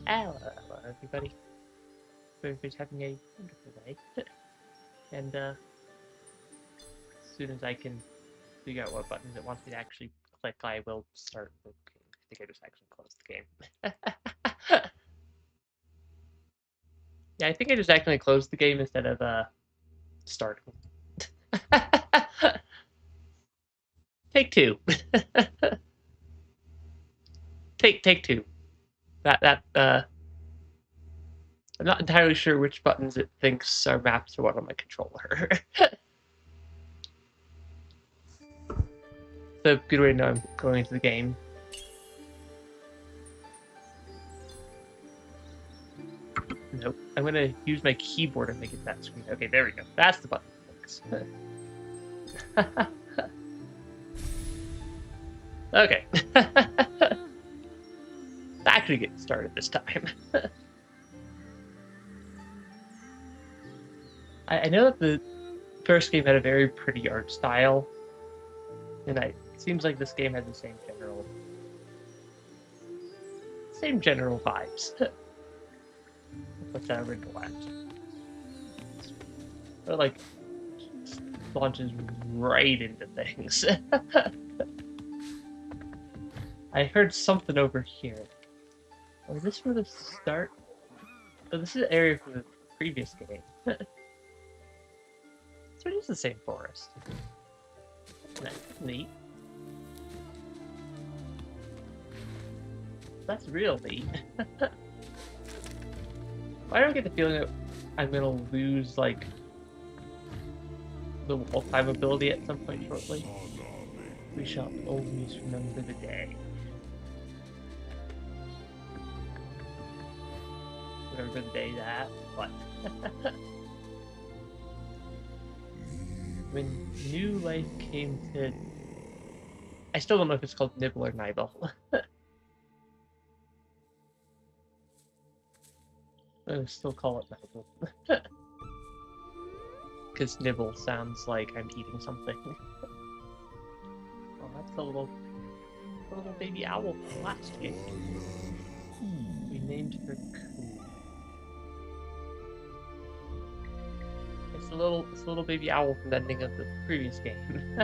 Hello, everybody. Everybody's having a wonderful day. And as soon as I can figure out what buttons it wants me to actually click, I will start the game. I think I just actually closed the game. Yeah, I think I just actually closed the game instead of starting. Take two. take two. I'm not entirely sure which buttons it thinks are mapped to what on my controller. So good way to know I'm going into the game. Nope. I'm gonna use my keyboard and make it that screen. Okay, there we go. That's the button. Okay. Actually getting started this time. I know that the first game had a very pretty art style, and it seems like this game has the same general vibes. What's that original left? It like launches right into things. I heard something over here. Oh, is this for the start? Oh, this is the area from the previous game. So it is the same forest. That's neat. That's real neat. I don't get the feeling that I'm gonna lose, like, the wall climb ability at some point shortly. We shall always remember the day. Remember the day that? What? When new life came to... I still don't know if it's called Nibble or Nibble. I still call it Nibble. Because Nibble sounds like I'm eating something. Oh, that's a little baby owl from last game. We named her Coo. It's a little baby owl from the ending of the previous game.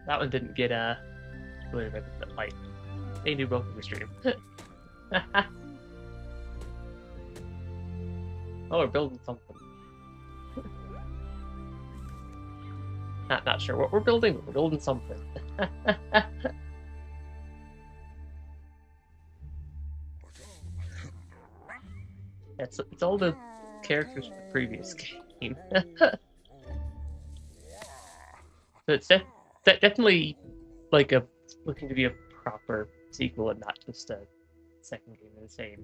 That one didn't get wait a minute, like, they knew both of the stream. Oh, we're building something. Not sure what we're building, but we're building something. It's all the characters from the previous game. So it's definitely like looking to be a proper sequel and not just a second game in the same,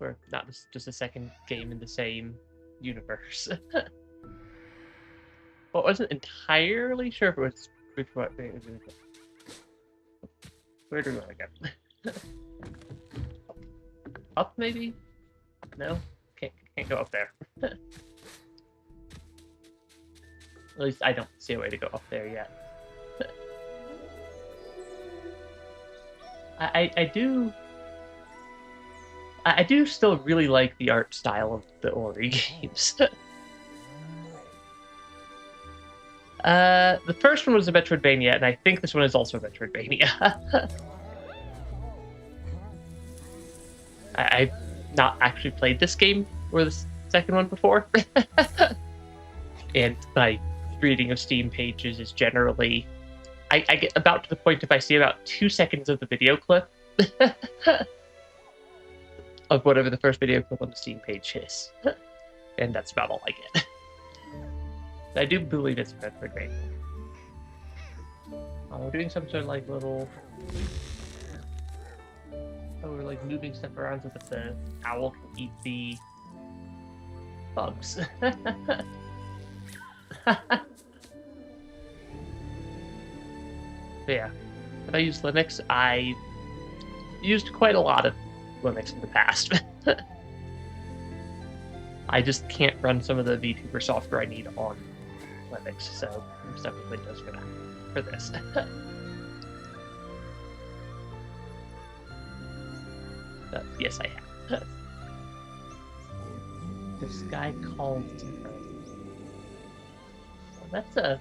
or not just a second game in the same universe. Well, I wasn't entirely sure if it was where do we want to go? Up maybe? No? Can't go up there. At least I don't see a way to go up there yet. I do still really like the art style of the Ori games. The first one was a Metroidvania, and I think this one is also a Metroidvania. I've not actually played this game or the second one before. And my reading of Steam pages is generally... I get about to the point if I see about 2 seconds of the video clip of whatever the first video clip on the Steam page is. And that's about all I get. I do believe it's Metroidvania. Oh, we're doing some sort of like little... Oh, we're like moving stuff around so that the owl can eat the bugs. But yeah, if I use Linux, I used quite a lot of Linux in the past. I just can't run some of the VTuber software I need on Linux, so I'm stuck with Windows for this. Yes, I have. This guy called to her. Well, that's a...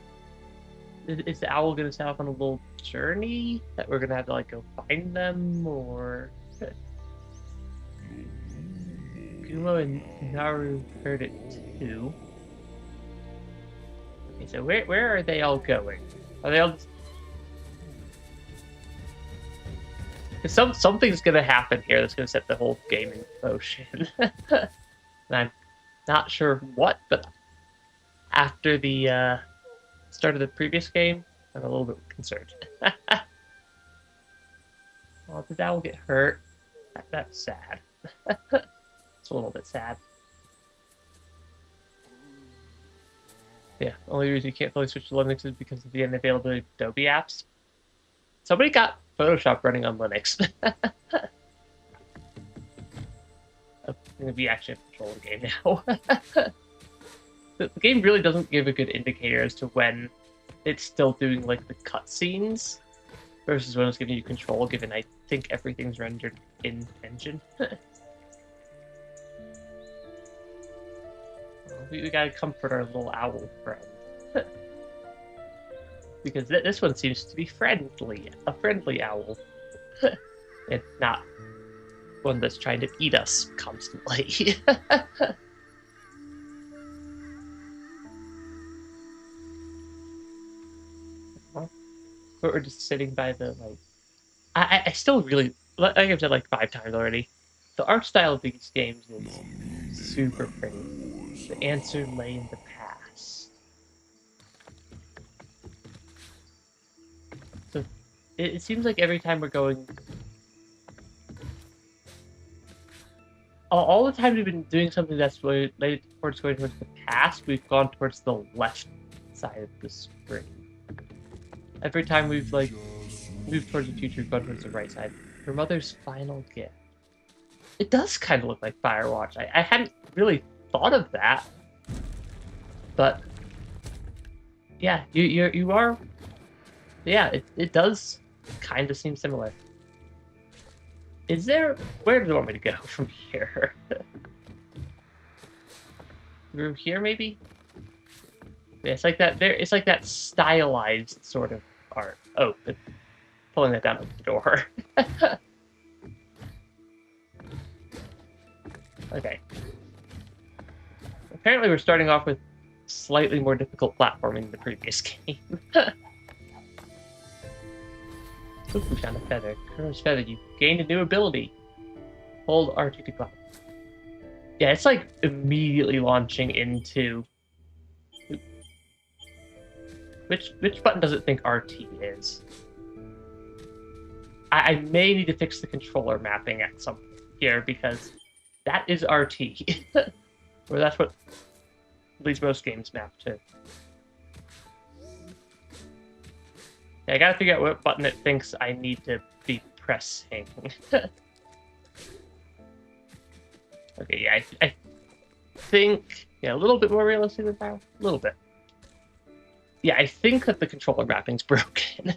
Is the owl going to set off on a little journey that we're going to have to, like, go find them, or... Gumo and Naru heard it, too. Okay, so where are they all going? Are they all... Something's going to happen here that's going to set the whole game in motion. And I'm not sure what, but after the start of the previous game, I'm a little bit concerned. Oh, did Owl get hurt? That's sad. It's a little bit sad. Yeah, only reason you can't fully switch to Linux is because of the unavailability of Adobe apps. Somebody got Photoshop running on Linux. I'm going to be actually controlling the game now. The game really doesn't give a good indicator as to when it's still doing like the cutscenes versus when it's giving you control, given I think everything's rendered in engine. We gotta comfort our little owl friend. Because this one seems to be friendly, a friendly owl. And not one that's trying to eat us constantly. We're just sitting by the, like... I still really... Like I've said like 5 times already, the art style of these games is super pretty. The answer lay in the past. So it seems like every time we're going... All the time we've been doing something that's related towards going towards the past, we've gone towards the left side of the screen. Every time we've like moved towards the future, we've gone towards the right side. Her mother's final gift. It does kind of look like Firewatch. I hadn't really thought of that, but yeah, you are. Yeah, it does kind of seem similar. Is there... Where do you want me to go from here? Through here, maybe? Yeah, it's like that. It's like that stylized sort of art. Oh, pulling that down at the door. Okay. Apparently, we're starting off with slightly more difficult platforming than the previous game. Oop, we found a feather. Colonel's feather. You gained a new ability. Hold R2 to climb. Yeah, it's like immediately launching into... Which button does it think RT is? I may need to fix the controller mapping at some point here, because that is RT. Or that's what at least most games map to. Yeah, I gotta figure out what button it thinks I need to be pressing. Okay, yeah, I think... Yeah, a little bit more realistic than that. A little bit. Yeah, I think that the controller mapping's broken.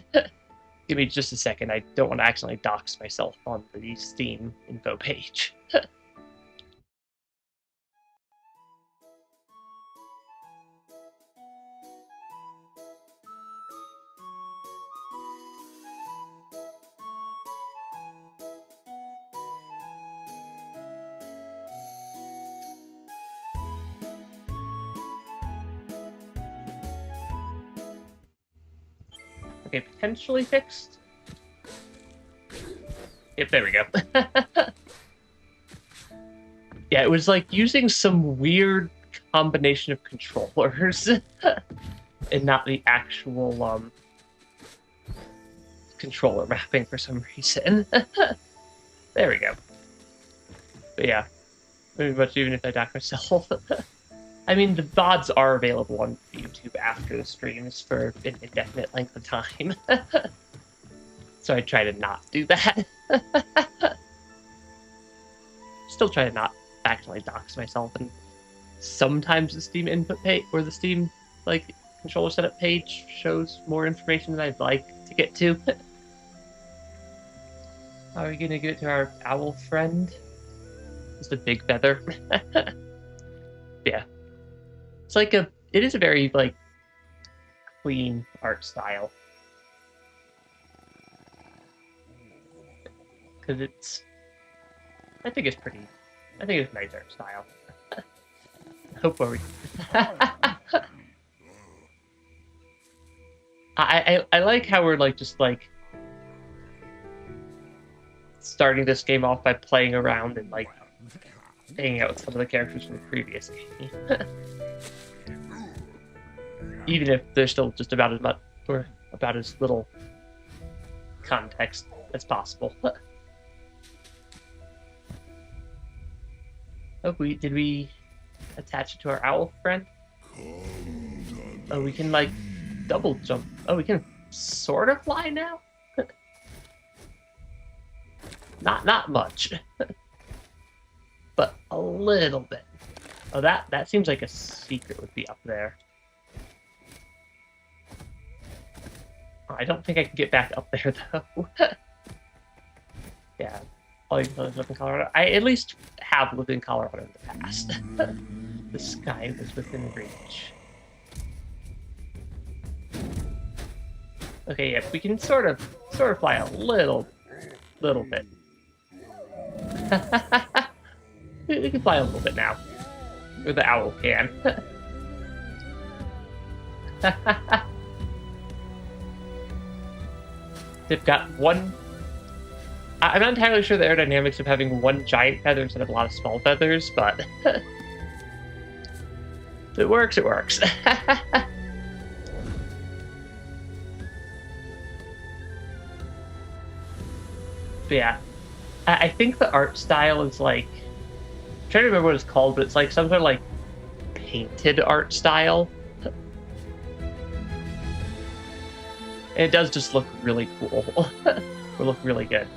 Give me just a second. I don't want to accidentally dox myself on the Steam info page. Okay, potentially fixed. Yep, there we go. Yeah, it was like using some weird combination of controllers and not the actual controller mapping for some reason. There we go. But yeah, pretty much even if I dock myself. I mean, the VODs are available on YouTube after the streams for an indefinite length of time. So I try to not do that. Still try to not accidentally dox myself, and sometimes the Steam input page or the Steam like controller setup page shows more information than I'd like to get to. Are we gonna give it to our owl friend? Just a big feather. Yeah. It's like it is a very, like, clean art style. Because I think it's a nice art style. Hope we. I like how we're like just like starting this game off by playing around and like hanging out with some of the characters from the previous game. Even if they're still just about as much or about as little context as possible. Oh, did we attach it to our owl friend? Oh, we can like double jump. Oh, we can sort of fly now? Not much. But a little bit. Oh, that seems like a secret would be up there. Oh, I don't think I can get back up there though. Yeah. All you live in Colorado. I at least have lived in Colorado in the past. The sky was within reach. Okay, yeah, we can sort of fly a little bit. We can fly a little bit now. Or the owl can. They've got one. I'm not entirely sure the aerodynamics of having one giant feather instead of a lot of small feathers, but if it works, it works. But yeah, I think the art style is like, I'm trying to remember what it's called, but it's like some sort of like painted art style. And it does just look really cool. Or look really good.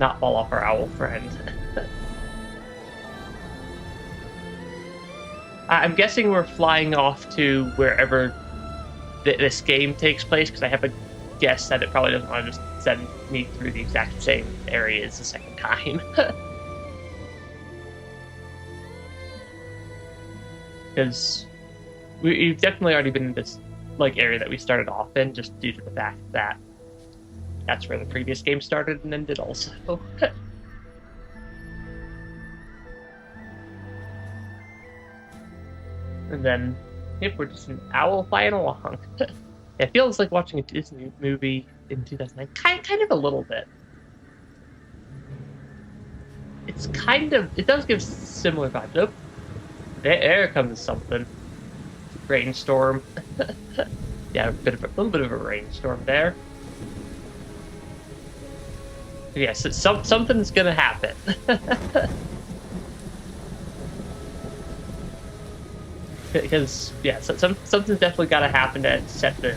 Not fall off our owl friend. I'm guessing we're flying off to wherever this game takes place, because I have a guess that it probably doesn't want to just send me through the exact same areas the second time. Because we've definitely already been in this like area that we started off in, just due to the fact that that's where the previous game started and ended also. And then, yep, we're just an owl flying along. It feels like watching a Disney movie in 2009. Kind of a little bit. It's kind of, it does give similar vibes. Oh, there comes something. Rainstorm. Yeah, a little bit of a rainstorm there. Yes, something's gonna happen. Because yeah, something's definitely gotta happen to set the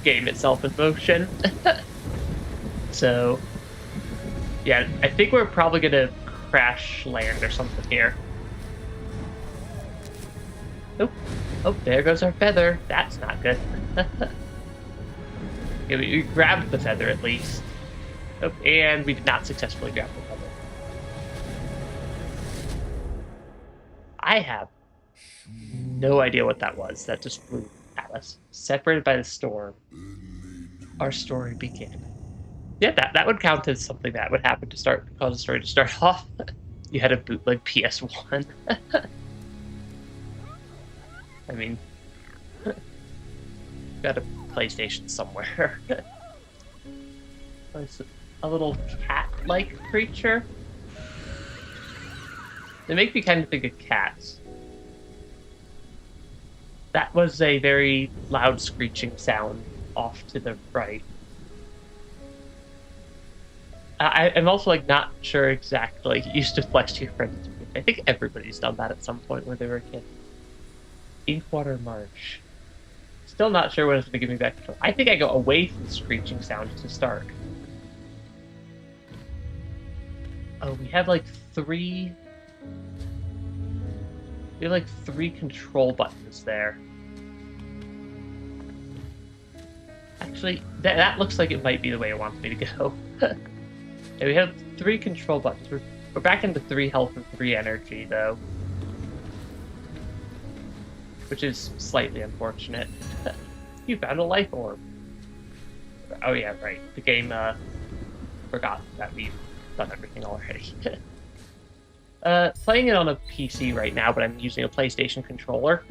game itself in motion. So yeah, I think we're probably gonna crash land or something here. Oh, there goes our feather. That's not good. Yeah, we grabbed the feather at least. Oh, and we did not successfully grab the feather. I have no idea what that was. That just flew at us. Separated by the storm, our story began. Yeah, that would count as something that would happen to cause a story to start off. You had a bootleg PS1. I mean, got a PlayStation somewhere. It's a little cat-like creature. They make me kind of think of cats. That was a very loud screeching sound off to the right. I'm also like not sure exactly. You used to flex to your friends. I think everybody's done that at some point when they were a kid. Inkwater March. Still not sure when it's going to give me back control. I think I go away from the screeching sound to start. Oh, we have like three control buttons there. Actually, that looks like it might be the way it wants me to go. Yeah, we have 3 control buttons. We're We're back into 3 health and 3 energy, though. Which is slightly unfortunate. You found a life orb. Oh yeah, right. The game forgot that we've done everything already. Playing it on a PC right now, but I'm using a PlayStation controller.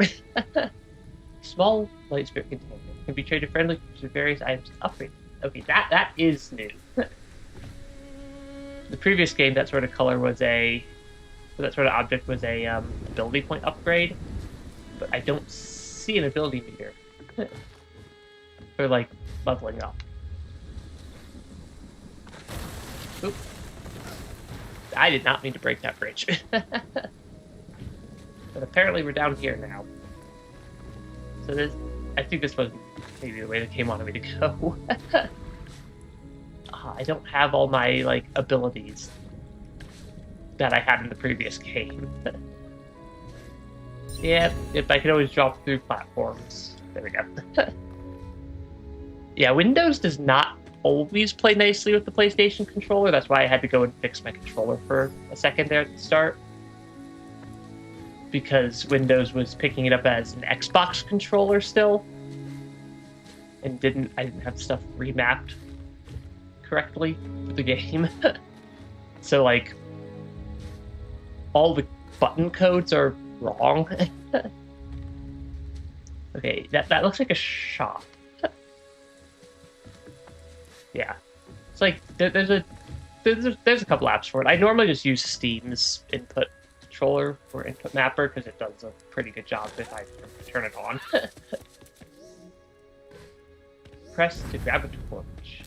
Small light spirit container can be traded friendly to various items to upgrade. Okay, that is new. The previous game, that sort of color was that sort of object was a ability point upgrade, but I don't see an ability meter for like leveling up. Oop. I did not mean to break that bridge. But apparently we're down here now. So I think this was maybe the way the game wanted me to go. I don't have all my like abilities that I had in the previous game. Yep, I can always drop through platforms. There we go. Yeah, Windows does not always play nicely with the PlayStation controller. That's why I had to go and fix my controller for a second there at the start. Because Windows was picking it up as an Xbox controller still. And I didn't have stuff remapped correctly for the game. So, like, all the button codes are wrong. Okay, that looks like a shop. Yeah, it's like there's a couple apps for it. I normally just use Steam's input controller or input mapper because it does a pretty good job if I turn it on. Press to grab a torch.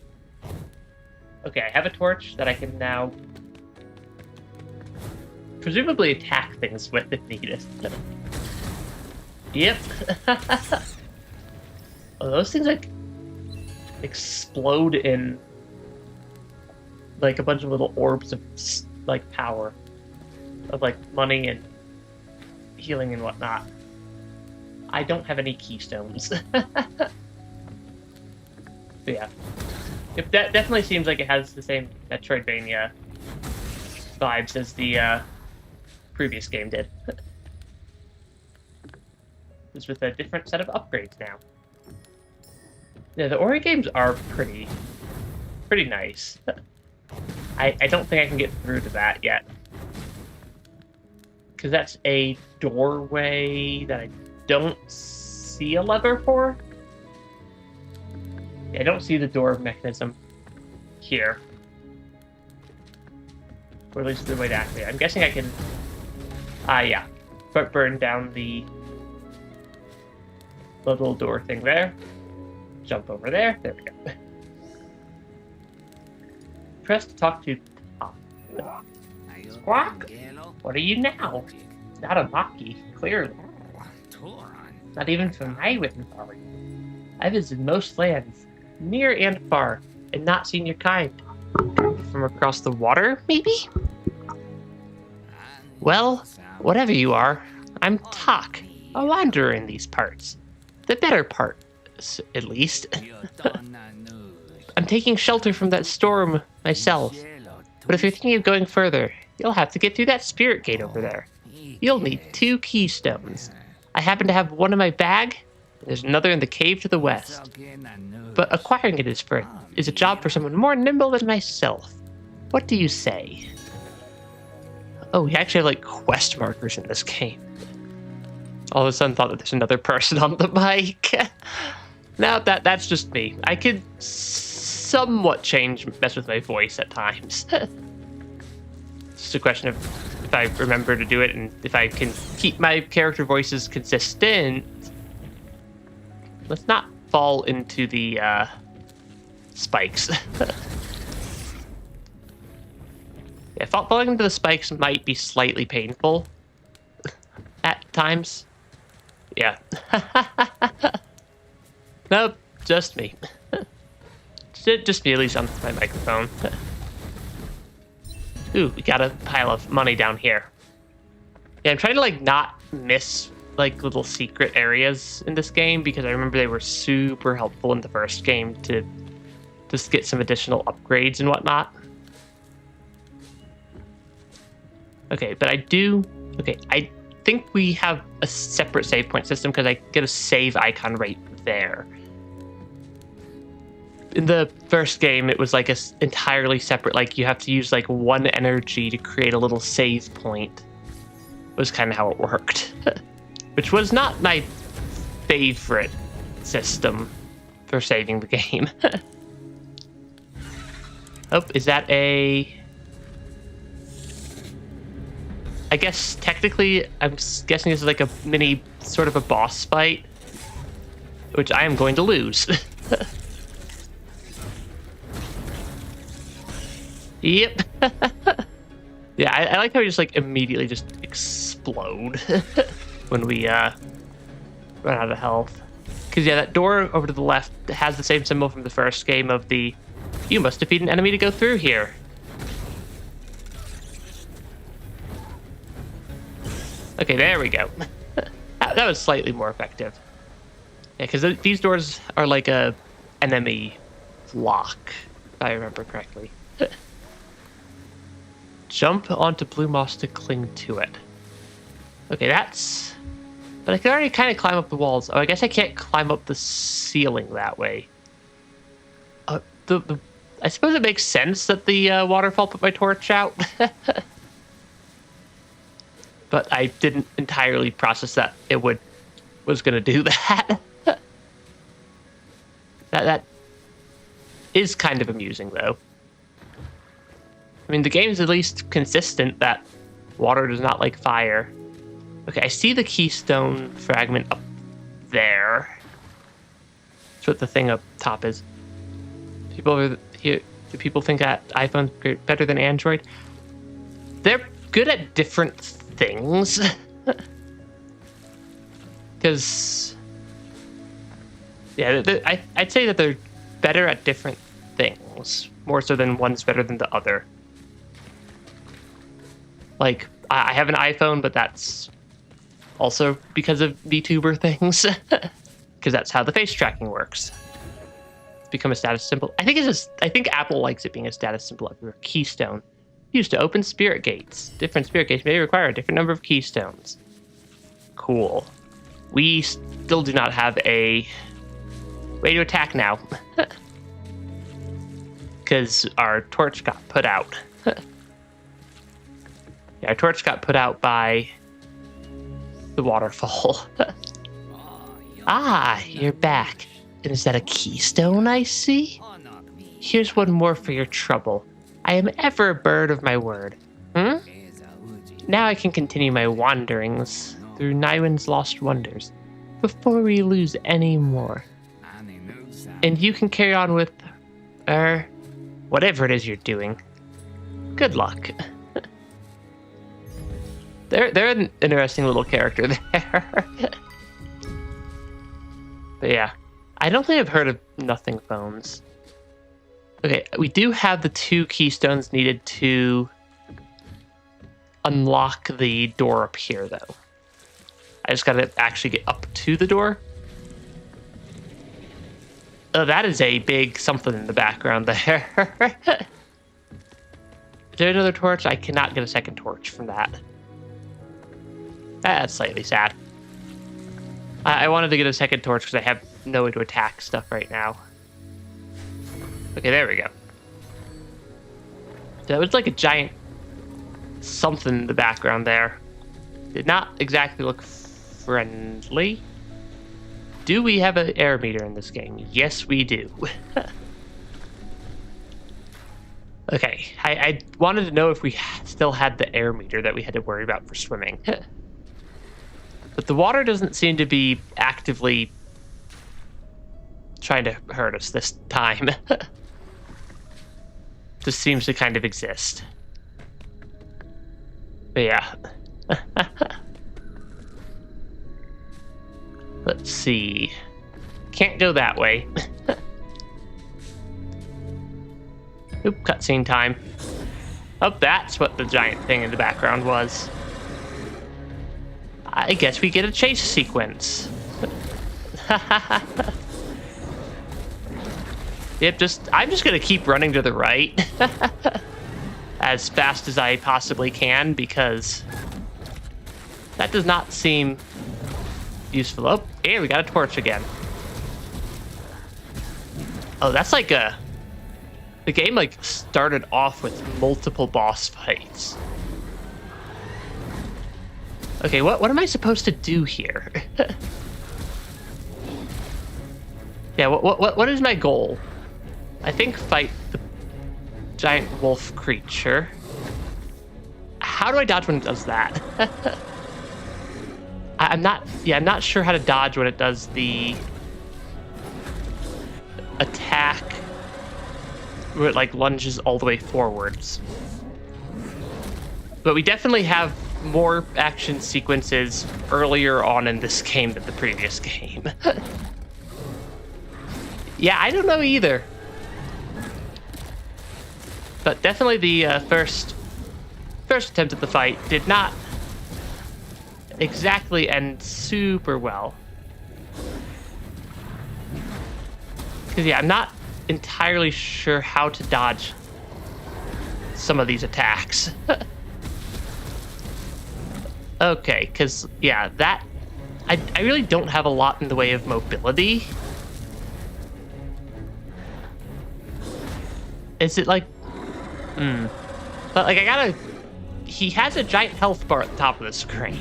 Okay, I have a torch that I can now presumably attack things with if needed. Yep. Oh, those things like explode in like a bunch of little orbs of like power, of like money and healing and whatnot. I don't have any keystones. But yeah, that definitely seems like it has the same Metroidvania vibes as the previous game did. It's with a different set of upgrades now. Yeah, the Ori games are pretty nice. I don't think I can get through to that yet. Because that's a doorway that I don't see a lever for. Yeah, I don't see the door mechanism here. Or at least the way to activate it. I'm guessing I can... yeah. Burn down the little door thing there. Jump over there. There we go. Press to talk to Tom. Squawk? What are you now? Not a Maki, clearly. Not even from my witten folly. I visited most lands, near and far, and not seen your kind. From across the water, maybe? Well, whatever you are, I'm Tak, a wanderer in these parts. The better part, at least. I'm taking shelter from that storm myself. But if you're thinking of going further, you'll have to get through that spirit gate over there. You'll need 2 keystones. I happen to have one in my bag. There's another in the cave to the west. But acquiring it is a job for someone more nimble than myself. What do you say? Oh, we actually have like quest markers in this game. All of a sudden thought that there's another person on the mic. Now that's just me. I could somewhat mess with my voice at times. It's just a question of if I remember to do it and if I can keep my character voices consistent. Let's not fall into the spikes. Yeah, falling into the spikes might be slightly painful at times. Yeah. Nope, just me. Just me, at least on my microphone. Ooh, we got a pile of money down here. Yeah, I'm trying to like not miss like little secret areas in this game because I remember they were super helpful in the first game to just get some additional upgrades and whatnot. Okay, but I think we have a separate save point system because I get a save icon right there. In the first game, it was like entirely separate. Like you have to use like 1 energy to create a little save point. Was kind of how it worked, which was not my favorite system for saving the game. Oh, is that a... I guess technically, I'm guessing this is like a mini sort of a boss fight, which I am going to lose. Yep. Yeah, I like how we just like immediately just explode when we run out of health. Because yeah, that door over to the left has the same symbol from the first game of the you must defeat an enemy to go through here. Okay, there we go. That was slightly more effective. Yeah, because these doors are like a enemy lock, if I remember correctly. Jump onto blue moss to cling to it. Okay, that's... But I can already kind of climb up the walls. Oh, I guess I can't climb up the ceiling that way. I suppose it makes sense that the waterfall put my torch out. But I didn't entirely process that it was going to do that. That is kind of amusing, though. I mean, the game's at least consistent that water does not like fire. Okay, I see the keystone fragment up there. That's what the thing up top is. Do people think that iPhone's better than Android? They're good at different things. Because, yeah, I'd say that they're better at different things, more so than one's better than the other. Like, I have an iPhone, but that's also because of VTuber things. Because that's how the face tracking works. It's become a status symbol. I think Apple likes it being a status symbol everywhere. Keystone. Used to open spirit gates. Different spirit gates may require a different number of keystones. Cool. We still do not have a way to attack now. Because our torch got put out. Yeah, our torch got put out by the waterfall. Ah, you're back. And is that a keystone I see? Here's one more for your trouble. I am ever a bird of my word. Now I can continue my wanderings through Nywin's lost wonders before we lose any more. And you can carry on with, whatever it is you're doing. Good luck. They're an interesting little character there. But yeah, I don't think I've heard of Nothing Phones. Okay, we do have the 2 keystones needed to unlock the door up here, though. I just gotta actually get up to the door. Oh, that is a big something in the background there. Is there another torch? I cannot get a second torch from that. That's slightly sad. I wanted to get a second torch because I have no way to attack stuff right now. Okay, there we go. That was like a giant something in the background there. Did not exactly look friendly. Do we have an air meter in this game? Yes, we do. Okay, I wanted to know if we still had the air meter that we had to worry about for swimming. But the water doesn't seem to be actively trying to hurt us this time. Just seems to kind of exist. But yeah. Let's see. Can't go that way. Oop, cutscene time. Oh, that's what the giant thing in the background was. I guess we get a chase sequence. Yep, I'm just gonna keep running to the right. as fast as I possibly can, because that does not seem useful. Oh, and we got a torch again. Oh, that's like the game like started off with multiple boss fights. Okay, what am I supposed to do here? Yeah, what is my goal? I think fight the giant wolf creature. How do I dodge when it does that? I'm not sure how to dodge when it does the attack where it like lunges all the way forwards. But we definitely have more action sequences earlier on in this game than the previous game. Yeah, I don't know either. But definitely the first attempt at the fight did not exactly end super well. Because yeah, I'm not entirely sure how to dodge some of these attacks. Okay, because yeah, that I really don't have a lot in the way of mobility. Is it like but like he has a giant health bar at the top of the screen.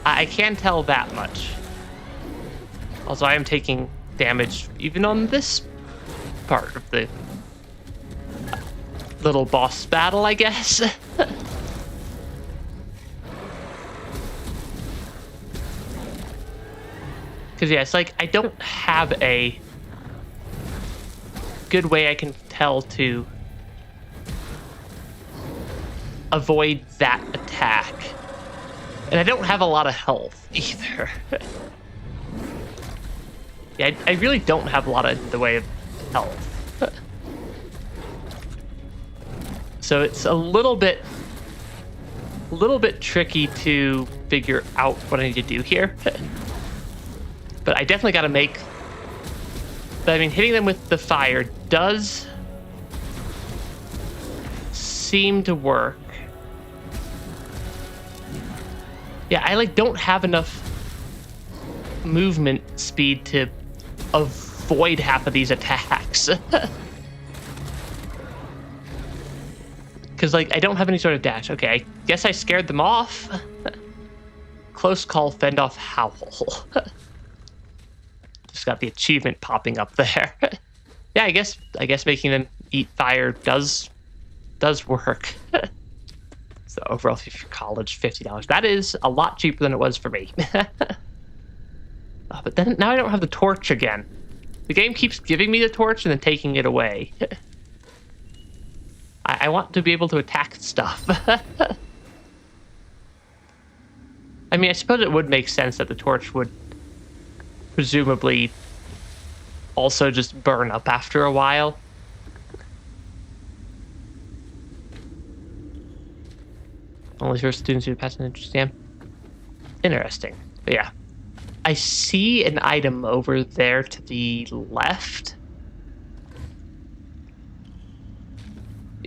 I can tell that much. Also, I am taking damage even on this part of the little boss battle, I guess. Because yeah, it's like I don't have a good way I can tell to avoid that attack. And I don't have a lot of health either. Yeah, I really don't have a lot of the way of health. So it's a little bit tricky to figure out what I need to do here. But I definitely got to make... I mean, hitting them with the fire does seem to work. Yeah, I like don't have enough movement speed to avoid half of these attacks. Because like I don't have any sort of dash. Okay, I guess I scared them off. Close call, fend off howl. Just got the achievement popping up there. Yeah, I guess making them eat fire does work. So overall fee for college, $50. That is a lot cheaper than it was for me. But then now I don't have the torch again. The game keeps giving me the torch and then taking it away. I want to be able to attack stuff. I mean, I suppose it would make sense that the torch would presumably also just burn up after a while. Only for students who pass an exam. Interesting. But yeah. I see an item over there to the left.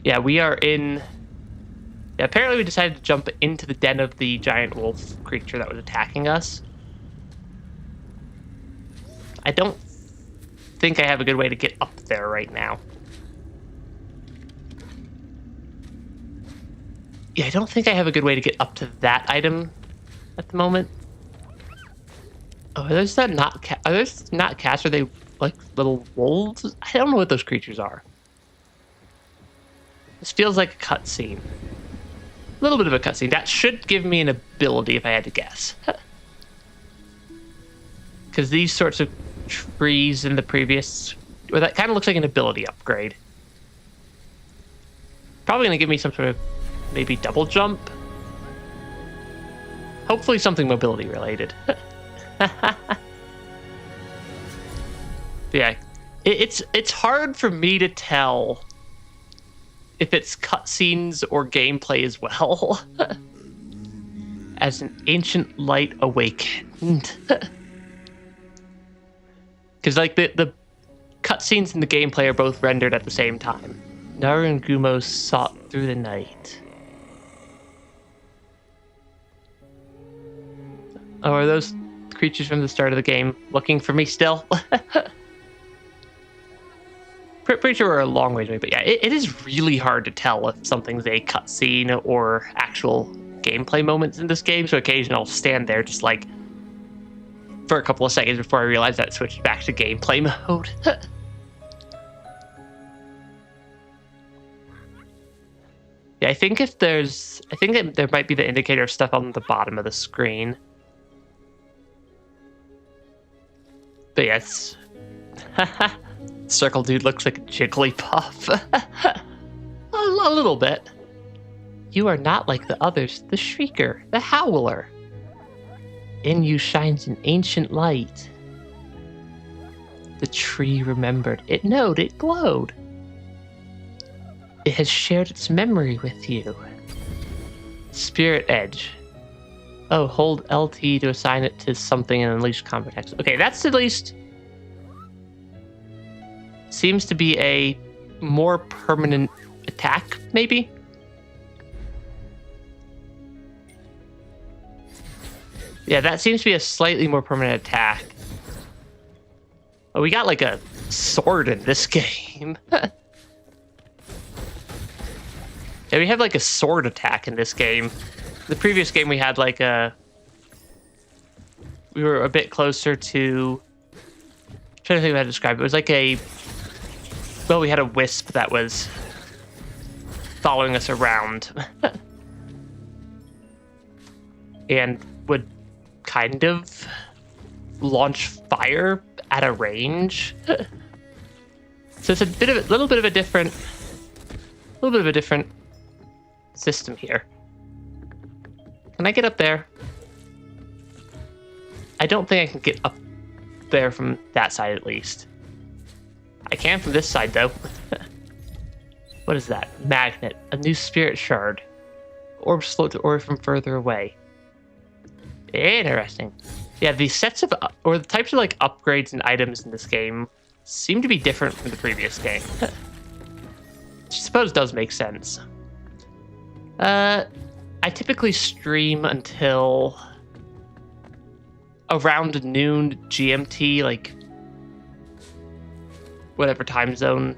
Yeah, we are in... Yeah, apparently we decided to jump into the den of the giant wolf creature that was attacking us. I don't think I have a good way to get up there right now. Yeah, I don't think I have a good way to get up to that item at the moment. Oh, are those not cats? Are they like little wolves? I don't know what those creatures are. This feels like a cutscene. A little bit of a cutscene. That should give me an ability if I had to guess. Because these sorts of trees in the previous... Well, that kind of looks like an ability upgrade. Probably going to give me some sort of maybe double jump. Hopefully something mobility related. Yeah, it's hard for me to tell if it's cutscenes or gameplay as well. As an ancient light awakened. Because like the cutscenes and the gameplay are both rendered at the same time. Naru and Gumo sought through the night. Oh, are those creatures from the start of the game looking for me still? Pretty sure we're a long ways away, but yeah, it is really hard to tell if something's a cutscene or actual gameplay moments in this game, so occasionally I'll stand there just like for a couple of seconds before I realize that it switched back to gameplay mode. Yeah, I think there might be the indicator of stuff on the bottom of the screen. But yes. Circle dude looks like a Jigglypuff. a little bit. You are not like the others, the Shrieker, the Howler. In you shines an ancient light. The tree remembered. It knowed, it glowed. It has shared its memory with you. Spirit Edge. Oh, hold LT to assign it to something and unleash combat text. Okay, that's at least... seems to be a more permanent attack, maybe? Yeah, that seems to be a slightly more permanent attack. Oh, we got like a sword in this game. Yeah, we have like a sword attack in this game. The previous game we had like a... we were a bit closer to... I'm trying to think of how to describe it. It was like a... well, we had a wisp that was following us around. And would kind of launch fire at a range. So it's a little bit of a different system here. Can I get up there? I don't think I can get up there from that side at least. I can from this side though. What is that? Magnet. A new spirit shard. Orbs float to orb from further away. Interesting. Yeah, the sets of, or the types of like upgrades and items in this game seem to be different from the previous game. Which I suppose does make sense. I typically stream until around noon GMT, like whatever time zone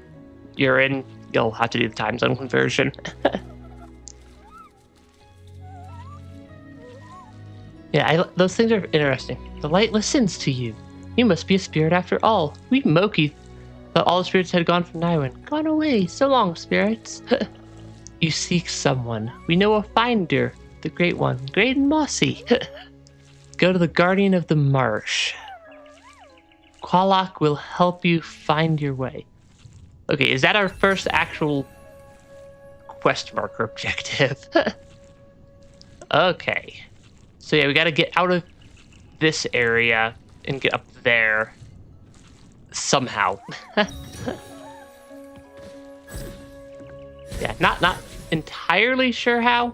you're in, you'll have to do the time zone conversion. Yeah, those things are interesting. The light listens to you. You must be a spirit after all. We Moki thought all the spirits had gone from Naiwen. Gone away. So long, spirits. You seek someone. We know a finder. The great one. Great and mossy. Go to the guardian of the marsh. Qualak will help you find your way. Okay, is that our first actual quest marker objective? Okay. So yeah, we gotta get out of this area and get up there somehow. Yeah, not entirely sure how.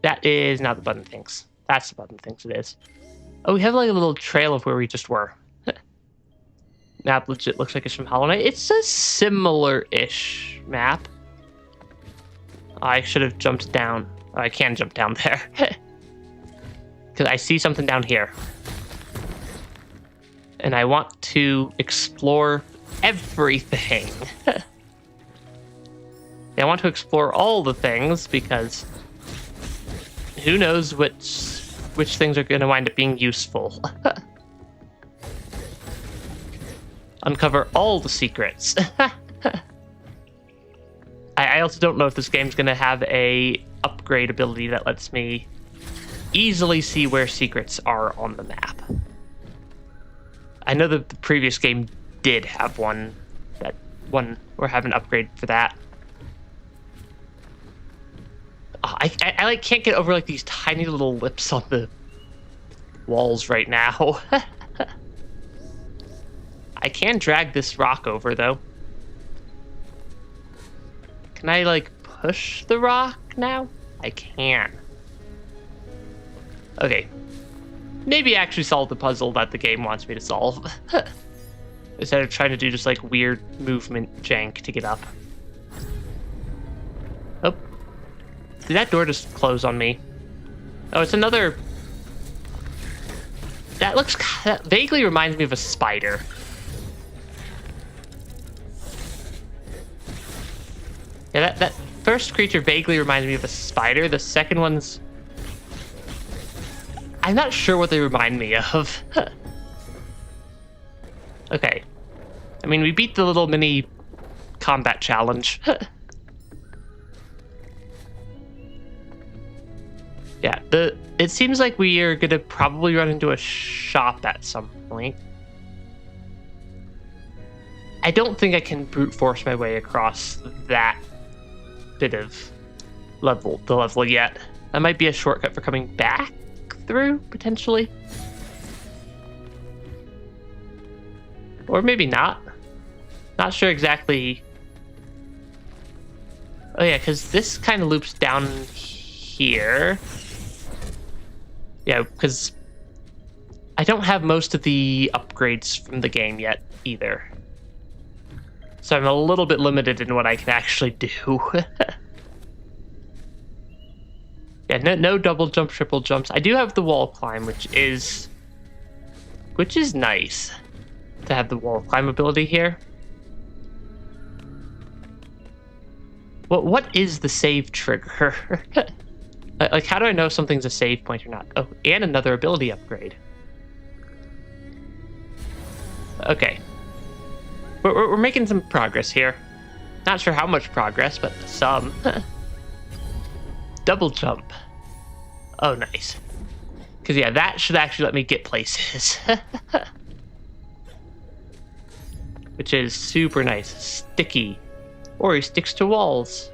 That is not the button things. That's the button things it is. Oh, we have like a little trail of where we just were. Map legit looks like it's from Hollow Knight. It's a similar-ish map. I should have jumped down. Oh, I can jump down there. Because I see something down here. And I want to explore everything. Yeah, I want to explore all the things because who knows which things are going to wind up being useful. Uncover all the secrets. I also don't know if this game's going to have a upgrade ability that lets me easily see where secrets are on the map. I know that the previous game did have one or have an upgrade for that. Oh, I like can't get over like these tiny little lips on the walls right now. I can drag this rock over though. Can I like push the rock now? I can. Okay. Maybe actually solve the puzzle that the game wants me to solve. instead of trying to do just like weird movement jank to get up. Oh, did that door just close on me? Oh, it's another. That vaguely reminds me of a spider. Yeah, that first creature vaguely reminds me of a spider. The second one's... I'm not sure what they remind me of. Okay. I mean, we beat the little mini combat challenge. Yeah, it seems like we are gonna probably run into a shop at some point. I don't think I can brute force my way across that bit of the level yet. That might be a shortcut for coming back through, potentially. Or maybe not. Not sure exactly. Oh yeah, because this kind of loops down here. Yeah, because I don't have most of the upgrades from the game yet either. So I'm a little bit limited in what I can actually do. Yeah, no double jump, triple jumps. I do have the wall climb, which is nice to have the wall climb ability here. What is the save trigger? Like, how do I know if something's a save point or not? Oh, and another ability upgrade. Okay. We're making some progress here. Not sure how much progress, but some. Double jump. Oh, nice. Because, yeah, that should actually let me get places. Which is super nice. Sticky. Or he sticks to walls.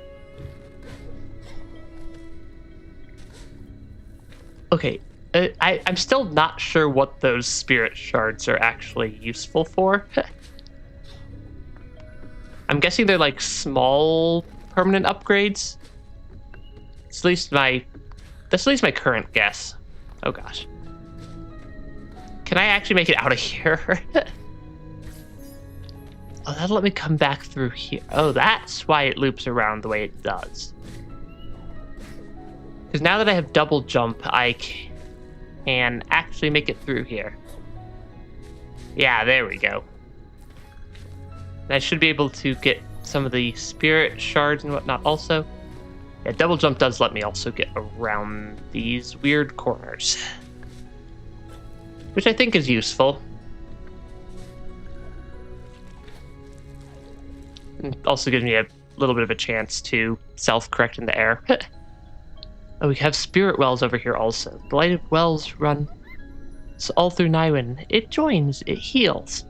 Okay, I'm still not sure what those spirit shards are actually useful for. I'm guessing they're like small permanent upgrades. That's at least my current guess. Oh gosh. Can I actually make it out of here? Oh, that'll let me come back through here. Oh, that's why it loops around the way it does. Because now that I have double jump, I can actually make it through here. Yeah, there we go. And I should be able to get some of the spirit shards and whatnot also. Yeah, double jump does let me also get around these weird corners. Which I think is useful. And also gives me a little bit of a chance to self-correct in the air. Oh, we have spirit wells over here also. The light of wells run all through Nywin. It joins, it heals.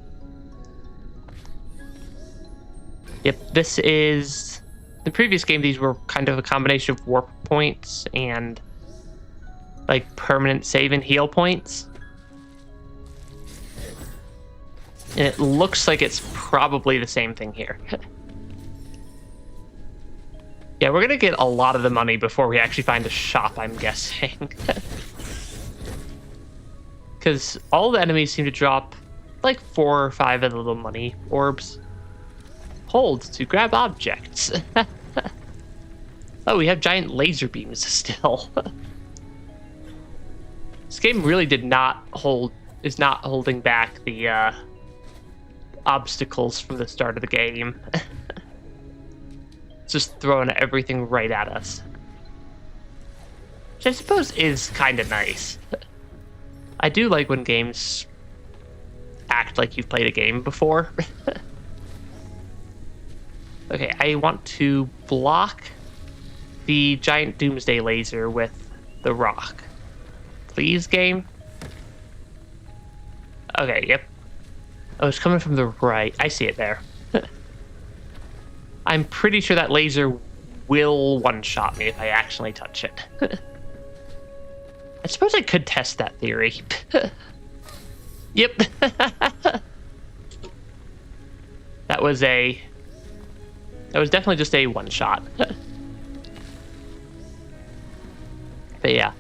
Yep, this is... The previous game, these were kind of a combination of warp points and like permanent save and heal points. And it looks like it's probably the same thing here. Yeah, we're gonna get a lot of the money before we actually find a shop, I'm guessing. Because all the enemies seem to drop like 4 or 5 of the little money orbs. Hold to grab objects. Oh, we have giant laser beams still. This game really is not holding back the obstacles from the start of the game. Just throwing everything right at us. Which I suppose is kind of nice. I do like when games act like you've played a game before. Okay, I want to block the giant doomsday laser with the rock. Please, game? Okay, yep. Oh, it's coming from the right. I see it there. I'm pretty sure that laser will one-shot me if I accidentally touch it. I suppose I could test that theory. Yep. That was definitely just a one-shot. But yeah.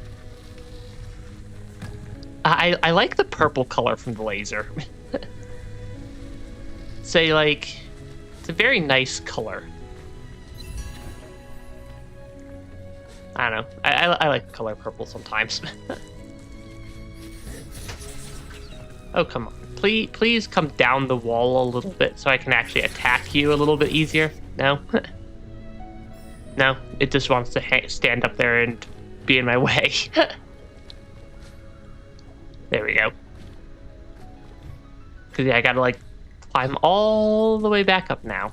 I like the purple color from the laser. it's a very nice color. I don't know. I like the color purple sometimes. Oh, come on. Please come down the wall a little bit so I can actually attack you a little bit easier. No? No, it just wants to stand up there and be in my way. There we go. Because, yeah, I gotta, like, climb all the way back up now.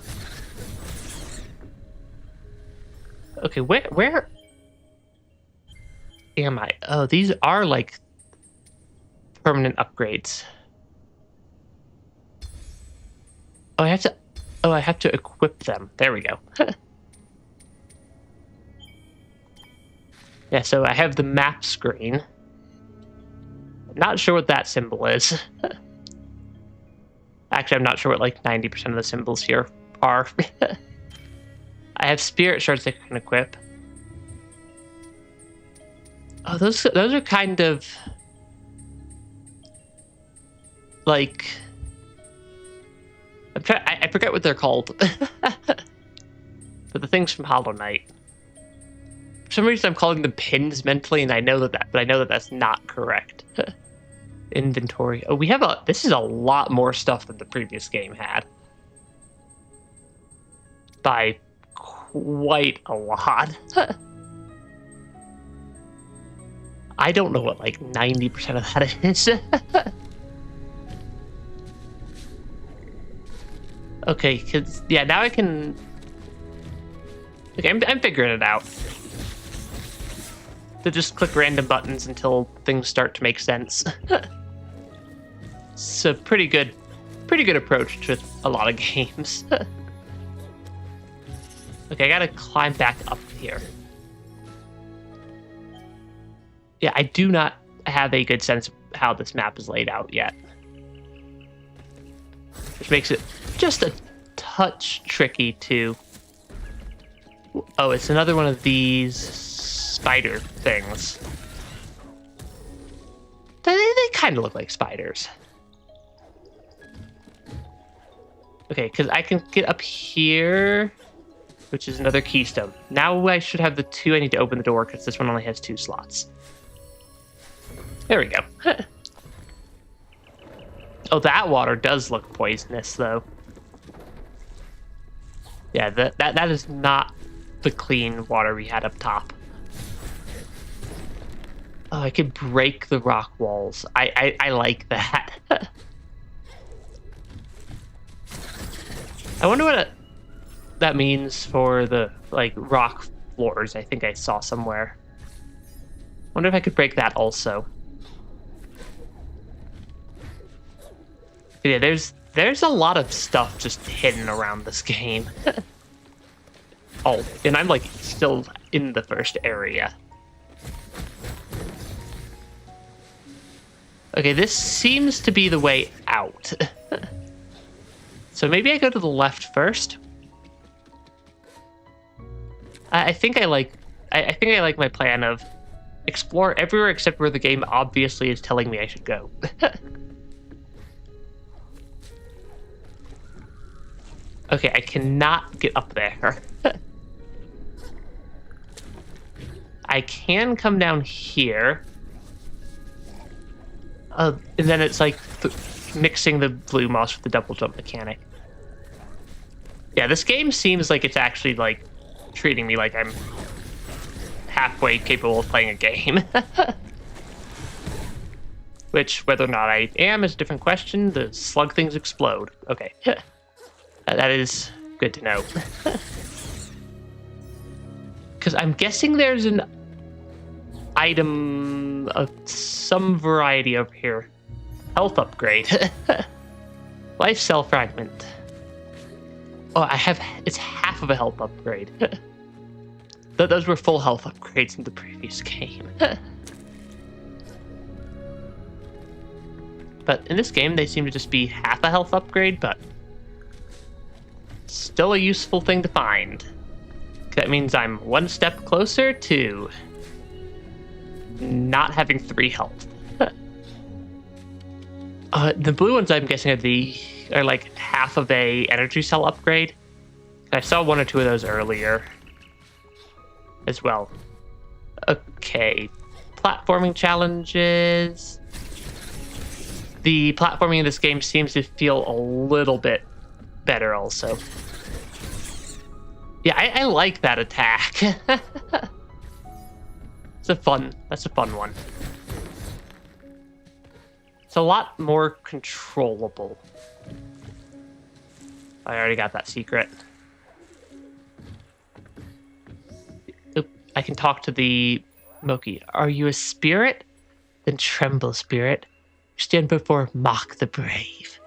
Okay, where am I? Oh, these are, like, permanent upgrades. Oh, I have to equip them. There we go. Yeah, so I have the map screen. Not sure what that symbol is. Actually, I'm not sure what like 90% of the symbols here are. I have spirit shards I can equip. Oh, those are kind of like I forget what they're called. But the things from Hollow Knight. For some reason, I'm calling them pins mentally, and I know that that's not correct. Inventory. Oh, this is a lot more stuff than the previous game had. By quite a lot. I don't know what, like, 90% of that is. Okay, because, yeah, now I can... Okay, I'm figuring it out. To just click random buttons until things start to make sense. It's a pretty good approach to a lot of games. Okay, I gotta climb back up here. Yeah, I do not have a good sense of how this map is laid out yet. Which makes it just a touch tricky to... Oh, it's another one of these spider things. They kind of look like spiders. Okay, because I can get up here, which is another keystone. Now I should have the 2 I need to open the door, because this one only has 2 slots. There we go. Oh, that water does look poisonous, though. Yeah, that is not the clean water we had up top. Oh, I could break the rock walls. I like that. I wonder what that means for the, like, rock floors. I think I saw somewhere. Wonder if I could break that also. Yeah, there's a lot of stuff just hidden around this game. Oh, and I'm, like, still in the first area. Okay, this seems to be the way out. So maybe I go to the left first. I think I like my plan of explore everywhere except where the game obviously is telling me I should go. Okay, I cannot get up there. I can come down here. And then it's like mixing the blue moss with the double jump mechanic. Yeah, this game seems like it's actually like treating me like I'm halfway capable of playing a game. Which, whether or not I am, is a different question. The slug things explode. Okay. That is good to know. Because I'm guessing there's an item of some variety over here. Health upgrade. Life cell fragment. Oh, it's half of a health upgrade. Those were full health upgrades in the previous game. But in this game, they seem to just be half a health upgrade, but still a useful thing to find. That means I'm one step closer to not having 3 health. The blue ones, I'm guessing, are the or like half of a energy cell upgrade. I saw 1 or 2 of those earlier as well. Okay, platforming challenges. The platforming in this game seems to feel a little bit better also. Yeah, I like that attack. That's a fun one. It's a lot more controllable. I already got that secret. Oop, I can talk to the Moki. Are you a spirit? Then tremble, spirit. You stand before Mock the Brave.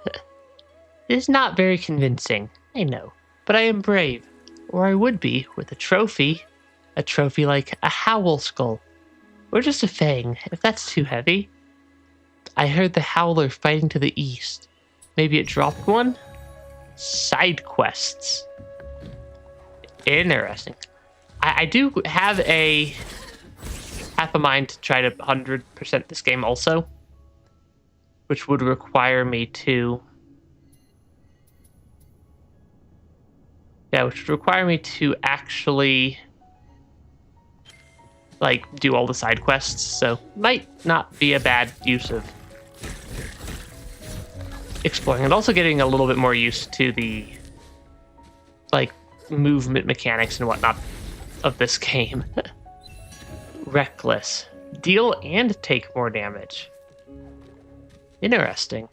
It is not very convincing, I know, but I am brave. Or I would be with a trophy. A trophy like a Howl Skull. Or just a Fang, if that's too heavy. I heard the Howler fighting to the east. Maybe it dropped one? Side quests. Interesting. I do have a half a mind to try to 100% this game also. Which would require me to... Yeah, which would require me to actually... like, do all the side quests. So, might not be a bad use of exploring, and also getting a little bit more used to the like movement mechanics and whatnot of this game. Reckless. Deal and take more damage. Interesting.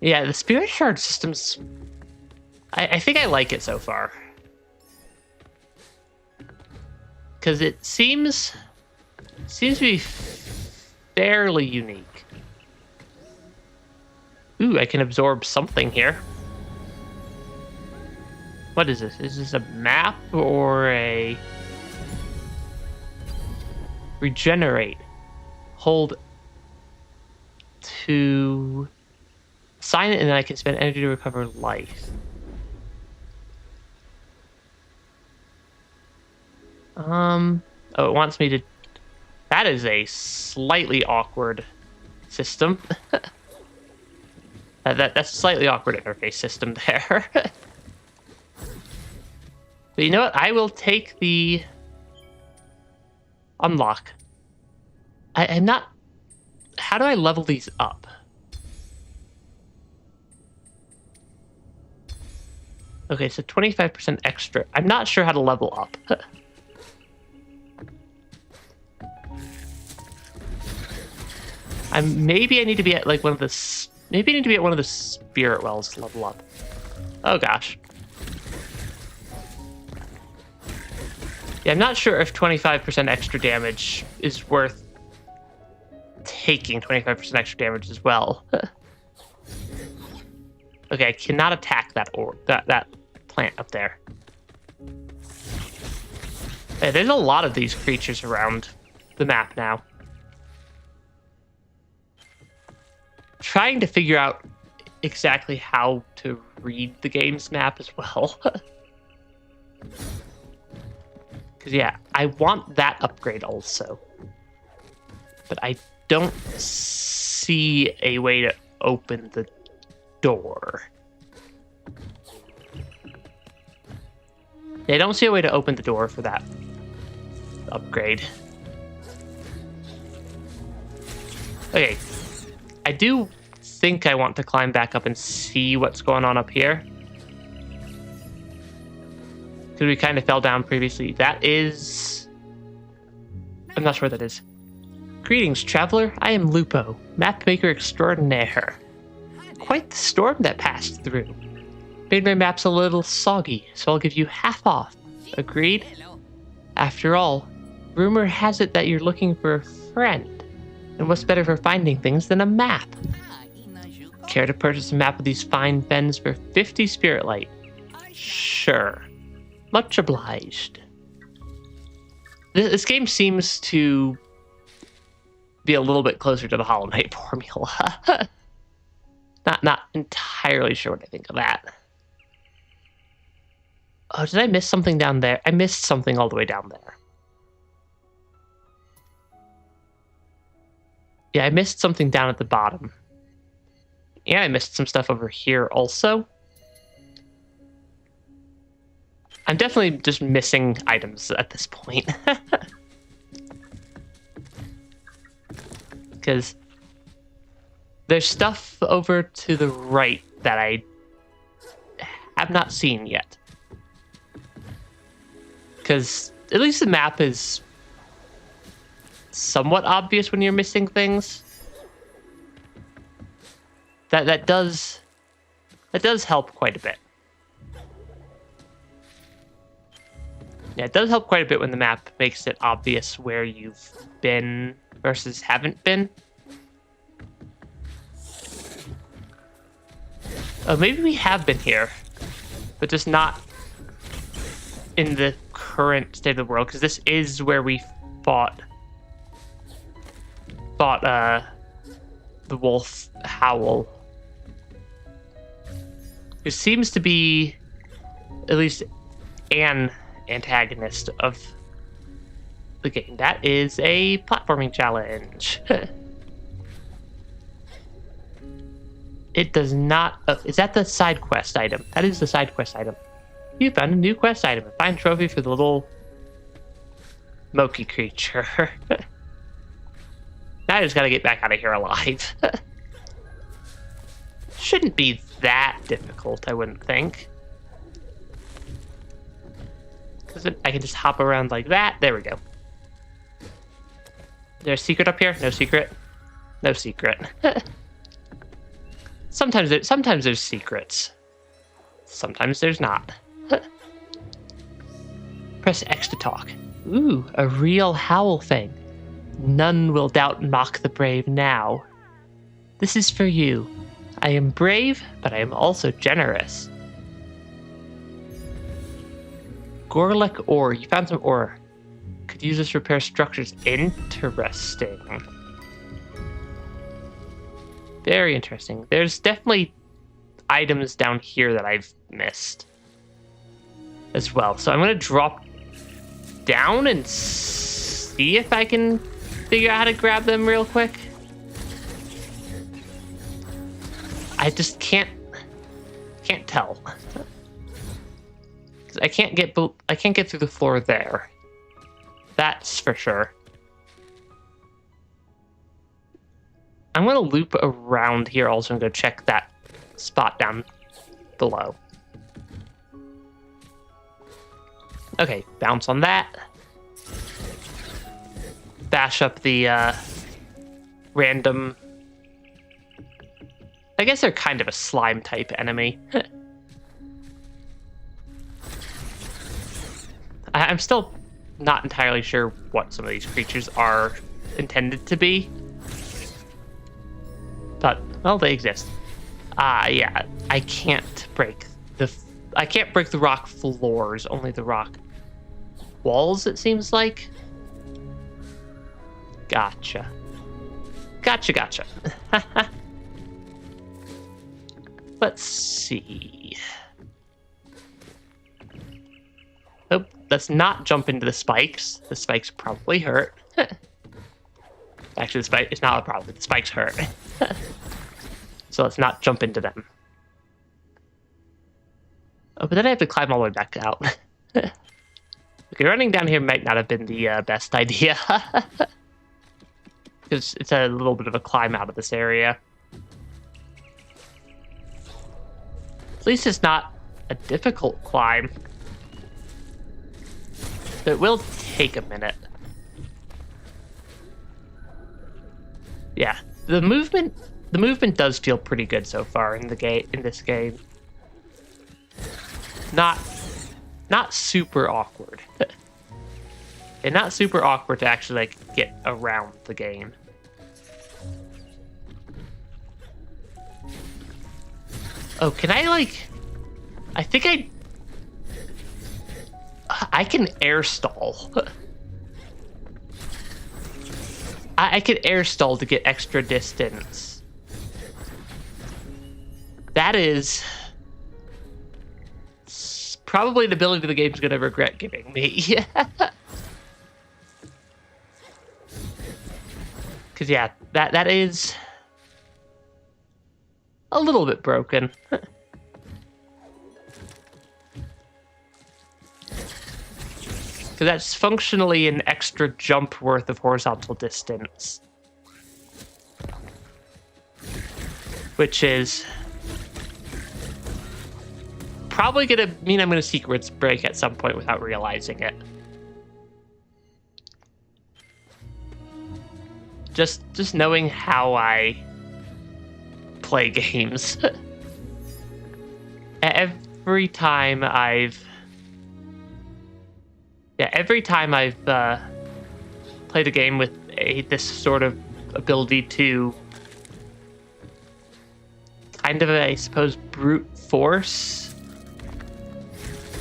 Yeah, the Spirit Shard system's... I think I like it so far. Because it seems to be fairly unique. Ooh, I can absorb something here. What is this? Is this a map or a... Regenerate. Hold to... Sign it and then I can spend energy to recover life. Oh, it wants me to... That is a slightly awkward system. That's a slightly awkward interface system there. But you know what? I will take the... Unlock. I'm not... How do I level these up? Okay, so 25% extra. I'm not sure how to level up. Maybe I need to be at like one of the... Maybe I need to be at one of the spirit wells to level up. Oh gosh. Yeah, I'm not sure if 25% extra damage is worth taking 25% extra damage as well. Okay, I cannot attack that that plant up there. Hey, there's a lot of these creatures around the map now. Trying to figure out exactly how to read the game's map as well. Because, yeah, I want that upgrade also. But I don't see a way to open the door. Yeah, I don't see a way to open the door for that upgrade. Okay. I do think I want to climb back up and see what's going on up here. Because we kind of fell down previously. That is... I'm not sure what that is. Greetings, traveler. I am Lupo, map maker extraordinaire. Quite the storm that passed through. Made my maps a little soggy, so I'll give you half off. Agreed? After all, rumor has it that you're looking for a friend. And what's better for finding things than a map? Care to purchase a map of these fine fens for 50 spirit light? Sure. Much obliged. This game seems to be a little bit closer to the Hollow Knight formula. Not entirely sure what I think of that. Oh, did I miss something down there? I missed something all the way down there. Yeah, I missed something down at the bottom. And I missed some stuff over here also. I'm definitely just missing items at this point. Because there's stuff over to the right that I have not seen yet. Because at least the map is somewhat obvious when you're missing things. That does help quite a bit. Yeah, it does help quite a bit when the map makes it obvious where you've been versus haven't been. Oh, maybe we have been here, but just not in the current state of the world, because this is where we fought the wolf Howl, who seems to be at least an antagonist of the game. That is a platforming challenge. It does not... is that the side quest item? That is the side quest item. You found a new quest item. A fine trophy for the little Moki creature. Now I just gotta get back out of here alive. Shouldn't be that difficult, I wouldn't think. Because I can just hop around like that. There we go. Is there a secret up here? No secret? No secret. Sometimes there's secrets. Sometimes there's not. Press X to talk. Ooh, a real howl thing. None will doubt and mock the brave now. This is for you. I am brave, but I am also generous. Gorlek ore. You found some ore. Could use this to repair structures. Interesting. Very interesting. There's definitely items down here that I've missed as well. So I'm going to drop down and see if I can figure out how to grab them real quick. I just can't tell. I can't get through the floor there. That's for sure. I'm going to loop around here also and go check that spot down below. Okay, bounce on that. Bash up the random... I guess they're kind of a slime type enemy. I'm still not entirely sure what some of these creatures are intended to be. But, well, they exist. Yeah, I can't break the rock floors, only the rock walls, it seems like. Gotcha. Gotcha. Let's see. Oh, let's not jump into the spikes. The spikes probably hurt. Actually, the spike is not a problem. The spikes hurt. So let's not jump into them. Oh, but then I have to climb all the way back out. Okay, running down here might not have been the best idea. Because it's a little bit of a climb out of this area. At least it's not a difficult climb. But it will take a minute. Yeah, the movement does feel pretty good so far in this game. Not super awkward. And not super awkward to actually like get around the game. Oh, can I like... I think I can air stall. I can air stall to get extra distance. That is probably an ability the game's gonna regret giving me. Because yeah, that is... a little bit broken. Because that's functionally an extra jump worth of horizontal distance. Which is probably going to mean I'm going to sequence break at some point without realizing it. Just knowing how I play games. Every time I've played a game with this sort of ability to kind of, I suppose, brute force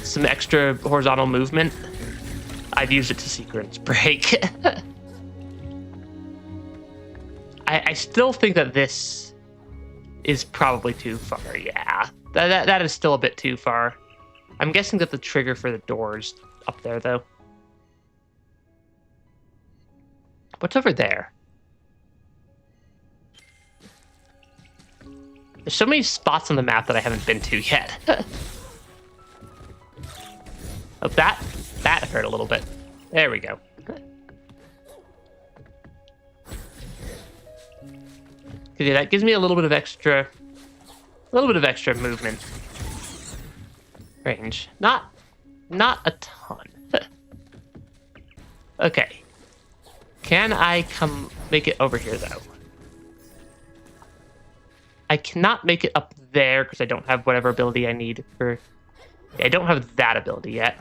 some extra horizontal movement, I've used it to sequence break. I still think that this is probably too far. Yeah, that is still a bit too far. I'm guessing that the trigger for the door's up there, though. What's over there? There's so many spots on the map that I haven't been to yet. Oh, that hurt a little bit. There we go. Yeah, that gives me a little bit of extra movement range. Not a ton. Okay. Can I make it over here though? I cannot make it up there because I don't have whatever ability I need for. Yeah, I don't have that ability yet.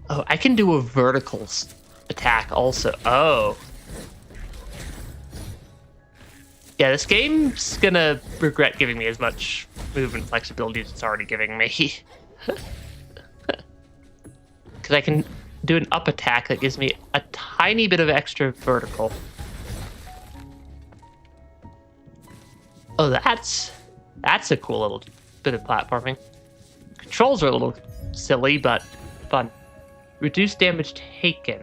Oh, I can do a vertical attack also. Oh. Yeah, this game's gonna regret giving me as much movement flexibility as it's already giving me. Because I can do an up attack that gives me a tiny bit of extra vertical. Oh, that's a cool little bit of platforming. Controls are a little silly, but fun. Reduce damage taken.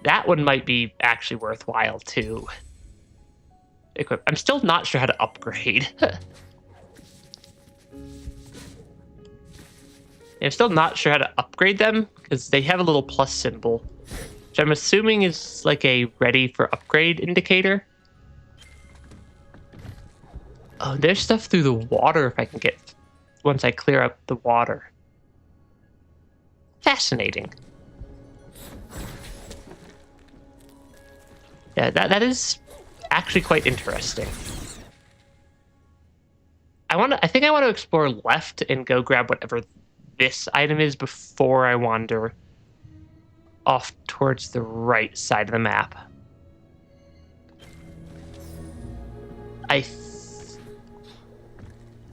That one might be actually worthwhile to equip. I'm still not sure how to upgrade. I'm still not sure how to upgrade them because they have a little plus symbol, which I'm assuming is like a ready for upgrade indicator. Oh, there's stuff through the water if I can get once I clear up the water. Fascinating. Yeah, that is actually quite interesting. I think I want to explore left and go grab whatever this item is before I wander off towards the right side of the map.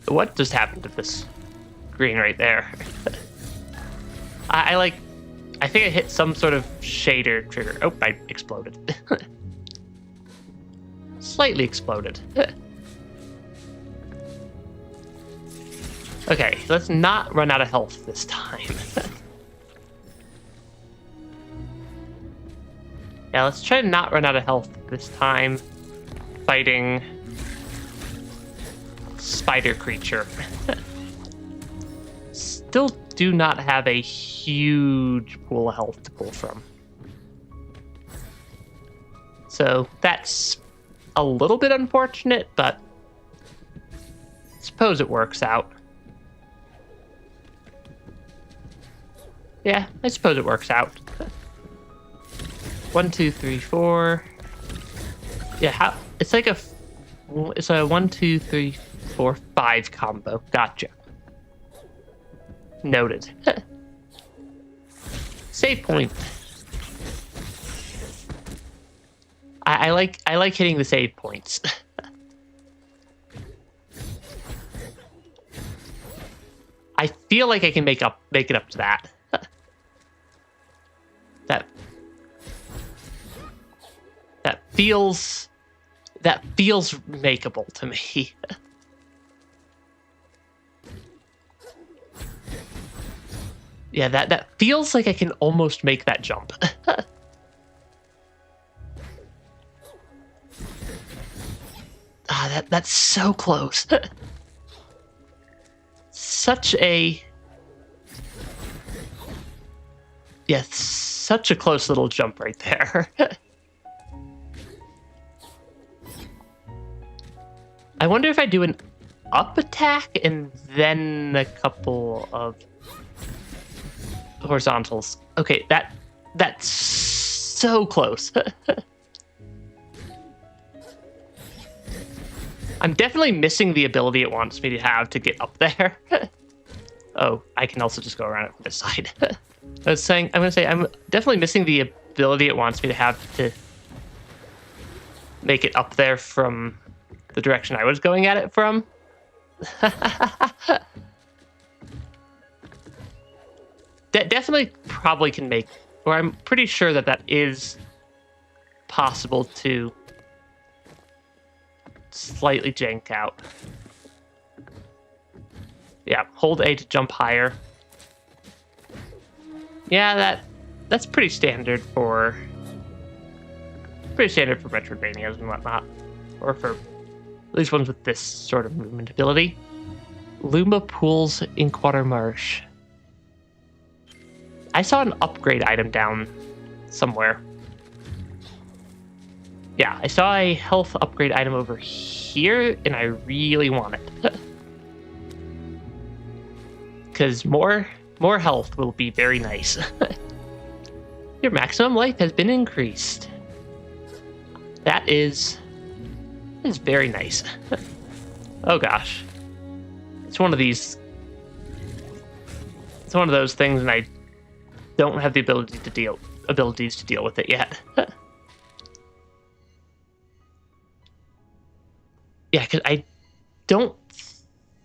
What just happened to this green right there? I think I hit some sort of shader trigger. Oh, I exploded. Slightly exploded. Okay, let's not run out of health this time. Yeah, let's try to not run out of health this time fighting spider creature. Still do not have a huge pool of health to pull from. So that's a little bit unfortunate, but I suppose it works out. Yeah, I suppose it works out. 1, 2, 3, 4. Yeah, it's like it's a 1, 2, 3, 4, 5 combo. Gotcha. Noted. Save point. I like hitting the save points. I feel like I can make it up to that. That feels makeable to me. Yeah, that feels like I can almost make that jump. Ah, that's so close. Such a... Yeah, such a close little jump right there. I wonder if I do an up attack and then a couple of horizontals. Okay, that's so close. I'm definitely missing the ability it wants me to have to get up there. Oh, I can also just go around it from this side. I'm gonna say I'm definitely missing the ability it wants me to have to make it up there from the direction I was going at it from. That definitely probably can make, or I'm pretty sure that is possible to slightly jank out. Yeah, hold A to jump higher. Yeah, that's pretty standard for Metroidvanias and whatnot, or for at least ones with this sort of movement ability. Luma Pools Inkwater Marsh. I saw an upgrade item down somewhere. Yeah, I saw a health upgrade item over here, and I really want it. Because more health will be very nice. Your maximum life has been increased. That is very nice. Oh gosh. It's one of those things, and I don't have the abilities to deal with it yet. Yeah, because I don't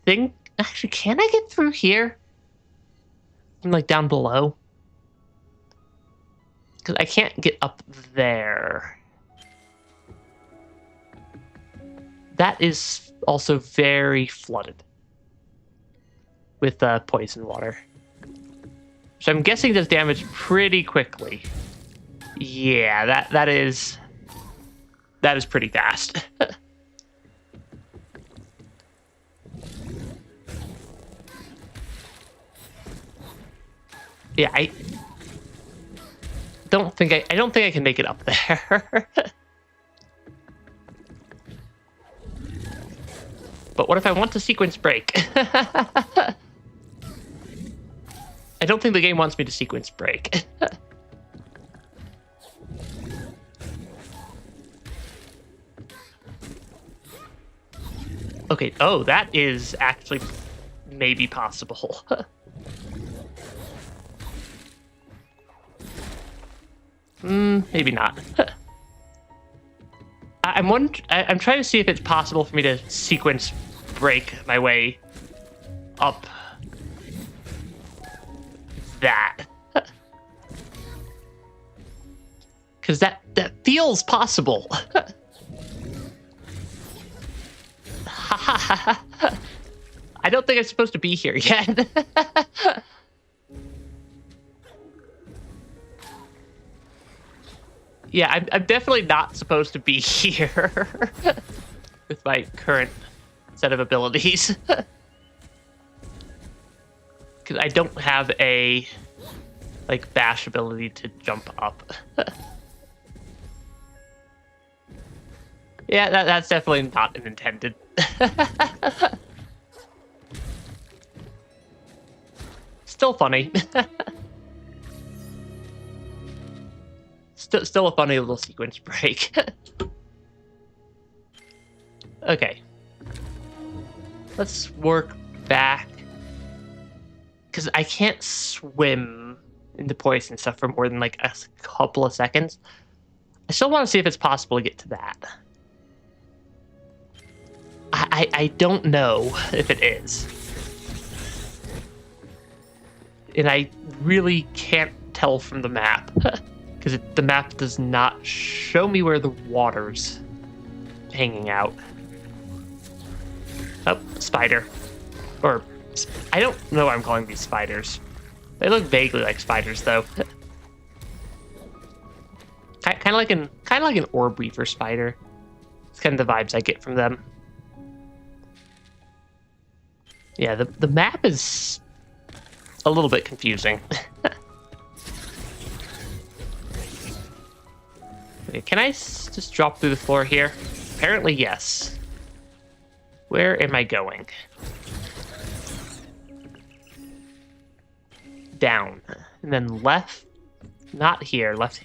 think... Actually, can I get through here? From, like, down below? Because I can't get up there. That is also very flooded with poison water. So I'm guessing does damage pretty quickly. Yeah, that is pretty fast. Yeah, I don't think I can make it up there. But what if I want to sequence break? I don't think the game wants me to sequence break. Okay, oh, that is actually maybe possible. Maybe not. I'm trying to see if it's possible for me to sequence break my way up that. Because that feels possible. I don't think I'm supposed to be here yet. Yeah, I'm definitely not supposed to be here with my current set of abilities. Because I don't have a, like, bash ability to jump up. Yeah, that's definitely not an intended. Still funny. Still a funny little sequence break. Okay. Let's work back. Because I can't swim into poison stuff for more than like a couple of seconds. I still want to see if it's possible to get to that. I don't know if it is. And I really can't tell from the map. Because the map does not show me where the water's hanging out. Oh, spider. Or, I don't know why I'm calling these spiders. They look vaguely like spiders, though. kind of like an orb weaver spider. It's kind of the vibes I get from them. Yeah, the map is a little bit confusing. Okay, can I just drop through the floor here? Apparently, yes. Where am I going? Down. And then left. Not here. Left.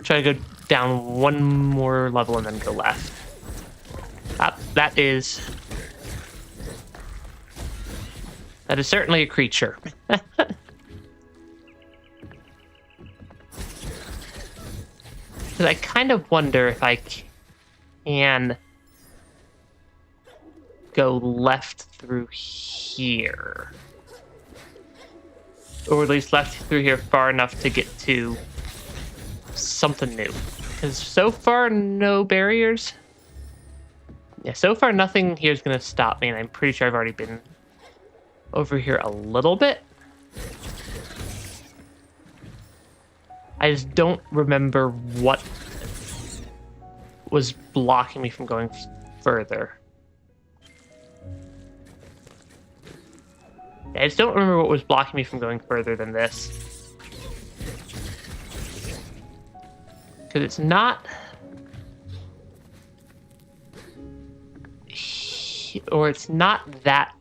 Try to go down one more level and then go left. That is certainly a creature. Because I kind of wonder if I can go left through here. Or at least left through here far enough to get to something new. Because so far, no barriers. Yeah, so far nothing here is going to stop me, and I'm pretty sure I've already been over here a little bit. I just don't remember what was blocking me from going further. I just don't remember what was blocking me from going further than this. Because it's not... Or it's not that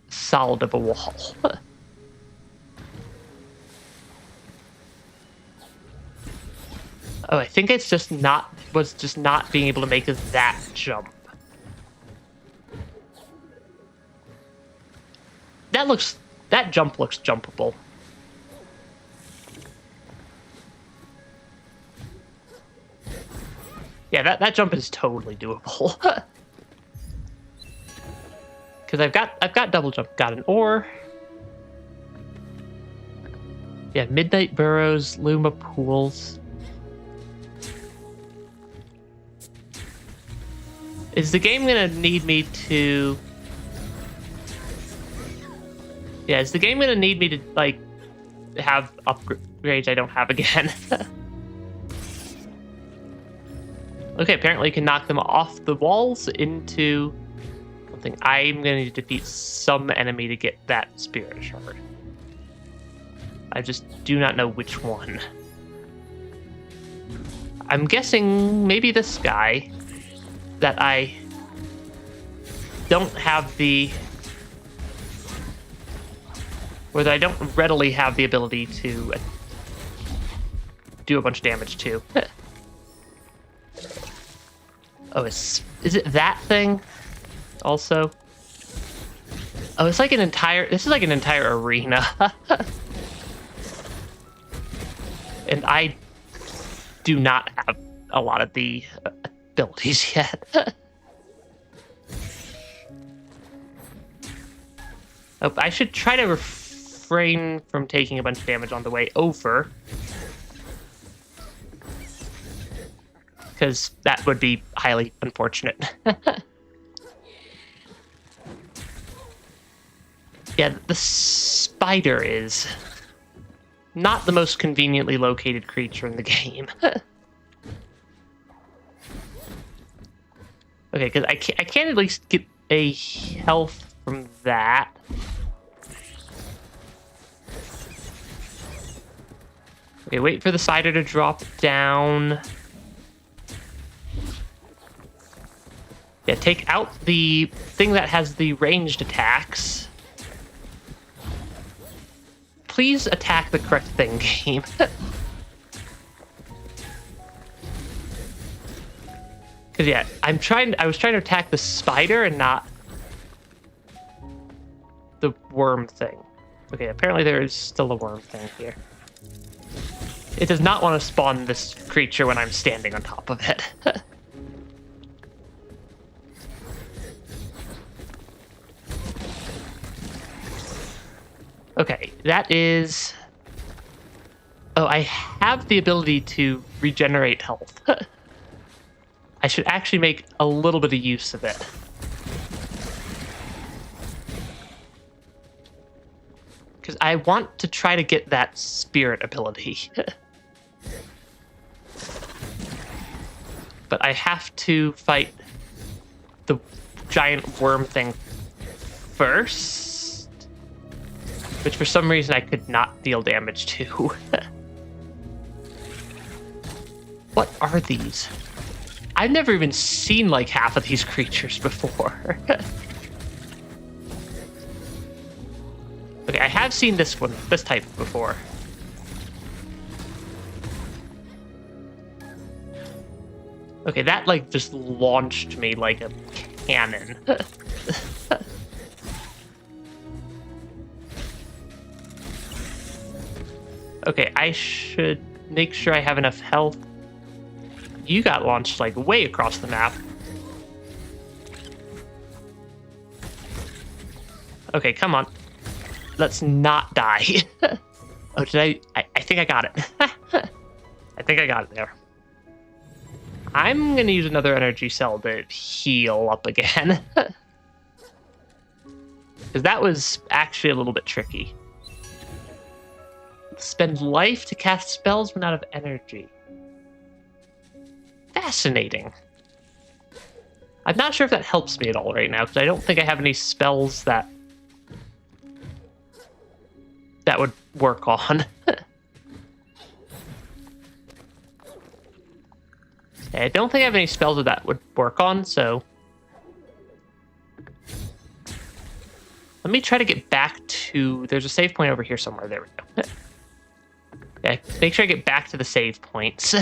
solid of a wall. Oh, I think it's just not being able to make that jump. That jump looks jumpable. Yeah, that jump is totally doable. Because I've got double jump, got an ore. Yeah, Midnight Burrows, Luma Pools. Is the game gonna need me to... Yeah, is the game gonna need me to, like, have upgrades I don't have again? Okay, apparently you can knock them off the walls into something. I'm gonna need to defeat some enemy to get that spirit shard. I just do not know which one. I'm guessing maybe this guy that I don't have the... Or that I don't readily have the ability to do a bunch of damage to. Oh, is it that thing? Also? Oh, it's like an entire... This is like an entire arena. And I do not have a lot of the abilities yet. Oh, I should try to refrain from taking a bunch of damage on the way over. Because that would be highly unfortunate. Yeah, the spider is not the most conveniently located creature in the game. Okay, because I can at least get a health from that. Okay, wait for the spider to drop down. Yeah, take out the thing that has the ranged attacks. Please attack the correct thing, game. Because yeah, I was trying to attack the spider and not the worm thing. Okay, apparently there is still a worm thing here. It does not want to spawn this creature when I'm standing on top of it. Okay, that is... Oh, I have the ability to regenerate health. I should actually make a little bit of use of it. Because I want to try to get that spirit ability. But I have to fight the giant worm thing first, which for some reason I could not deal damage to. What are these? I've never even seen like half of these creatures before. Okay, I have seen this type before. Okay, that like just launched me like a cannon. Okay, I should make sure I have enough health. You got launched like way across the map. Okay, come on. Let's not die. Oh, did I think I got it. I think I got it there. I'm gonna use another energy cell to heal up again. Because that was actually a little bit tricky. Spend life to cast spells when out of energy. Fascinating. I'm not sure if that helps me at all right now, because I don't think I have any spells that would work on. I don't think I have any spells that would work on, so... Let me try to get back to... There's a save point over here somewhere. There we go. Yeah, make sure I get back to the save points.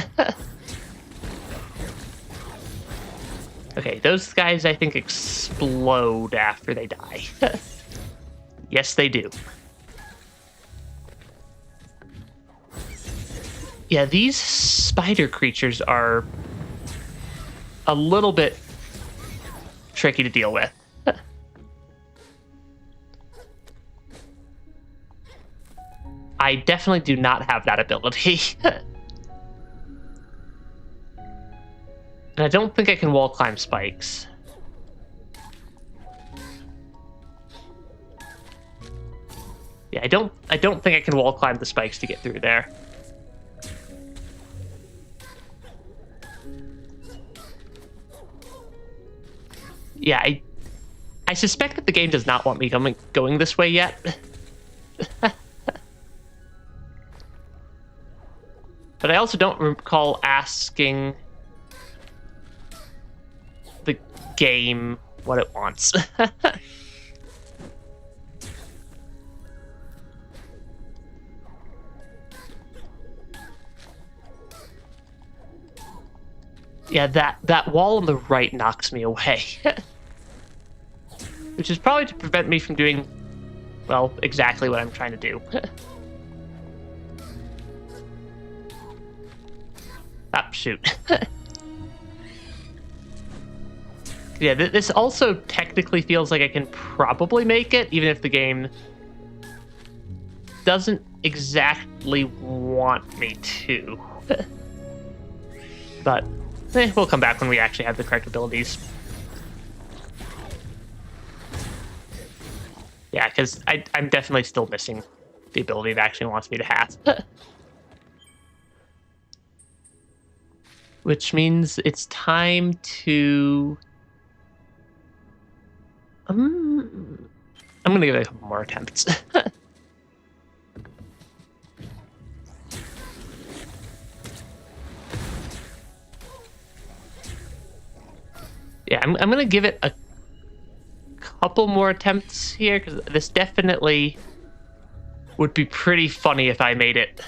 Okay, those guys, I think, explode after they die. Yes, they do. Yeah, these spider creatures are a little bit tricky to deal with. I definitely do not have that ability. And I don't think I can wall climb spikes. Yeah, I don't think I can wall climb the spikes to get through there. Yeah, I suspect that the game does not want me going this way yet. But I also don't recall asking the game what it wants. Yeah, that wall on the right knocks me away. Which is probably to prevent me from doing, well, exactly what I'm trying to do. Ah, shoot. Yeah, this also technically feels like I can probably make it, even if the game doesn't exactly want me to. But we'll come back when we actually have the correct abilities. Yeah, because I'm definitely still missing the ability it actually wants me to have. Which means it's time to... I'm going to give it a couple more attempts. Yeah, I'm going to give it a couple more attempts here, because this definitely would be pretty funny if I made it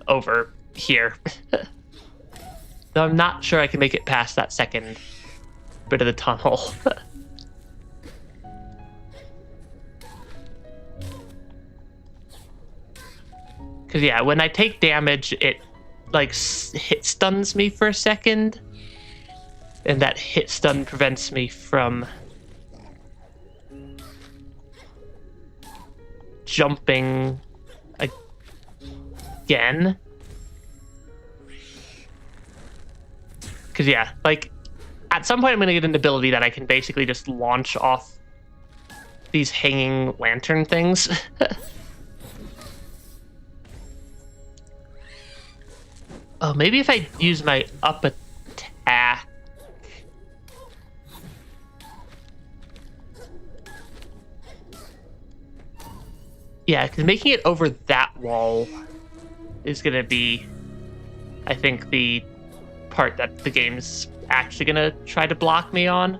over here. Though I'm not sure I can make it past that second bit of the tunnel. Because, yeah, when I take damage, it, like, hit stuns me for a second. And that hit stun prevents me from jumping again. Because, yeah, like, at some point I'm going to get an ability that I can basically just launch off these hanging lantern things. Oh, maybe if I use my up attack. Yeah, because making it over that wall is going to be, I think, the part that the game's actually going to try to block me on.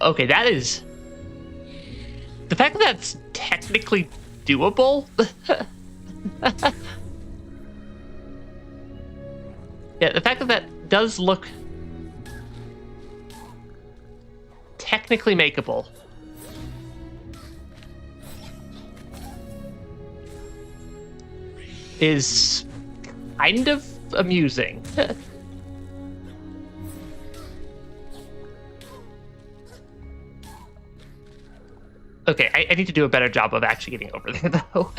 Okay, that is... The fact that that's technically doable... Yeah, the fact that that does look technically makeable is kind of amusing. Okay, I need to do a better job of actually getting over there, though.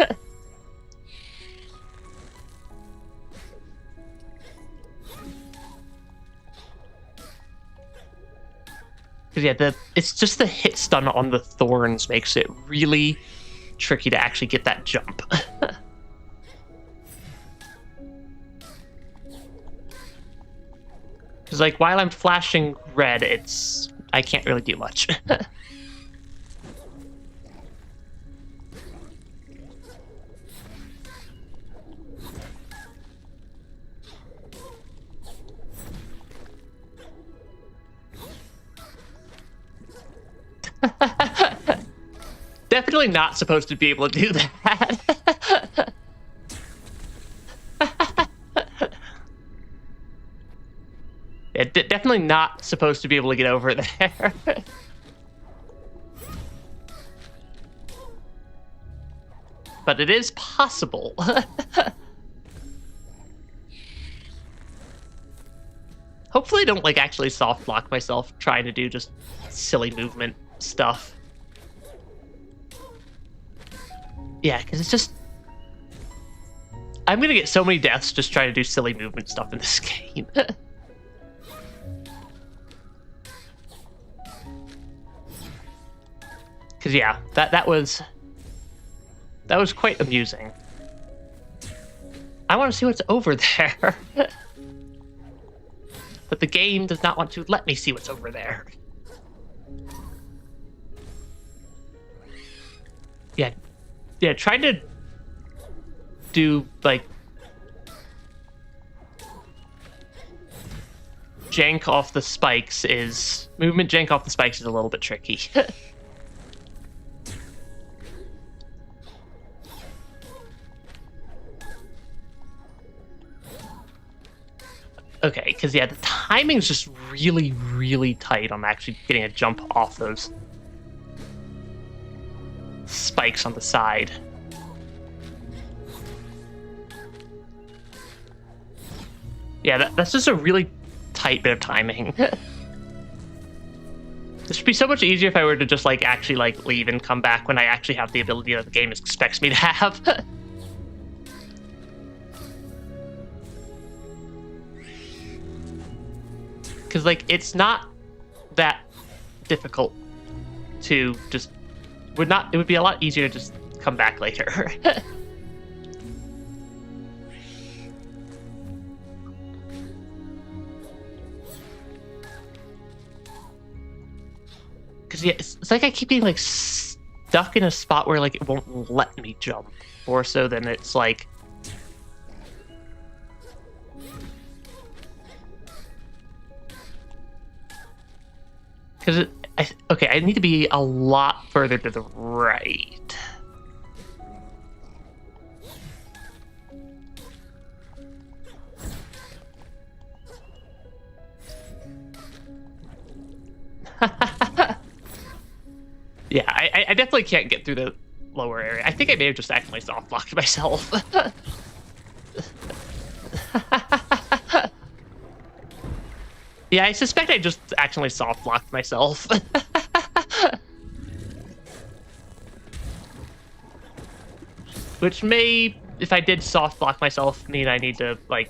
Because, yeah, it's just the hit stun on the thorns makes it really tricky to actually get that jump. Because, like, while I'm flashing red, I can't really do much. Definitely not supposed to be able to do that. Yeah, definitely not supposed to be able to get over there. But it is possible. Hopefully I don't, like, actually soft block myself trying to do just silly movement stuff. Yeah, because it's just... I'm gonna get so many deaths just trying to do silly movement stuff in this game. Because, yeah, that was quite amusing. I want to see what's over there. But the game does not want to let me see what's over there. Yeah, trying to do, like, jank off the spikes is... Movement jank off the spikes is a little bit tricky. Okay, because, yeah, the timing's just really, really tight on actually getting a jump off those spikes on the side. Yeah, that's just a really tight bit of timing. This would be so much easier if I were to just, like, actually, like, leave and come back when I actually have the ability that the game expects me to have. Because, like, it's not that difficult to just... It would be a lot easier to just come back later. Because, yeah, it's like I keep being, like, stuck in a spot where, like, it won't let me jump. More so than it's, like... Because okay, I need to be a lot further to the right. Yeah, I definitely can't get through the lower area. I think I may have just accidentally soft blocked myself. Yeah, I suspect I just accidentally soft blocked myself. Which may, if I did soft block myself, mean I need to, like,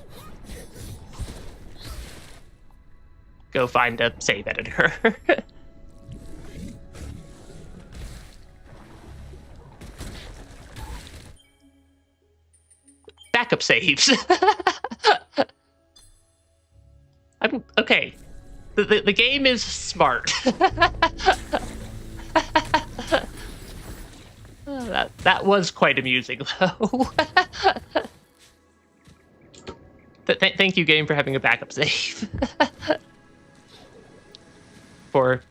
go find a save editor. Backup saves. I'm okay. The game is smart. That was quite amusing, though. Thank you, game, for having a backup save. For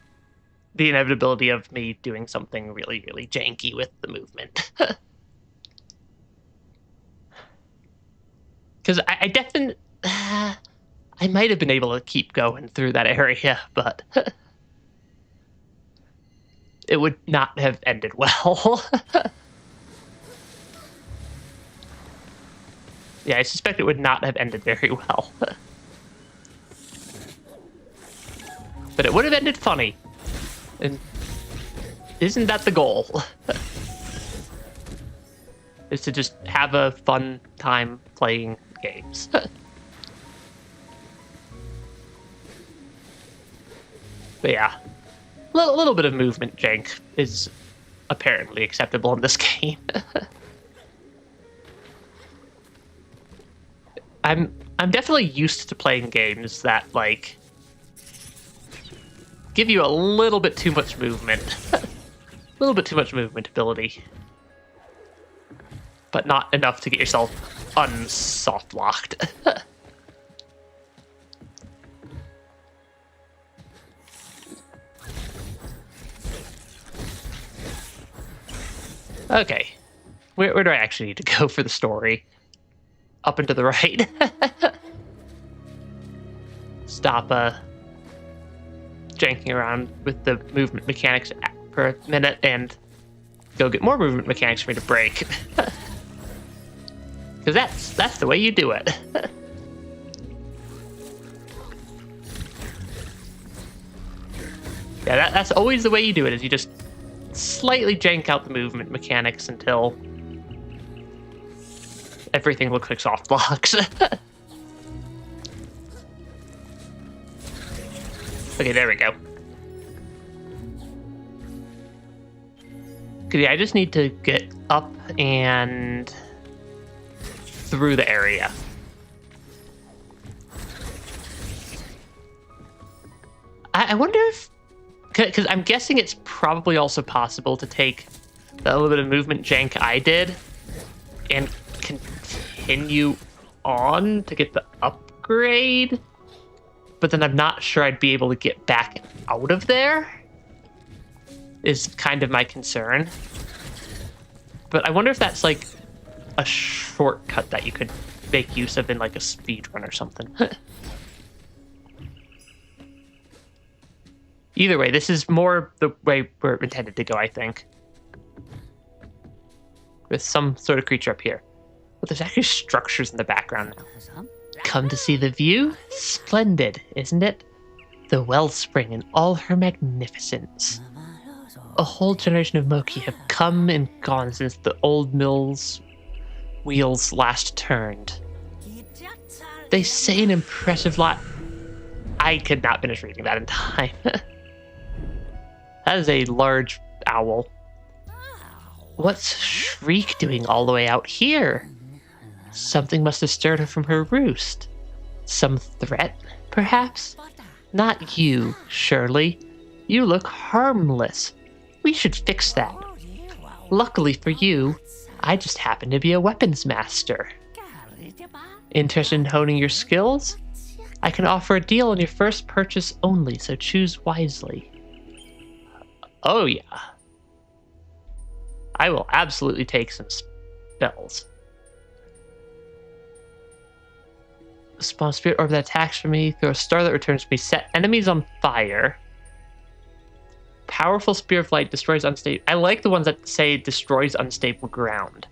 the inevitability of me doing something really, really janky with the movement. Because I definitely... I might have been able to keep going through that area, but... it would not have ended well. Yeah, I suspect it would not have ended very well. But it would have ended funny. And isn't that the goal? Is to just have a fun time playing games. But yeah, a little bit of movement jank is apparently acceptable in this game. I'm definitely used to playing games that, like, give you a little bit too much movement. A little bit too much movement ability. But not enough to get yourself unsoft locked. Okay. Where do I actually need to go for the story? Up and to the right. Stop janking around with the movement mechanics for a minute and go get more movement mechanics for me to break. Because that's the way you do it. Yeah, that's always the way you do it, is you just slightly jank out the movement mechanics until everything looks like soft blocks. Okay, there we go. Okay, I just need to get up and through the area. I wonder if... Because I'm guessing it's probably also possible to take the little bit of movement jank I did and continue on to get the upgrade, but then I'm not sure I'd be able to get back out of there, is kind of my concern. But I wonder if that's like a shortcut that you could make use of in like a speedrun or something. Either way, this is more the way we're intended to go, I think. With some sort of creature up here. But there's actually structures in the background now. Come to see the view? Splendid, isn't it? The wellspring in all her magnificence. A whole generation of Moki have come and gone since the old mill's wheels last turned. They say an impressive lot. I could not finish reading that in time. That is a large owl. What's Shriek doing all the way out here? Something must have stirred her from her roost. Some threat, perhaps? Not you, surely. You look harmless. We should fix that. Luckily for you, I just happen to be a weapons master. Interested in honing your skills? I can offer a deal on your first purchase only, so choose wisely. Oh yeah. I will absolutely take some spells. Spawn spirit orb that attacks for me. Throw a star that returns me. Set enemies on fire. Powerful spear of light destroys unstable. I like the ones that say destroys unstable ground.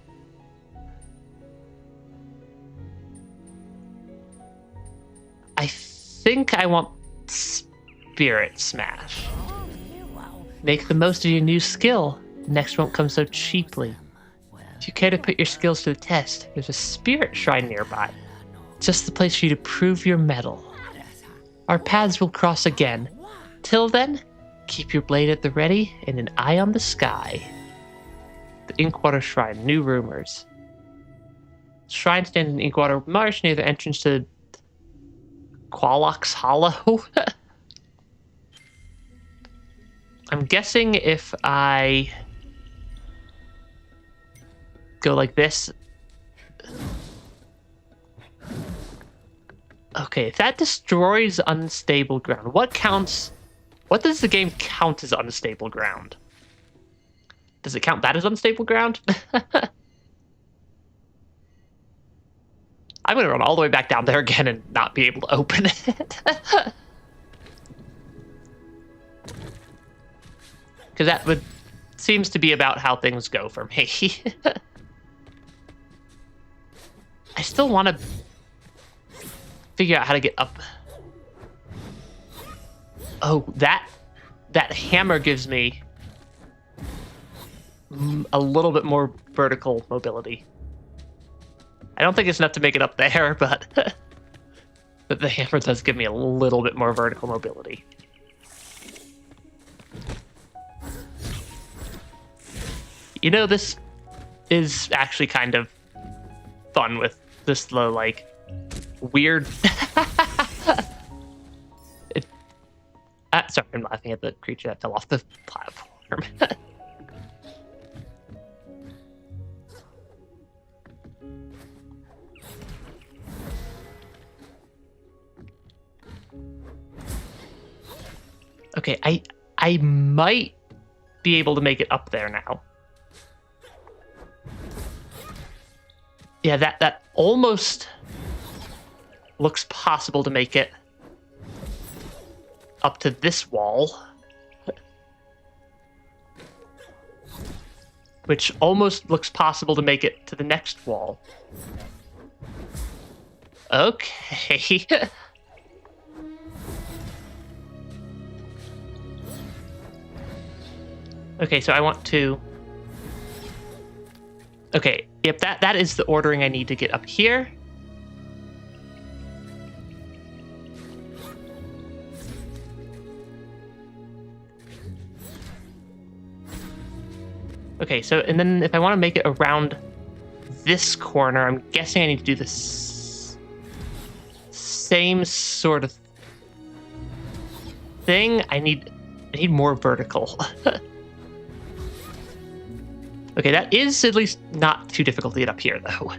I think I want Spirit Smash. Make the most of your new skill. Next won't come so cheaply. If you care to put your skills to the test, there's a spirit shrine nearby. Just the place for you to prove your mettle. Our paths will cross again. Till then, keep your blade at the ready and an eye on the sky. The Inkwater Shrine, new rumors. Shrine stands in Inkwater Marsh near the entrance to Qualox Hollow. I'm guessing if I go like this. Okay, if that destroys unstable ground, what does the game count as unstable ground? Does it count that as unstable ground? I'm going to run all the way back down there again and not be able to open it. Because that seems to be about how things go for me. I still want to figure out how to get up. Oh, that hammer gives me a little bit more vertical mobility. I don't think it's enough to make it up there, but the hammer does give me a little bit more vertical mobility. You know, this is actually kind of fun with this, like, weird... sorry, I'm laughing at the creature that fell off the platform. Okay, I might be able to make it up there now. Yeah, that almost looks possible to make it up to this wall. Which almost looks possible to make it to the next wall. Okay. Okay, so I want to... Okay, yep, that is the ordering I need to get up here. Okay, so, and then if I want to make it around this corner, I'm guessing I need to do this same sort of thing. I need more vertical. Okay, that is at least not too difficult to get up here, though.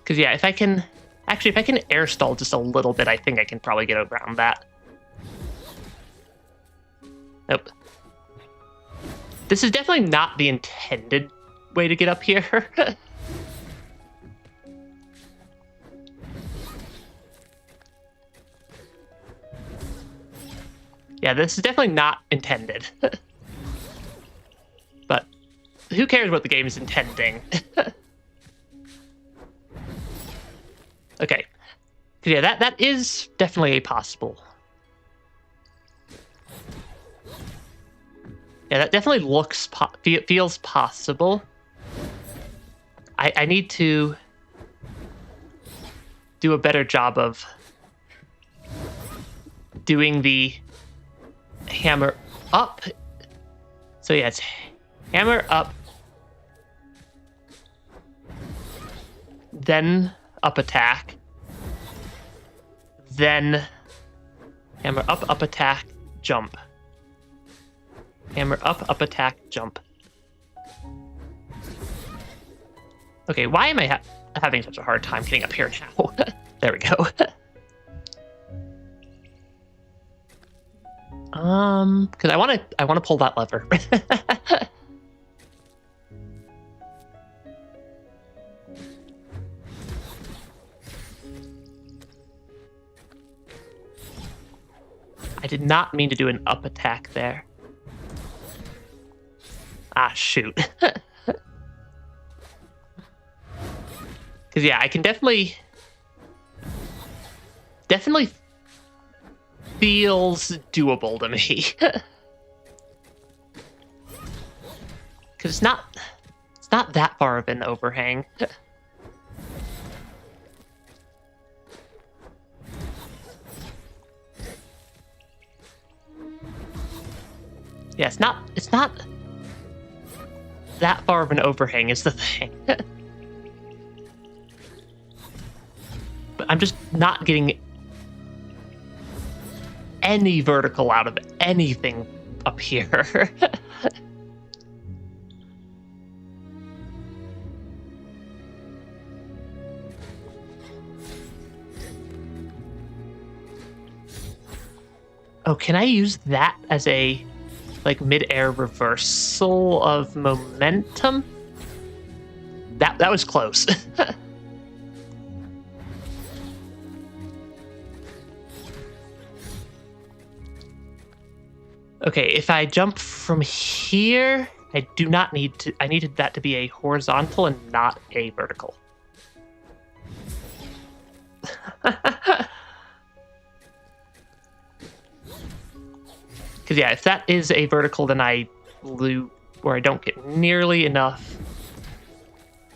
Because, yeah, if I can air stall just a little bit, I think I can probably get around that. Nope. This is definitely not the intended way to get up here. Yeah, this is definitely not intended. But who cares what the game is intending? Okay. Yeah, that is definitely a possible. Yeah, that definitely looks feels possible. I need to do a better job of doing the hammer up. So yeah, it's hammer up, then up attack, then hammer up attack, jump. Hammer up attack, jump. Okay, why am I having such a hard time getting up here now? There we go. Because I want to pull that lever. I did not mean to do an up attack there. Ah, shoot. Because, yeah, I can definitely feels doable to me. Because it's not that far of an overhang. Yeah, it's not that far of an overhang is the thing. But I'm just not getting any vertical out of anything up here. Oh, can I use that as a, like, mid-air reversal of momentum? That was close. Okay, if I jump from here, I do not need to... I needed that to be a horizontal and not a vertical. Because, yeah, if that is a vertical, then I lose, or I don't get nearly enough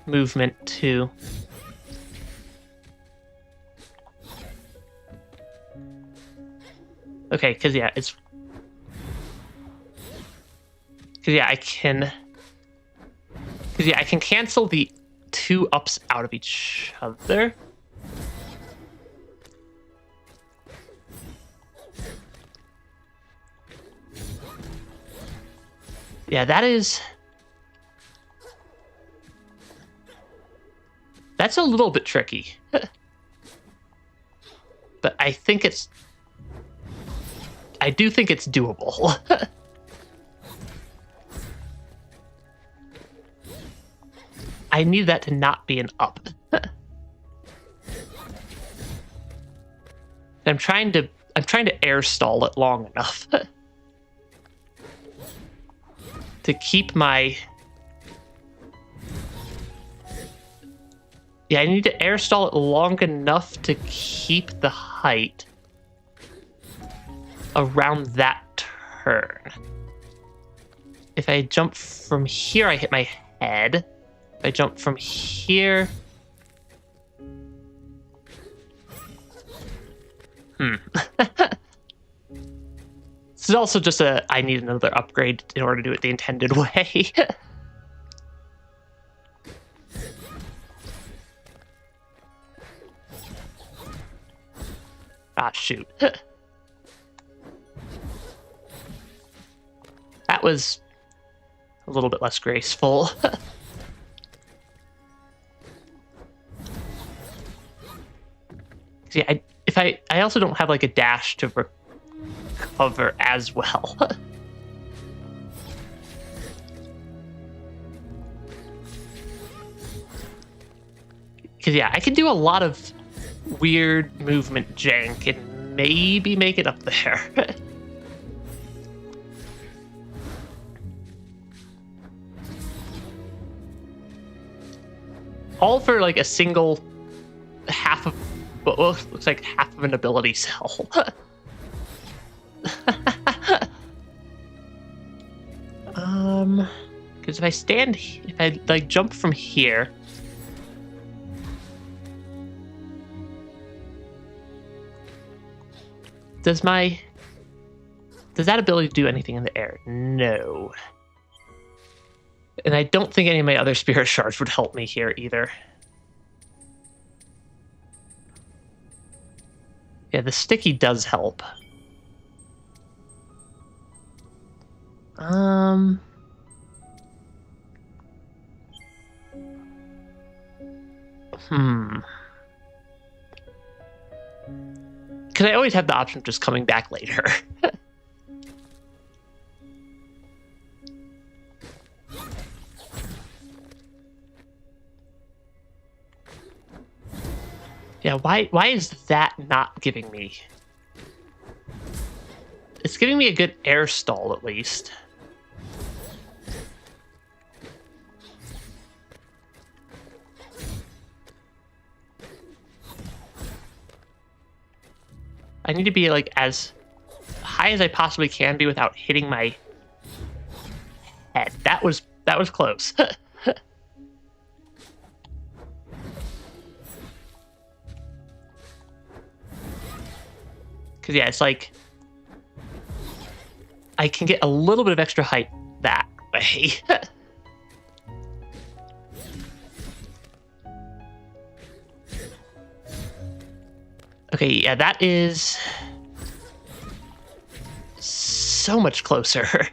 movement to... Okay, because, yeah, it's... Because, yeah, I can... Because, yeah, I can cancel the two ups out of each other. Yeah, that's a little bit tricky. But I do think it's doable. I need that to not be an up. I'm trying to air stall it long enough. To keep my... Yeah, I need to air stall it long enough to keep the height around that turn. If I jump from here, I hit my head. If I jump from here... This is also just I need another upgrade in order to do it the intended way. Ah, shoot. That was a little bit less graceful. See, I also don't have like a dash to recover as well. Because, yeah, I can do a lot of weird movement jank and maybe make it up there. All for, like, a single half of... What looks like half of an ability cell. Because if I like jump from here, does that ability do anything in the air? No. And I don't think any of my other spirit shards would help me here either. Yeah, the sticky does help. Because I always have the option of just coming back later. Yeah, why is that not giving me... It's giving me a good air stall, at least. I need to be, like, as high as I possibly can be without hitting my head. That was close. Because, yeah, it's like... I can get a little bit of extra height that way. Okay, yeah, that is so much closer.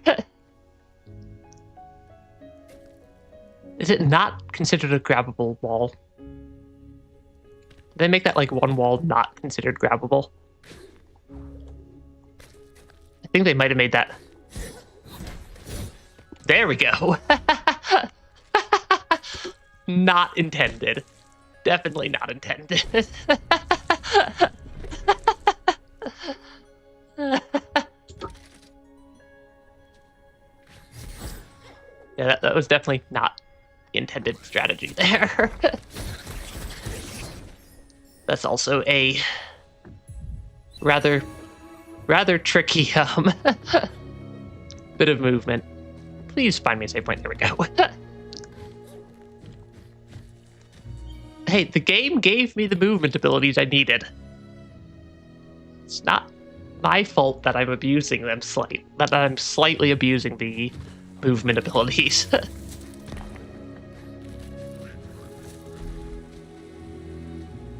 Is it not considered a grabbable wall? Did they make that like one wall not considered grabbable? I think they might have made that. There we go. Not intended. Definitely not intended. Yeah, that was definitely not the intended strategy there. That's also a rather tricky bit of movement. Please find me a save point. There we go. Hey, the game gave me the movement abilities I needed. It's not my fault that I'm abusing them that I'm slightly abusing the movement abilities.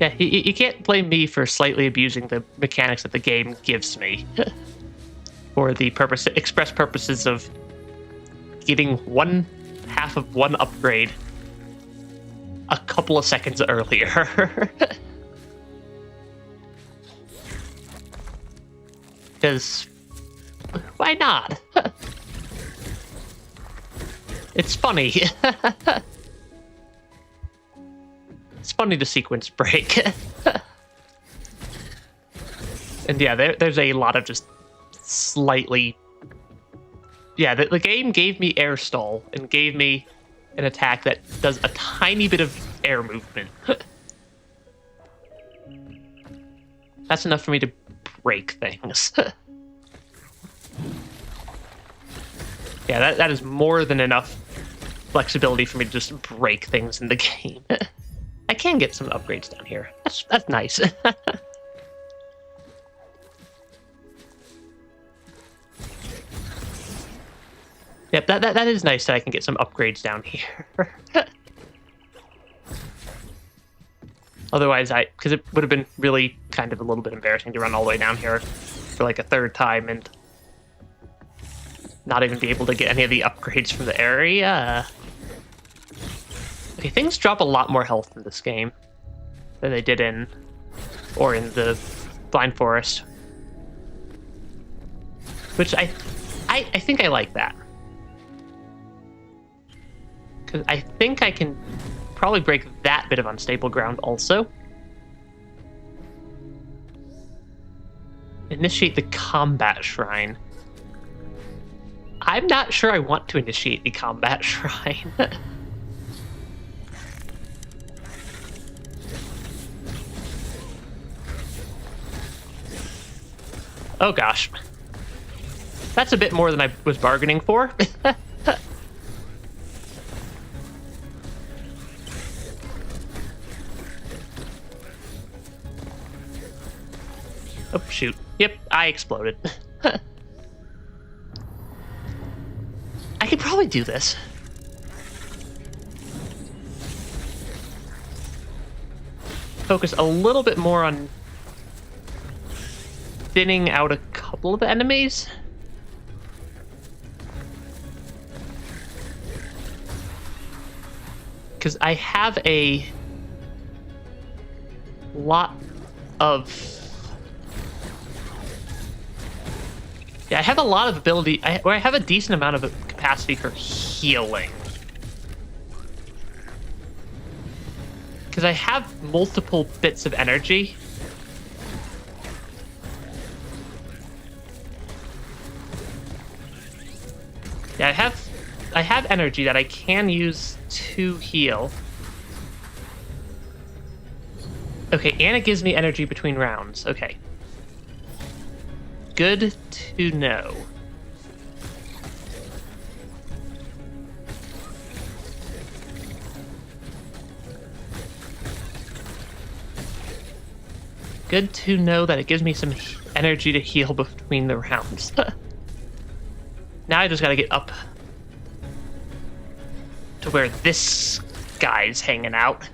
Yeah, you can't blame me for slightly abusing the mechanics that the game gives me for the express purposes of getting one half of one upgrade a couple of seconds earlier. Because why not? It's funny. It's funny to sequence break. And yeah, there's a lot of just slightly... Yeah, the game gave me air stall and gave me an attack that does a tiny bit of air movement. That's enough for me to break things. Yeah, that is more than enough flexibility for me to just break things in the game. I can get some upgrades down here. That's nice. Yep, that is nice that I can get some upgrades down here. Otherwise, because it would have been really kind of a little bit embarrassing to run all the way down here for like a third time and not even be able to get any of the upgrades from the area. Okay, things drop a lot more health in this game than they did in the Blind Forest, which I think I like that. Because I think I can probably break that bit of unstable ground also. Initiate the combat shrine. I'm not sure I want to initiate the combat shrine. Oh gosh. That's a bit more than I was bargaining for. Oh, shoot. Yep, I exploded. I could probably do this. Focus a little bit more on thinning out a couple of enemies. Because I have a lot of... Yeah, I have a lot of ability, I have a decent amount of capacity for healing. Because I have multiple bits of energy. Yeah, I have energy that I can use to heal. Okay, and it gives me energy between rounds. Okay. Good to know. Good to know that it gives me some energy to heal between the rounds. Now I just gotta get up to where this guy's hanging out.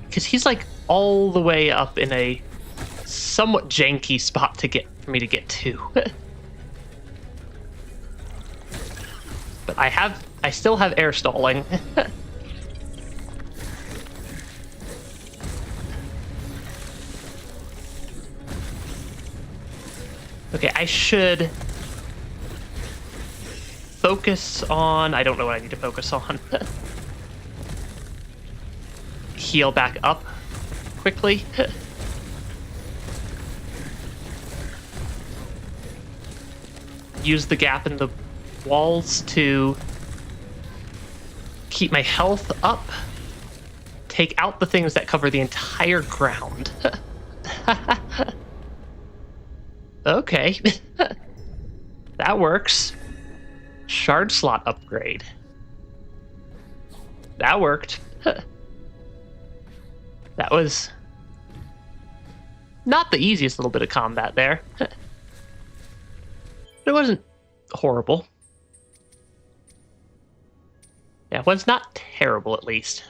because he's like all the way up in a somewhat janky spot for me to get to. But I still have air stalling. Okay, I should focus on... I don't know what I need to focus on. Heal back up quickly. Use the gap in the walls to keep my health up. Take out the things that cover the entire ground. Okay. That works. Shard slot upgrade. That worked. That was not the easiest little bit of combat there. But it wasn't horrible. Yeah, it was not terrible, at least.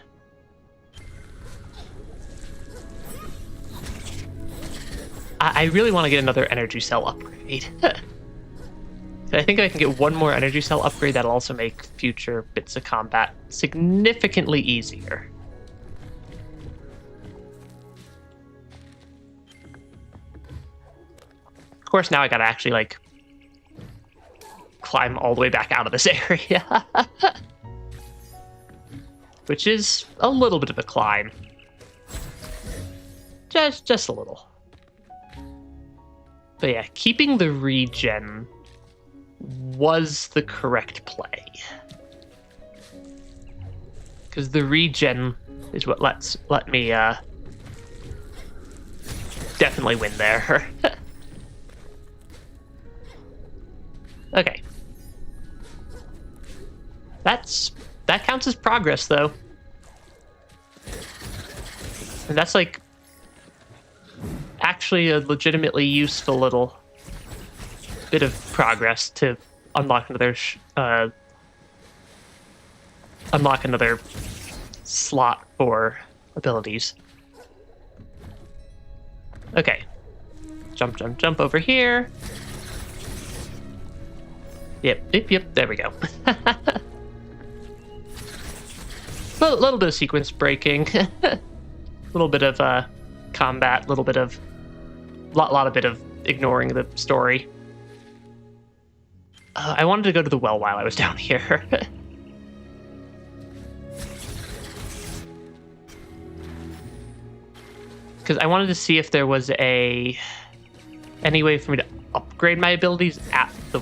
I really want to get another energy cell upgrade. I think if I can get one more energy cell upgrade, that'll also make future bits of combat significantly easier. Of course, now I gotta actually, like, climb all the way back out of this area. Which is a little bit of a climb. Just a little. But yeah, keeping the regen was the correct play. Because the regen is what let me definitely win there. Okay. That counts as progress, though. And that's like actually a legitimately useful little bit of progress to unlock another slot for abilities. Okay. Jump over here. Yep, there we go. A little bit of sequence breaking. A little bit of combat, a little bit of lot of ignoring the story. I wanted to go to the well while I was down here. Because I wanted to see if there was any way for me to upgrade my abilities at the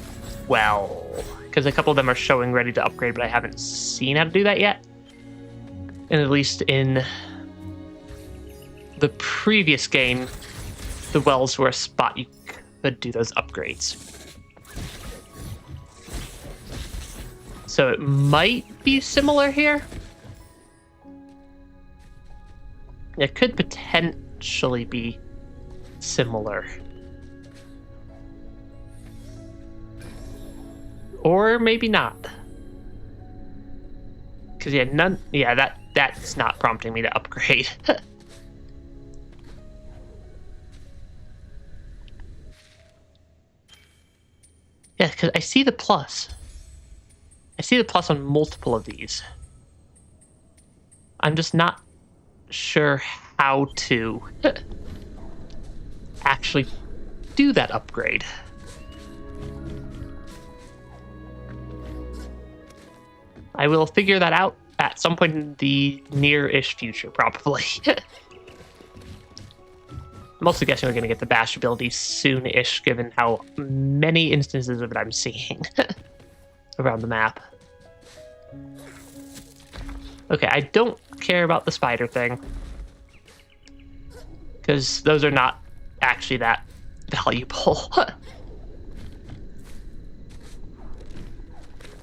well. Because a couple of them are showing ready to upgrade, but I haven't seen how to do that yet. And at least in the previous game, the wells were a spot you could do those upgrades. So it might be similar here. It could potentially be similar. Or maybe not. Because that's not prompting me to upgrade. Yeah, because I see the plus. I see the plus on multiple of these. I'm just not sure how to actually do that upgrade. I will figure that out at some point in the near-ish future, probably. I'm also guessing we're going to get the bash ability soon-ish, given how many instances of it I'm seeing around the map. Okay, I don't care about the spider thing, because those are not actually that valuable.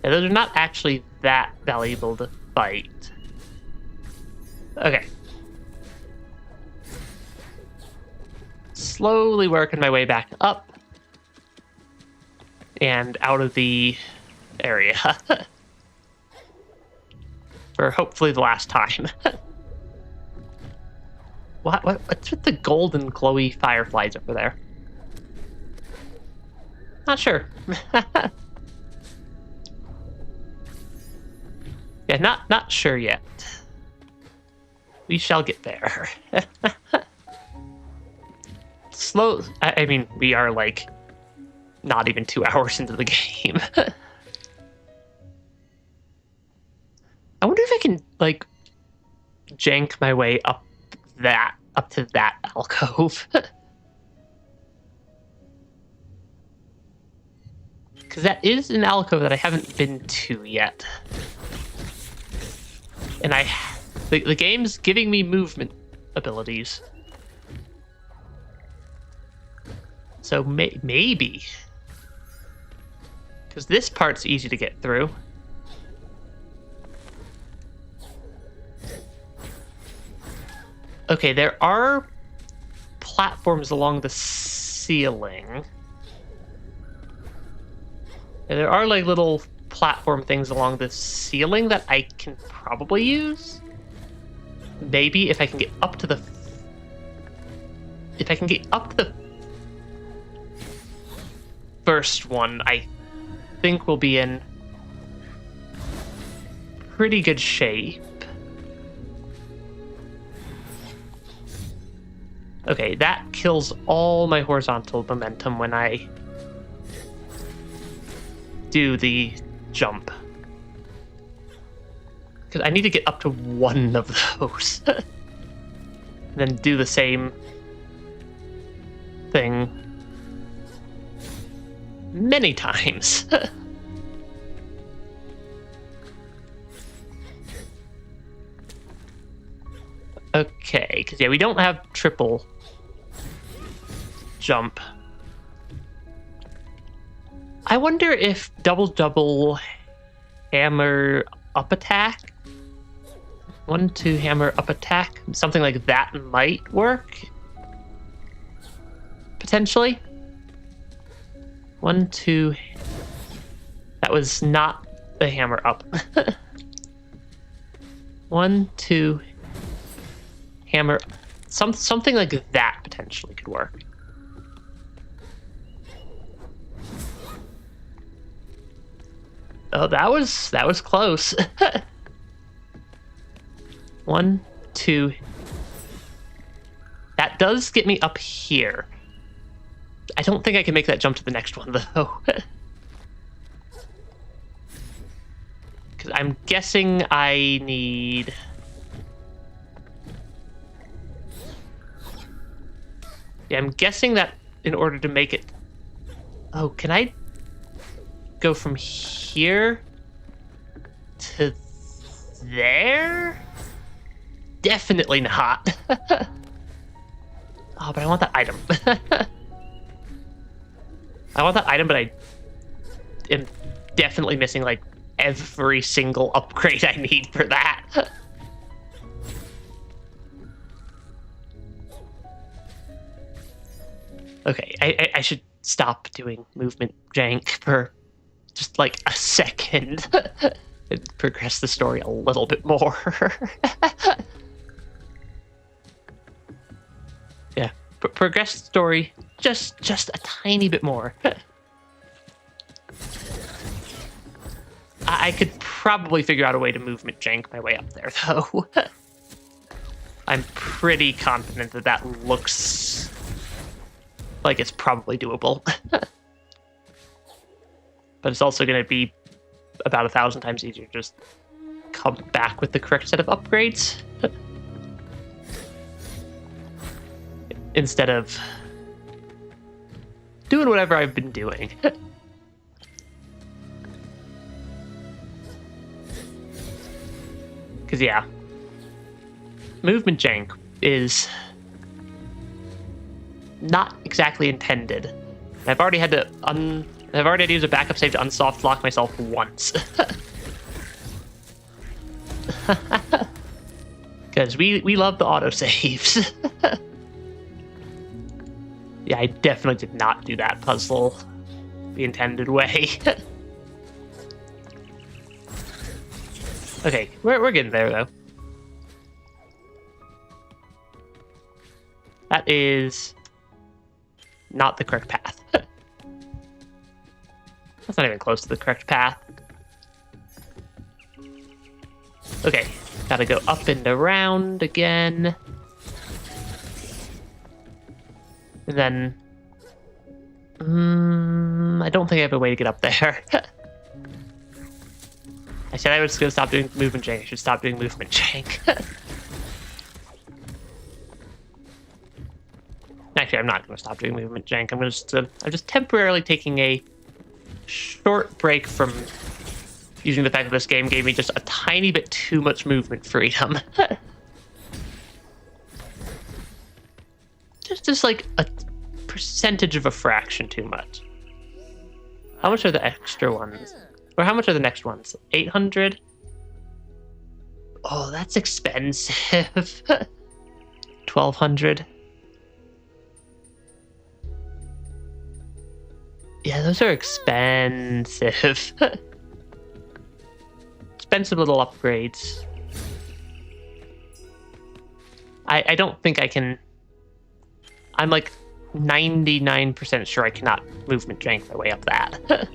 Yeah, those are not actually that valuable to fight. Okay. Slowly working my way back up and out of the area for hopefully the last time. What's with the golden glowy fireflies over there? Not sure. Yeah, not sure yet. We shall get there. Slow. I mean, we are like not even 2 hours into the game. I wonder if I can like jank my way up to that alcove. Because that is an alcove that I haven't been to yet. And the game's giving me movement abilities. So maybe. Because this part's easy to get through. Okay, there are platforms along the ceiling. And there are like little platform things along the ceiling that I can probably use. Maybe if I can get up to the... If I can get up to the first one, I think we'll be in pretty good shape. Okay, that kills all my horizontal momentum when I do the jump. Because I need to get up to one of those. Then do the same thing many times. Okay, because yeah, we don't have triple jump. I wonder if double hammer up attack, 1-2 hammer up attack, something like that might work potentially. 1-2. That was not the hammer up. 1-2 hammer, something like that potentially could work. Oh, that was close. 1, 2. That does get me up here. I don't think I can make that jump to the next one, though. Because I'm guessing I need... Yeah, I'm guessing that in order to make it... Oh, can I go from here to there? Definitely not. Oh, but I want that item. I want that item, but I am definitely missing like every single upgrade I need for that. Okay, I should stop doing movement jank for just like a second and progress the story a little bit more. Yeah, progress the story just a tiny bit more. I could probably figure out a way to movement jank my way up there, though. I'm pretty confident that that looks like it's probably doable. But it's also going to be about 1,000 times easier to just come back with the correct set of upgrades. Instead of doing whatever I've been doing. Because, yeah, movement jank is not exactly intended. I've already had to use a backup save to unsoft lock myself once. Because we love the autosaves. Yeah, I definitely did not do that puzzle the intended way. Okay, we're getting there, though. That is not the correct path. That's not even close to the correct path. Okay, gotta go up and around again. And then... I don't think I have a way to get up there. I said I was going to stop doing movement jank. I should stop doing movement jank. Actually, I'm not going to stop doing movement jank. I'm just temporarily taking a short break from using the fact that this game gave me just a tiny bit too much movement freedom. just like a percentage of a fraction too much. How much are the extra ones? Or how much are the next ones? 800? Oh, that's expensive. 1200. Yeah, those are expensive. Expensive little upgrades. I don't think I can... I'm like 99% sure I cannot movement jank my way up that.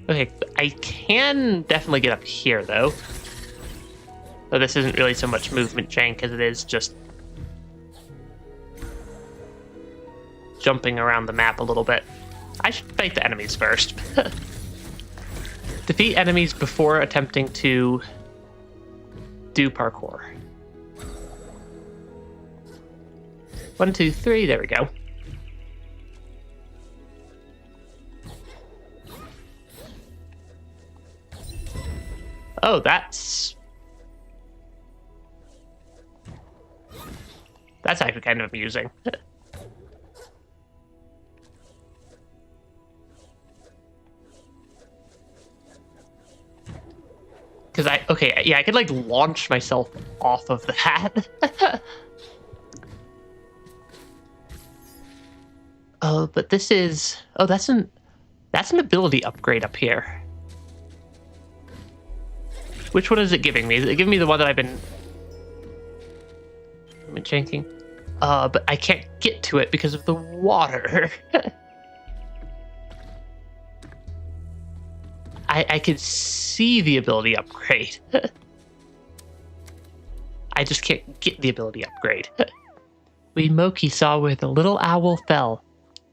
Okay, I can definitely get up here, though. So this isn't really so much movement jank as it is just jumping around the map a little bit. I should fight the enemies first. Defeat enemies before attempting to do parkour. 1, 2, 3, there we go. Oh, that's actually kind of amusing. Because I could like launch myself off of that. Oh, but this is, that's an ability upgrade up here. Which one is it giving me? Is it giving me the one that I've been janking? But I can't get to it because of the water. I could see the ability upgrade. I just can't get the ability upgrade. We Moki saw where the little owl fell,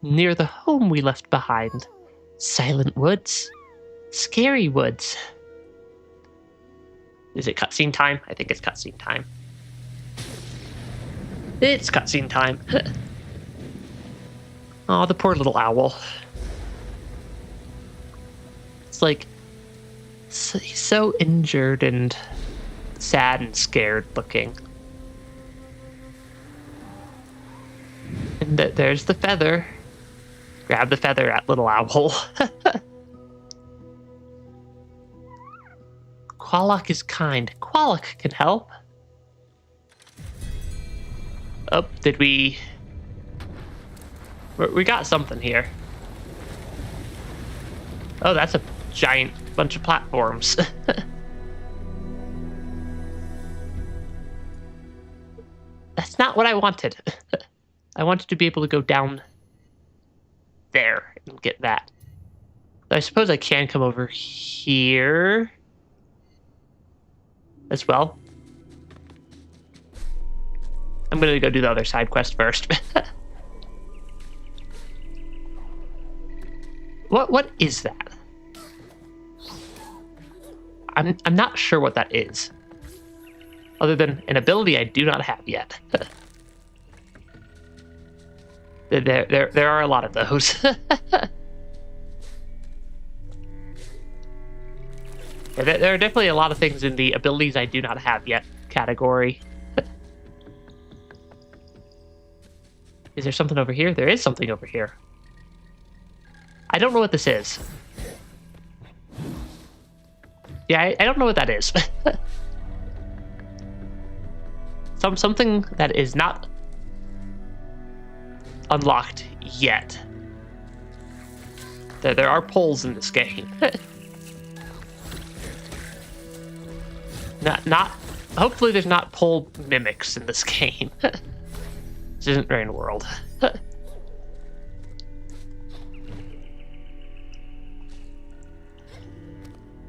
near the home we left behind. Silent woods, scary woods. Is it cutscene time? I think it's cutscene time. It's cutscene time. Oh, the poor little owl. It's like, he's so injured and sad and scared looking. And there's the feather. Grab the feather at little owl. Qualok is kind. Qualok can help. Oh, did we... We got something here. Oh, that's a giant bunch of platforms. That's not what I wanted. I wanted to be able to go down there and get that. I suppose I can come over here as well. I'm gonna go do the other side quest first. What is that? I'm not sure what that is. Other than an ability I do not have yet. There are a lot of those. There are definitely a lot of things in the abilities I do not have yet category. Is there something over here? There is something over here. I don't know what this is. Yeah, I don't know what that is. Something that is not unlocked yet. There are poles in this game. Not. Hopefully, there's not pole mimics in this game. This isn't Rain World.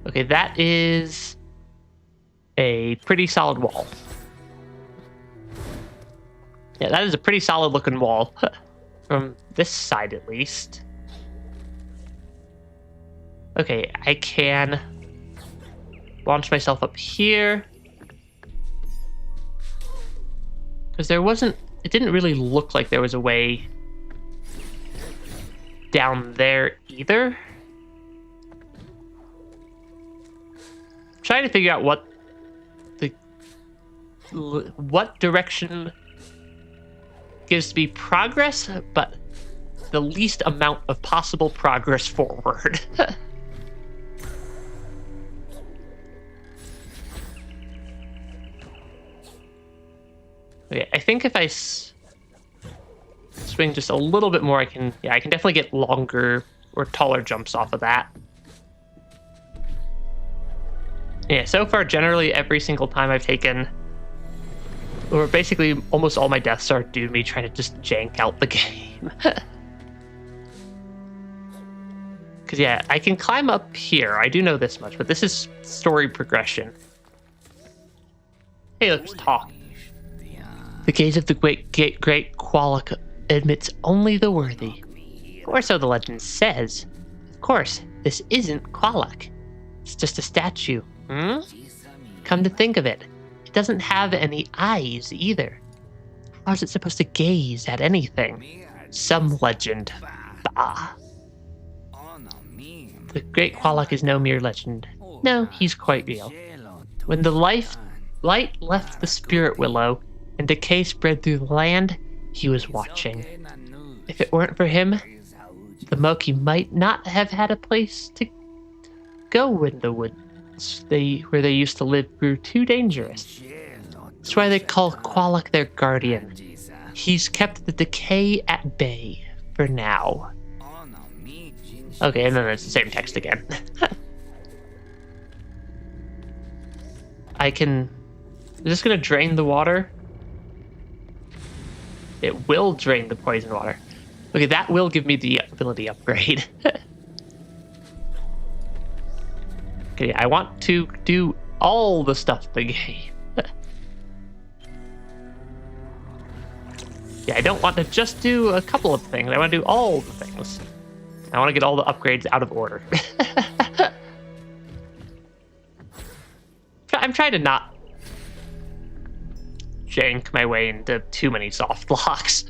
Okay, that is a pretty solid wall. Yeah, that is a pretty solid looking wall. From this side, at least. Okay, I can launch myself up here. Because there wasn't... It didn't really look like there was a way down there either. I'm trying to figure out what direction gives me progress, but the least amount of possible progress forward. Okay, I think if I swing just a little bit more, I can definitely get longer or taller jumps off of that. Yeah, so far, generally every single time I've taken, or basically almost all my deaths are due to me trying to just jank out the game. Because yeah, I can climb up here. I do know this much, but this is story progression. Hey, let's talk. The gaze of the great Qualak admits only the worthy. Or so the legend says. Of course, this isn't Qualak. It's just a statue. Come to think of it, it doesn't have any eyes either. How's it supposed to gaze at anything? Some legend. Bah. The great Qualak is no mere legend. No, he's quite real. When the light left the spirit willow, and decay spread through the land, he was watching. If it weren't for him, the Moki might not have had a place to go when the woods where they used to live grew too dangerous. That's why they call Qualak their guardian. He's kept the decay at bay for now. Okay, and then it's the same text again. Is this gonna drain the water? It will drain the poison water. Okay, that will give me the ability upgrade. Okay, I want to do all the stuff in the game. Yeah, I don't want to just do a couple of things. I want to do all the things. I want to get all the upgrades out of order. I'm trying to not jank my way into too many soft blocks.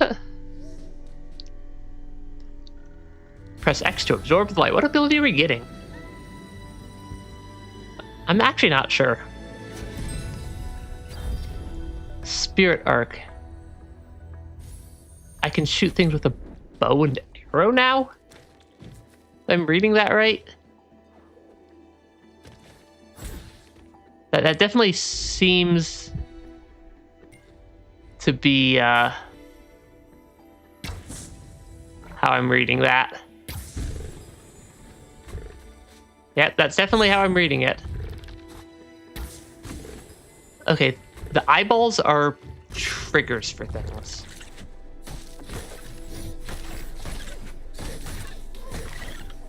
Press X to absorb the light. What ability are we getting? I'm actually not sure. Spirit Arc. I can shoot things with a bow and arrow now? I'm reading that right? That definitely seems to be how I'm reading that. Yeah, that's definitely how I'm reading it. Okay, the eyeballs are triggers for things.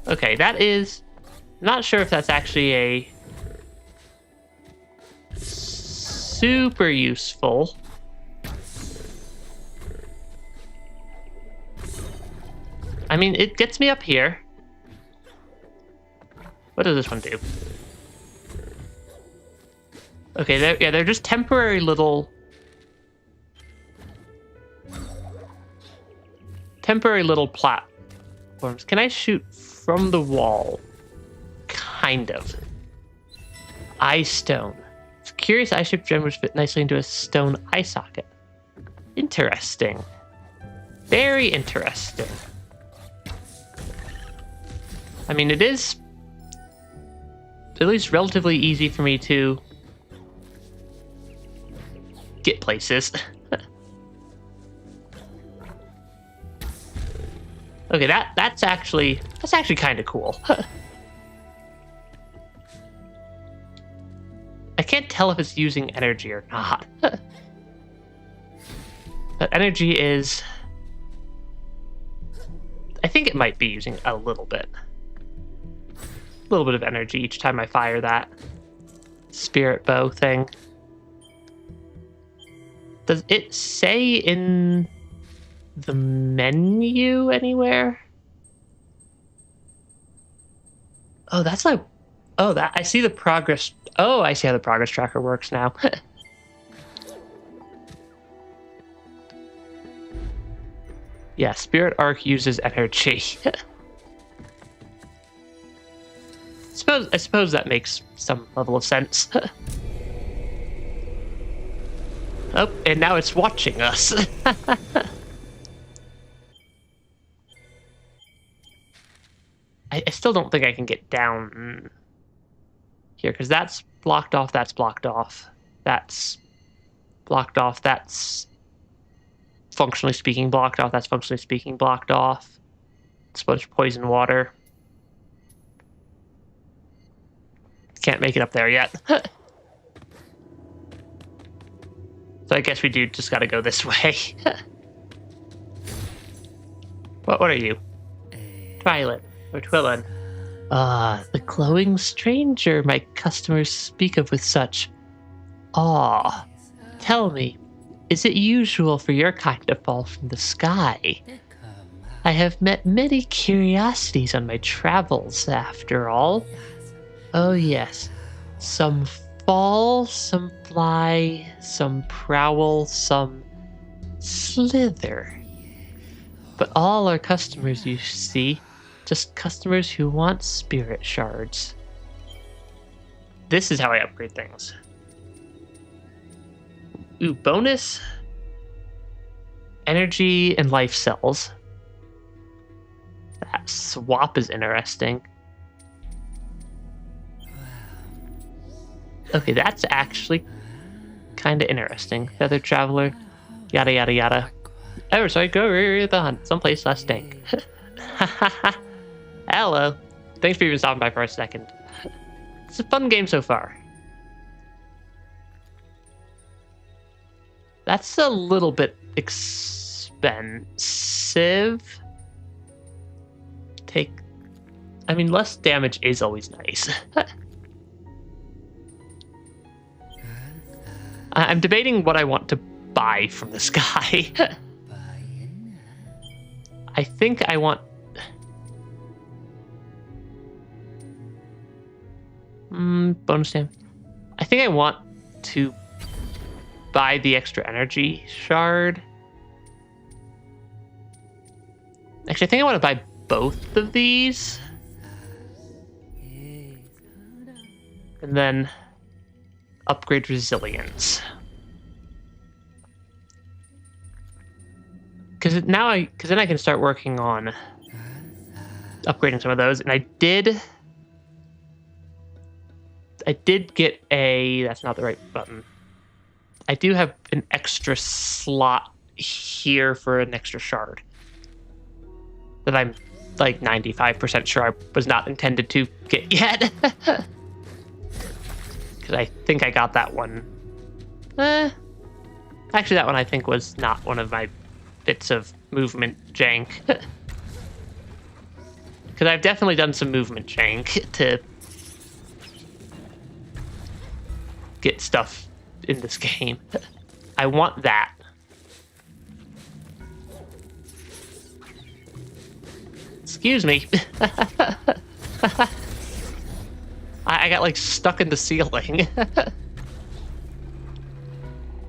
Okay, that is... Not sure if that's actually a... super useful. I mean, it gets me up here. What does this one do? Okay, they're just temporary little... platforms. Can I shoot from the wall? Kind of. Eye stone. It's a curious eye-shaped gem which fit nicely into a stone eye socket. Interesting. Very interesting. I mean, it is at least relatively easy for me to get places. Okay, that's actually kind of cool. I can't tell if it's using energy or not. But energy is... I think it might be using a little bit. A little bit of energy each time I fire that spirit bow thing. Does it say in the menu anywhere? Oh, that's like... Oh, that I see the progress... Oh, I see how the progress tracker works now. Yeah, Spirit Arc uses energy. I suppose that makes some level of sense. Oh, and now it's watching us. I still don't think I can get down here, because that's blocked off, that's blocked off. That's blocked off, that's functionally speaking blocked off, that's functionally speaking blocked off. It's a bunch of poison water. Can't make it up there yet. So I guess we do just gotta go this way. What are you? Twilight or Twillin? The glowing stranger my customers speak of with such awe. Tell me, is it usual for your kind to fall from the sky? I have met many curiosities on my travels, after all. Oh yes, some fall, some fly, some prowl, some slither. But all are customers, you see. Just customers who want spirit shards. This is how I upgrade things. Ooh, bonus. Energy and life cells. That swap is interesting. Okay, that's actually kind of interesting. Feather Traveler, yada yada yada. Oh, sorry, go the hunt, someplace less dank. Hello. Thanks for even stopping by for a second. It's a fun game so far. That's a little bit expensive. I mean, less damage is always nice. I'm debating what I want to buy from this guy. I think I want... bonus damage. I think I want to buy the extra energy shard. Actually, I think I want to buy both of these. And then upgrade resilience. Because then I can start working on upgrading some of those. And I did get a... That's not the right button. I do have an extra slot here for an extra shard that I'm like 95% sure I was not intended to get yet. Because I think I got that one. Actually, that one I think was not one of my bits of movement jank. Because I've definitely done some movement jank to get stuff in this game. I want that. Excuse me. I got like stuck in the ceiling.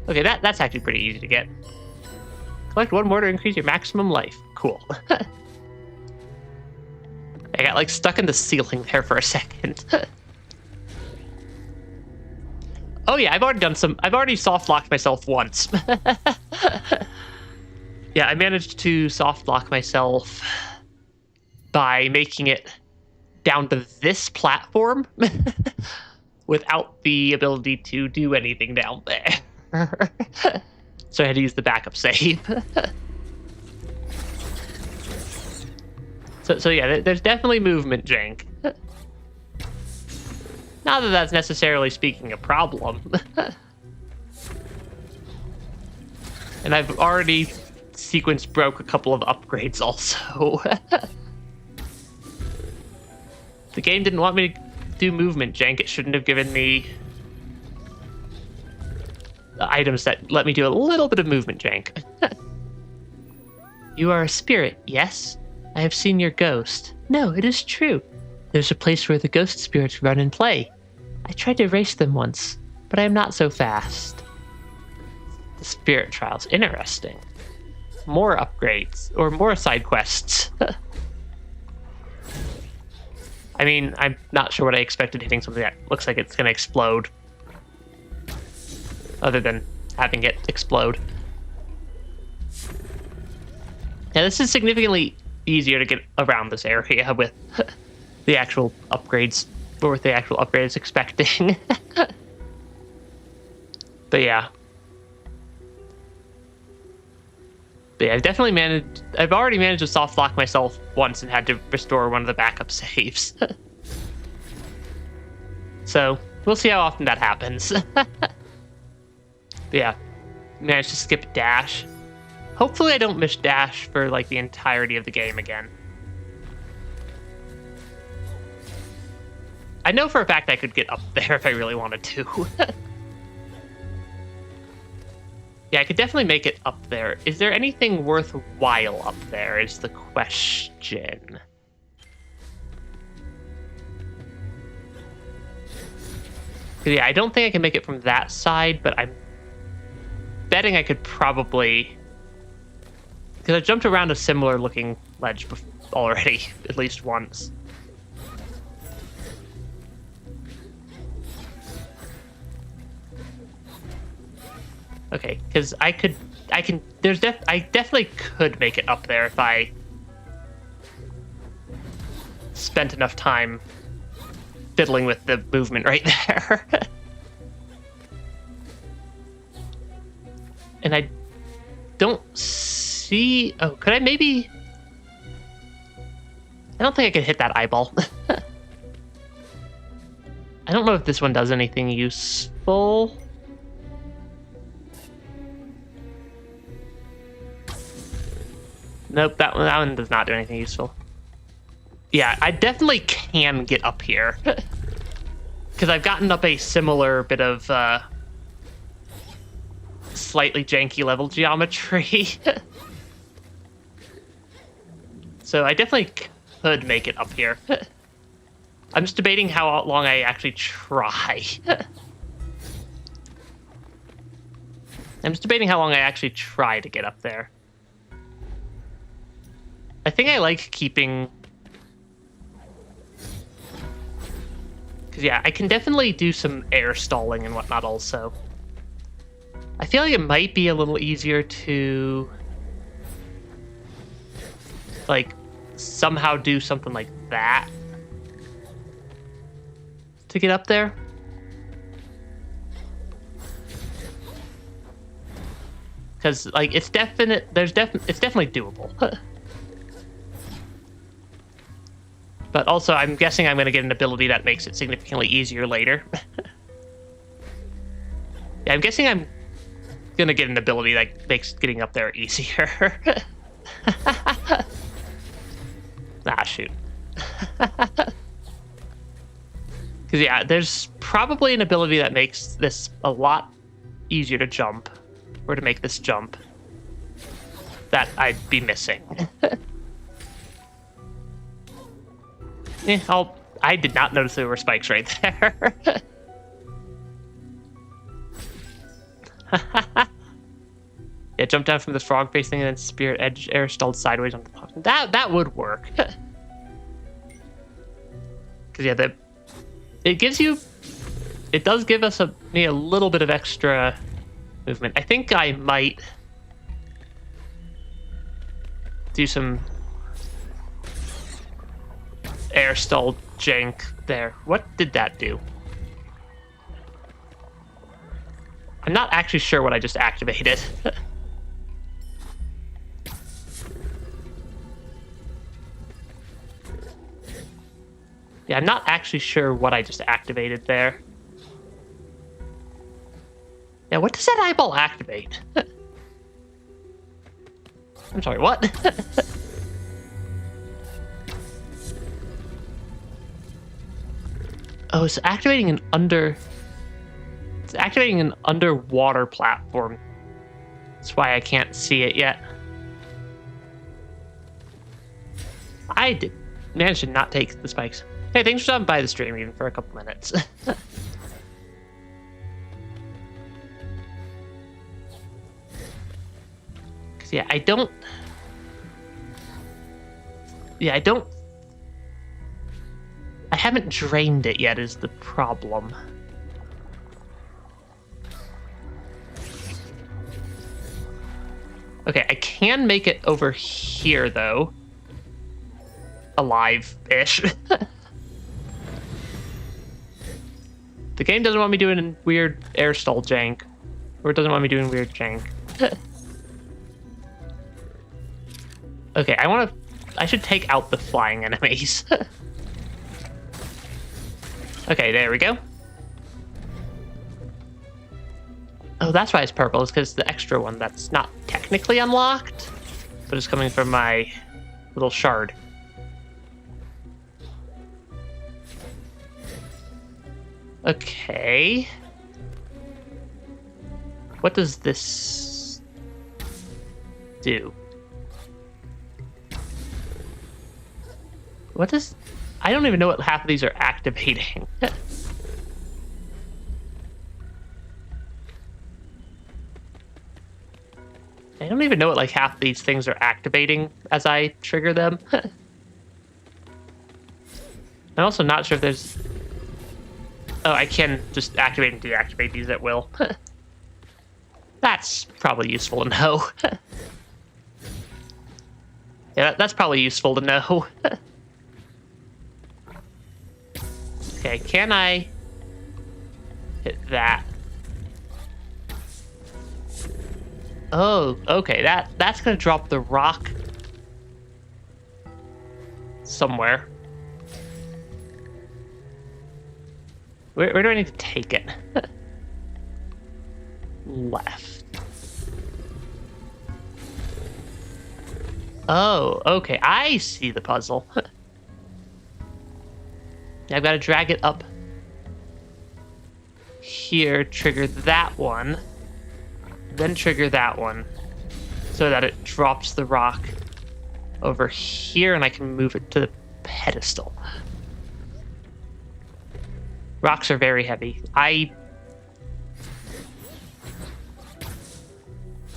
Okay, that's actually pretty easy to get. Collect one more to increase your maximum life. Cool. I got like stuck in the ceiling there for a second. Oh yeah, I've already soft locked myself once. Yeah, I managed to soft lock myself by making it down to this platform without the ability to do anything down there. So I had to use the backup save. So yeah, there's definitely movement jank. Not that that's necessarily speaking a problem. And I've already sequence broke a couple of upgrades also. The game didn't want me to do movement jank. It shouldn't have given me the items that let me do a little bit of movement jank. You are a spirit, yes? I have seen your ghost. No, it is true. There's a place where the ghost spirits run and play. I tried to erase them once, but I am not so fast. The spirit trials, interesting. More upgrades, or more side quests. I mean, I'm not sure what I expected hitting something that looks like it's gonna explode. Other than having it explode. Yeah, this is significantly easier to get around this area with the actual upgrades, or with the actual upgrades expecting. But yeah. I've definitely managed, I've already managed to soft lock myself once and had to restore one of the backup saves. So, we'll see how often that happens. But yeah, managed to skip dash. Hopefully I don't miss dash for like the entirety of the game again. I know for a fact I could get up there if I really wanted to. Yeah, I could definitely make it up there. Is there anything worthwhile up there is the question. Yeah, I don't think I can make it from that side, but I'm betting I could probably... Because I jumped around a similar looking ledge already, at least once. Okay, because I definitely could make it up there if I spent enough time fiddling with the movement right there. And I don't see... Oh, could I maybe... I don't think I could hit that eyeball. I don't know if this one does anything useful. Nope, that one does not do anything useful. Yeah, I definitely can get up here. Because I've gotten up a similar bit of slightly janky level geometry. So I definitely could make it up here. I'm just debating how long I actually try. I'm just debating how long I actually try to get up there. I think I like keeping... Because, yeah, I can definitely do some air stalling and whatnot also. I feel like it might be a little easier to... like, somehow do something like that to get up there. Because, like, it's definitely doable. But also, I'm guessing I'm going to get an ability that makes it significantly easier later. Yeah, I'm guessing I'm going to get an ability that makes getting up there easier. Ah, shoot. Because, yeah, there's probably an ability that makes this a lot easier to jump, or to make this jump, that I'd be missing. I did not notice there were spikes right there. Yeah, jump down from this frog face thing and then spirit edge air stalled sideways on the top. That would work. Because yeah, it does give us a little bit of extra movement. I think I might do some air stall jank there. What did that do? I'm not actually sure what I just activated. Yeah, I'm not actually sure what I just activated there. Yeah, what does that eyeball activate? I'm sorry, what? Oh, it's activating an underwater platform. That's why I can't see it yet. I did manage to not take the spikes. Hey, thanks for stopping by the stream even for a couple minutes. Cause yeah, I haven't drained it yet is the problem. Okay, I can make it over here though. Alive-ish. The game doesn't want me doing weird air stall jank. Or it doesn't want me doing weird jank. Okay, I should take out the flying enemies. Okay, there we go. Oh, that's why it's purple. It's because the extra one that's not technically unlocked, but it's coming from my little shard. Okay. What does this do? What does... I don't even know what half of these are activating. I don't even know what like half of these things are activating as I trigger them. I'm also not sure if there's... Oh, I can just activate and deactivate these at will. That's probably useful to know. Yeah, that's probably useful to know. Okay, can I hit that? Oh, okay, that's gonna drop the rock somewhere. Where do I need to take it? Left. Oh, okay, I see the puzzle. I've got to drag it up here, trigger that one, then trigger that one, so that it drops the rock over here, and I can move it to the pedestal. Rocks are very heavy. I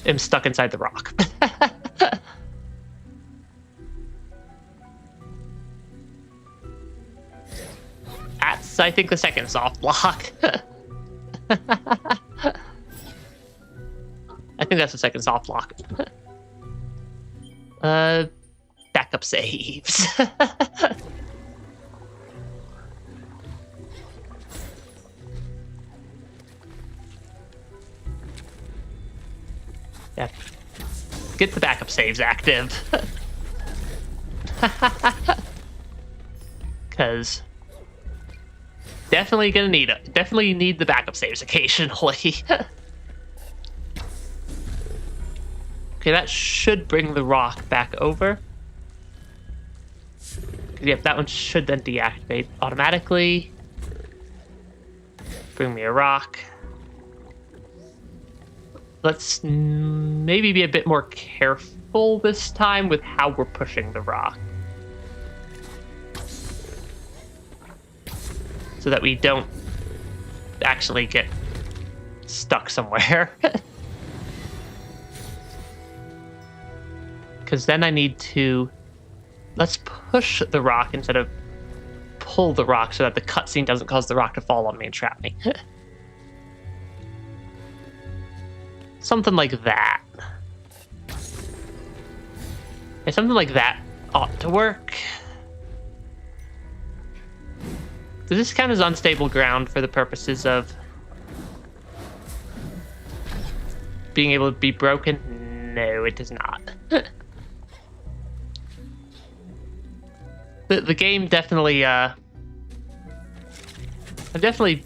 am stuck inside the rock. That's, I think, the second soft block. I think that's the second soft block. Backup saves. Yeah. Get the backup saves active. Because definitely gonna need it. Definitely need the backup saves occasionally. Okay, that should bring the rock back over. Yep, that one should then deactivate automatically. Bring me a rock. Let's maybe be a bit more careful this time with how we're pushing the rock, so that we don't actually get stuck somewhere. Because then I need to... Let's push the rock instead of pull the rock so that the cutscene doesn't cause the rock to fall on me and trap me. Something like that. Yeah, something like that ought to work. Does this count as unstable ground for the purposes of being able to be broken? No, it does not. The game definitely I'm definitely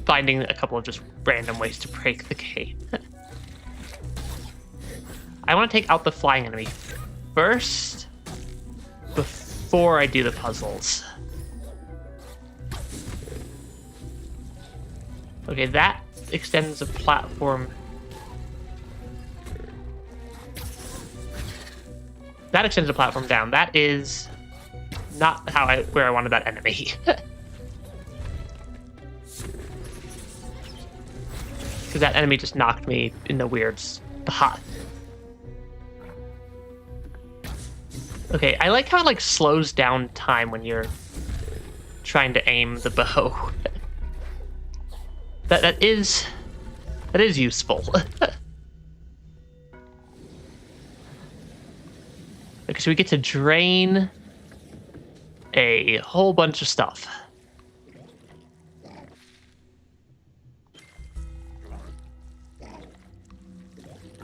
finding a couple of just random ways to break the game. I want to take out the flying enemy first before I do the puzzles. Okay, that extends the platform. That extends the platform down. That is not where I wanted that enemy. Because that enemy just knocked me in the weird spot. Okay, I like how it like slows down time when you're trying to aim the bow. that is useful. Okay, so we get to drain a whole bunch of stuff.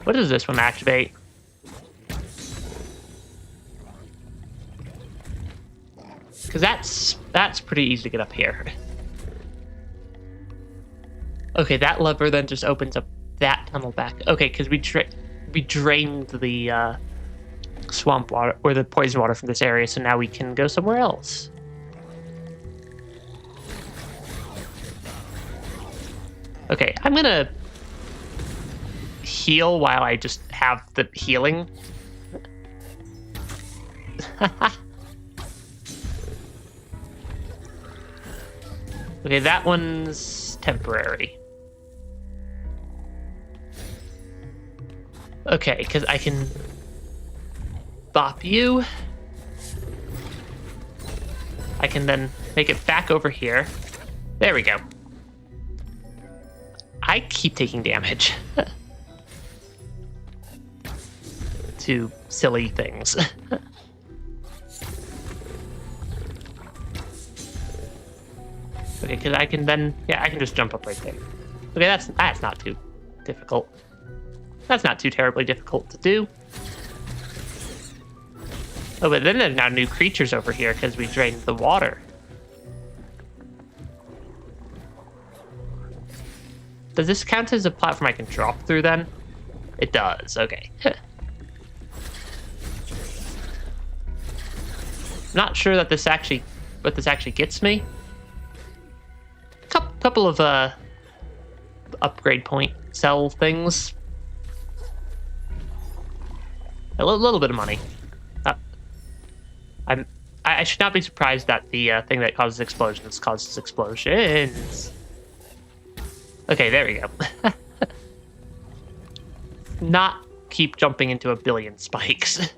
What does this one activate? Because that's pretty easy to get up here. Okay, that lever then just opens up that tunnel back. Okay, because we drained the swamp water or the poison water from this area, so now we can go somewhere else. Okay, I'm gonna heal while I just have the healing. Okay, that one's temporary. Okay, because I can bop you. I can then make it back over here. There we go. I keep taking damage. To silly things. Okay, because I can then, yeah, I can just jump up right there. Okay, that's not too difficult. That's not too terribly difficult to do. Oh, but then there's now new creatures over here because we drained the water. Does this count as a platform I can drop through then? It does, okay. Not sure that this actually gets me. Couple of upgrade point sell things. A little bit of money. I should not be surprised that the thing that causes explosions. Okay, there we go. Not keep jumping into a billion spikes.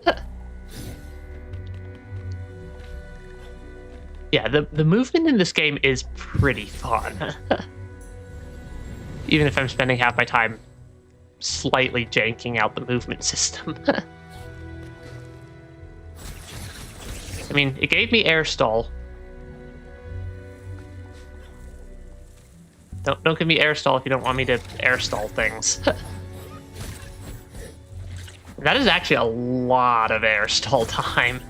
Yeah, the movement in this game is pretty fun. Even if I'm spending half my time slightly janking out the movement system. I mean, it gave me air stall. Don't give me air stall if you don't want me to air stall things. That is actually a lot of air stall time.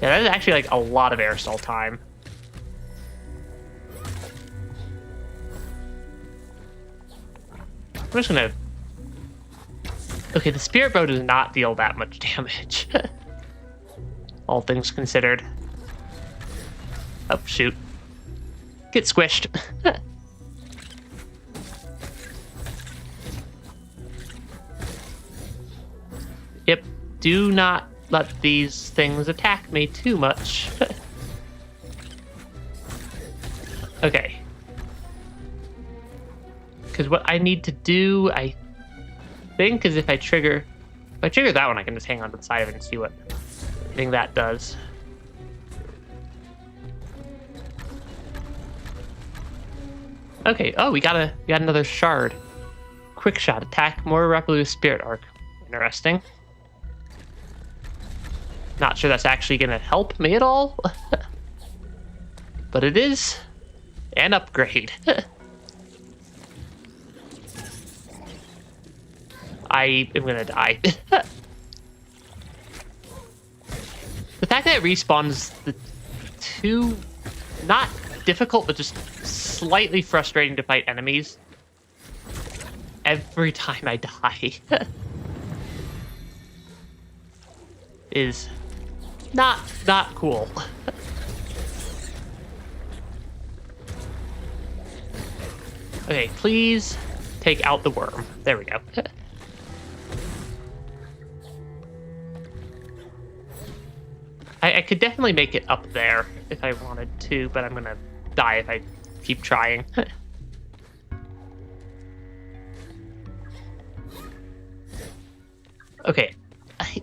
Yeah, that is actually like a lot of air stall time. I'm just gonna... Okay, the spirit bow does not deal that much damage. All things considered. Oh, shoot. Get squished. Yep, do not let these things attack me too much. Okay. Because what I need to do, I think, is if I trigger that one, I can just hang on to the side of it and see what thing that does. Okay, oh, we got another shard. Quick shot, attack more rapidly with spirit arc. Interesting. Not sure that's actually gonna help me at all. But it is an upgrade. I am gonna die. The fact that it respawns the two, not difficult, but just slightly frustrating to fight enemies every time I die is not cool. Okay, please take out the worm. There we go. I could definitely make it up there if I wanted to, but I'm gonna die if I keep trying. Okay,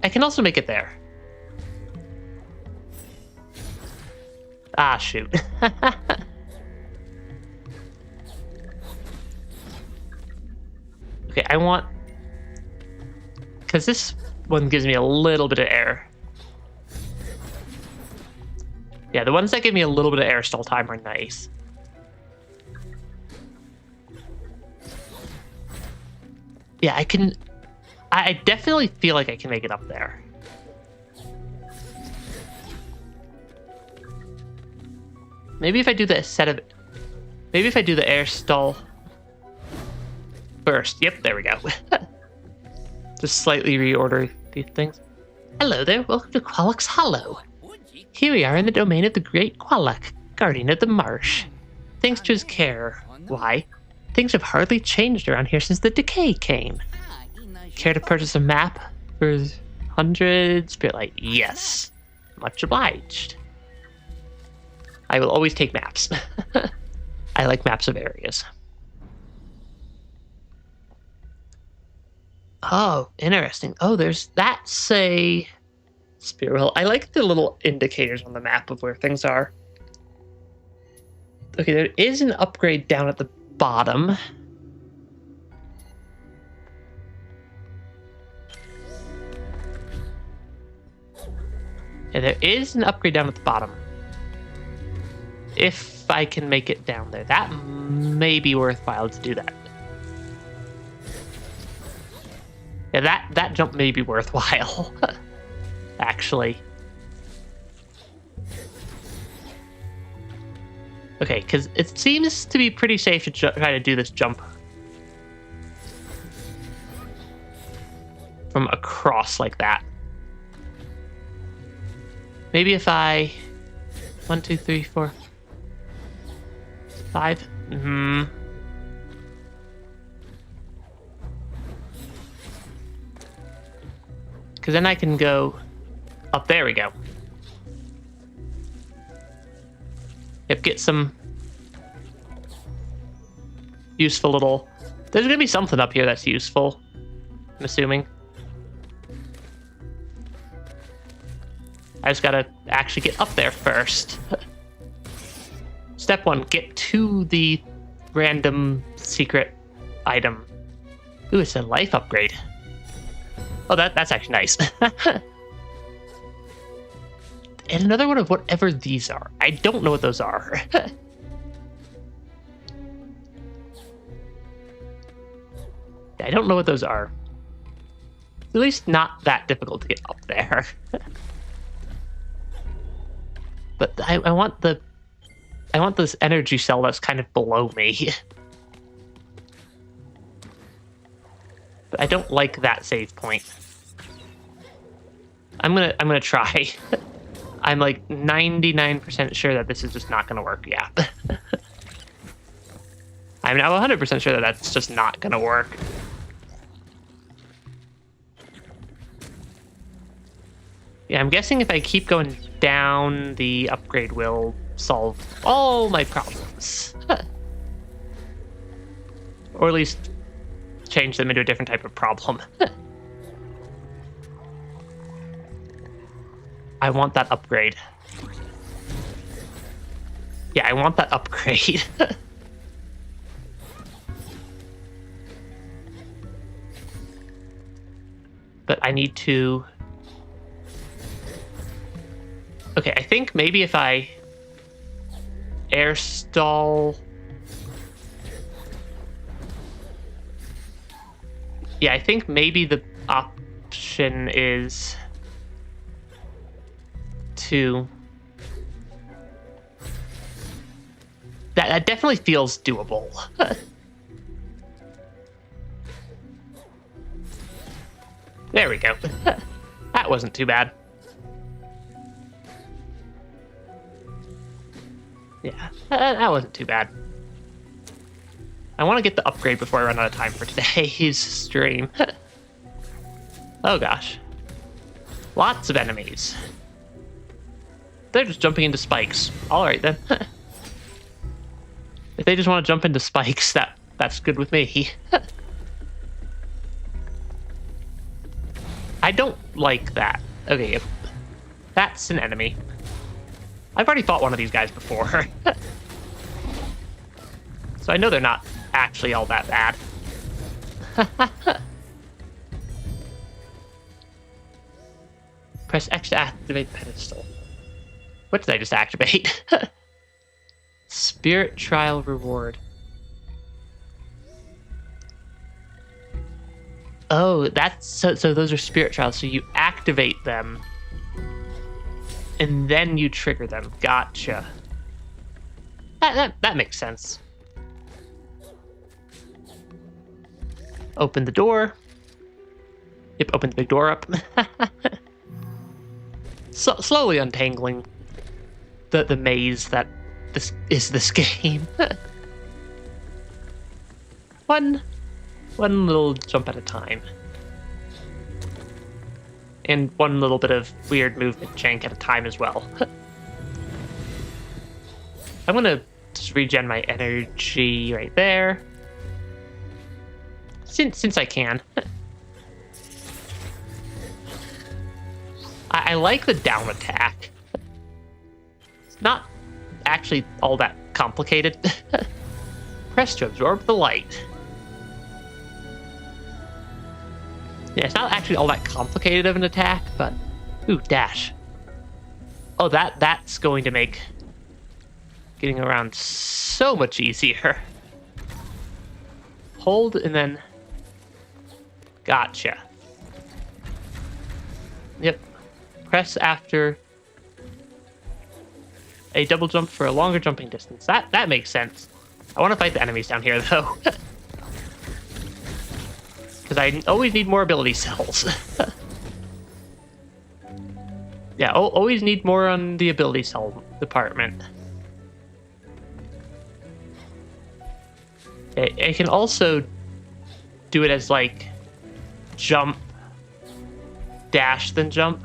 I can also make it there. Ah, shoot. Okay, I want... because this one gives me a little bit of air. Yeah, the ones that give me a little bit of air stall time are nice. Yeah, I can... I definitely feel like I can make it up there. Maybe if I do the set of... maybe if I do the air stall first. Yep, there we go. Just slightly reorder these things. Hello there, welcome to Qualak's Hollow. Here we are in the domain of the great Qualak, guardian of the marsh. Thanks to his care, why, things have hardly changed around here since the decay came. Care to purchase a map for 100 spirit light? Yes. Much obliged. I will always take maps. I like maps of areas. Oh, interesting. Oh, that's a spirit well. I like the little indicators on the map of where things are. Okay, there is an upgrade down at the bottom. Yeah, there is an upgrade down at the bottom. If I can make it down there, that may be worthwhile to do that. Yeah, that jump may be worthwhile, actually. Okay, because it seems to be pretty safe to try to do this jump from across like that. Maybe if I... 1, 2, 3, 4, 5. Because then I can go up. There we go. Yep, get some useful little... there's going to be something up here that's useful, I'm assuming. I just gotta actually get up there first. Step 1, get to the random secret item. Ooh, it's a life upgrade. Oh, that's actually nice. And another one of whatever these are. I don't know what those are. I don't know what those are. At least not that difficult to get up there. But I want this energy cell that's kind of below me. But I don't like that save point. I'm gonna try. I'm like 99% sure that this is just not gonna work. Yeah. I'm now 100% sure that that's just not gonna work. Yeah, I'm guessing if I keep going down, the upgrade will solve all my problems. Or at least change them into a different type of problem. I want that upgrade. Yeah, I want that upgrade. But I need to... okay, I think maybe if I air stall... yeah, I think maybe the option is 2. That definitely feels doable. There we go. That wasn't too bad. Yeah, that wasn't too bad. I want to get the upgrade before I run out of time for today's stream. Oh gosh. Lots of enemies. They're just jumping into spikes. Alright then. If they just want to jump into spikes, that's good with me. I don't like that. Okay, that's an enemy. I've already fought one of these guys before. So I know they're not actually all that bad. Press X to activate pedestal. What did I just activate? Spirit trial reward. Oh, that's so those are spirit trials. So you activate them and then you trigger them. Gotcha. That makes sense. Open the door. Yep, open the big door up. So, slowly untangling the maze that this game. One little jump at a time. And one little bit of weird movement jank at a time as well. I'm gonna just regen my energy right there. Since I can. I like the down attack. It's not actually all that complicated. Press to absorb the light. Yeah, it's not actually all that complicated of an attack, but... Ooh, dash. Oh, that's going to make getting around so much easier. Hold and then... Gotcha. Yep. Press after a double jump for a longer jumping distance. That makes sense. I want to fight the enemies down here, though. Because I always need more ability cells. Yeah, always need more on the ability cell department. I can also do it as, like, jump, dash, then jump.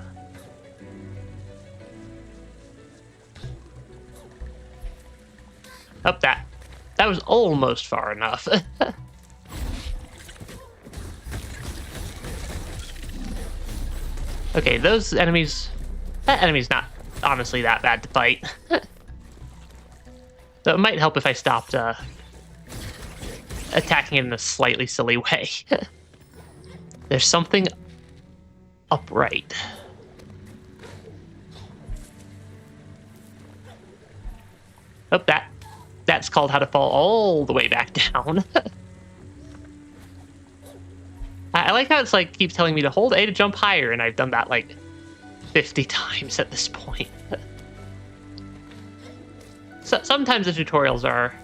Up that was almost far enough. Okay, those enemies... That enemy's not honestly that bad to fight. So it might help if I stopped attacking it in a slightly silly way. There's something upright. Oh, that's called how to fall all the way back down. I like how it's like keeps telling me to hold A to jump higher, and I've done that like 50 times at this point. So sometimes the tutorials are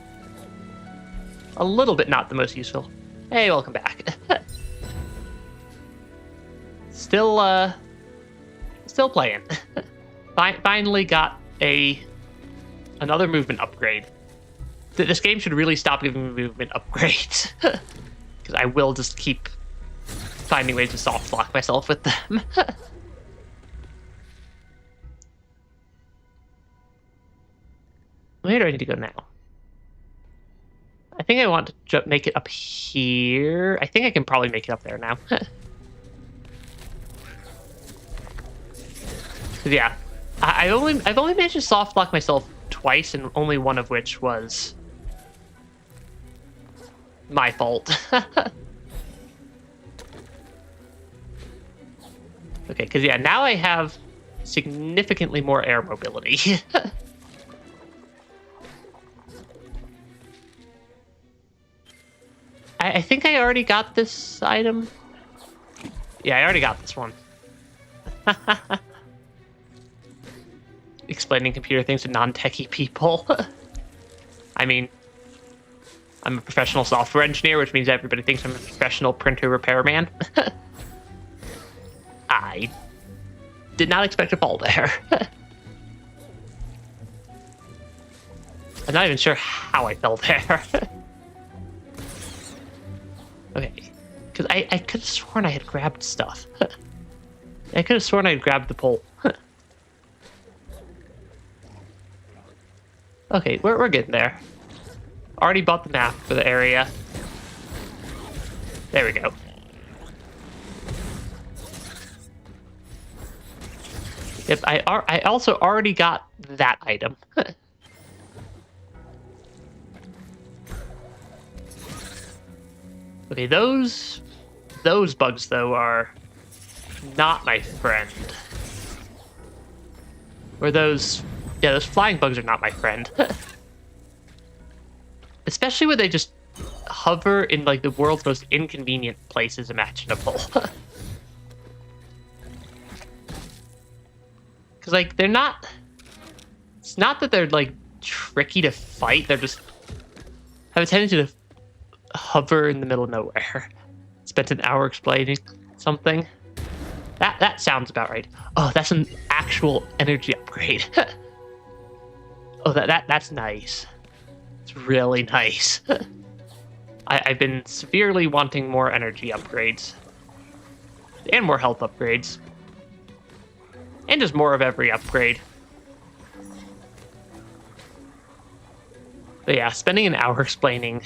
a little bit not the most useful. Hey, welcome back. Still playing. Finally got another movement upgrade. This game should really stop giving me movement upgrades. Because I will just keep finding ways to soft lock myself with them. Where do I need to go now? I think I want to make it up here. I think I can probably make it up there now. Yeah, I've only managed to soft lock myself twice, and only one of which was my fault. Okay, because yeah, now I have significantly more air mobility. I think I already got this item. Yeah, I already got this one. explaining computer things to non-techie people. I mean, I'm a professional software engineer, which means everybody thinks I'm a professional printer repairman. I did not expect to fall there. I'm not even sure how I fell there. Okay, because I could have sworn I had grabbed stuff. I could have sworn I had grabbed the pole. Okay, we're getting there. Already bought the map for the area. There we go. Yep, I also already got that item. Okay, those bugs though are not my friend. Or those flying bugs are not my friend. Especially when they just hover in like the world's most inconvenient places imaginable. Because like they're not, it's not that they're like tricky to fight, they're just have a tendency to hover in the middle of nowhere. Spent an hour explaining something. That sounds about right. Oh, that's an actual energy upgrade. Oh, that's nice. It's really nice. I've been severely wanting more energy upgrades. And more health upgrades. And just more of every upgrade. But yeah, spending an hour explaining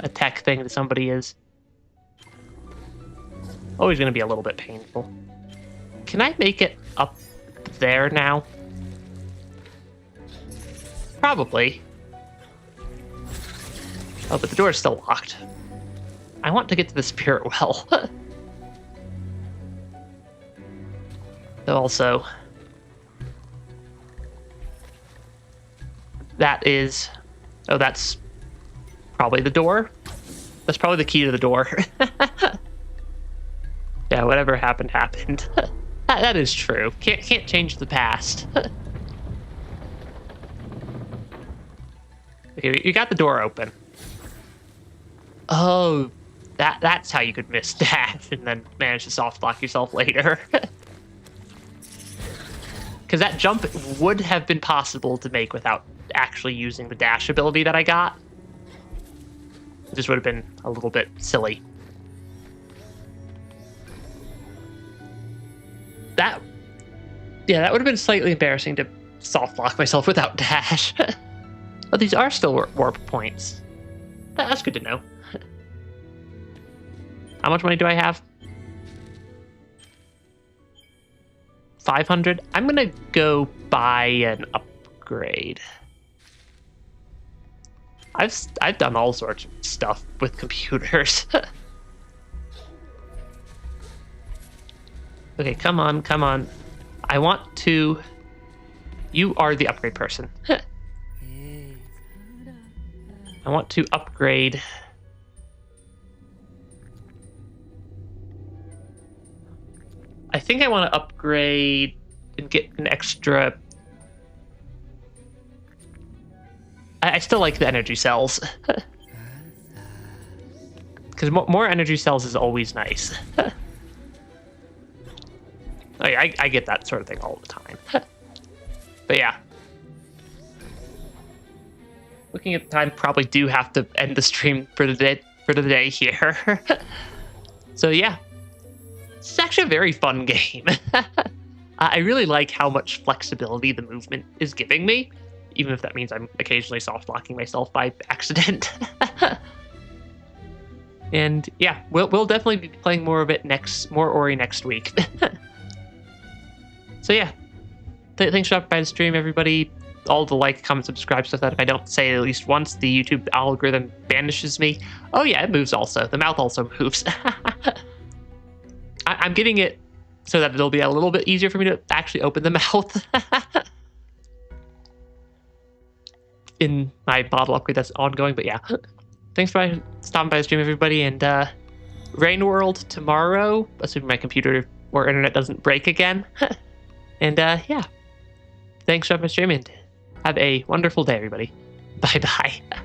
a tech thing to somebody is always going to be a little bit painful. Can I make it up there now? Probably. Oh, but the door is still locked. I want to get to the spirit well. Though also, that is... Oh, that's probably the door. That's probably the key to the door. Yeah, whatever happened, happened. That is true. Can't change the past. Okay, you got the door open. Oh, that's how you could miss dash and then manage to soft lock yourself later. Because that jump would have been possible to make without actually using the dash ability that I got. It just would have been a little bit silly. That would have been slightly embarrassing to soft lock myself without dash. But these are still warp points. That's good to know. How much money do I have? 500? I'm gonna go buy an upgrade. I've done all sorts of stuff with computers. Okay, come on, come on. I want to... You are the upgrade person. I want to upgrade... I think I want to upgrade and get an extra... I still like the energy cells. Because more energy cells is always nice. Oh yeah, I get that sort of thing all the time. But yeah. Looking at the time, probably do have to end the stream for the day here. So yeah. It's actually a very fun game. I really like how much flexibility the movement is giving me, even if that means I'm occasionally soft-locking myself by accident. And yeah, we'll definitely be playing more of it more Ori next week. So yeah, thanks for stopping by the stream, everybody. All the like, comment, subscribe stuff that if I don't say it at least once, the YouTube algorithm banishes me. Oh yeah, it moves also. The mouth also moves. I'm getting it so that it'll be a little bit easier for me to actually open the mouth. In my model upgrade that's ongoing, but yeah. Thanks for stopping by the stream, everybody, and Rain World tomorrow, assuming my computer or internet doesn't break again. And yeah, thanks for streaming. Have a wonderful day, everybody. Bye bye.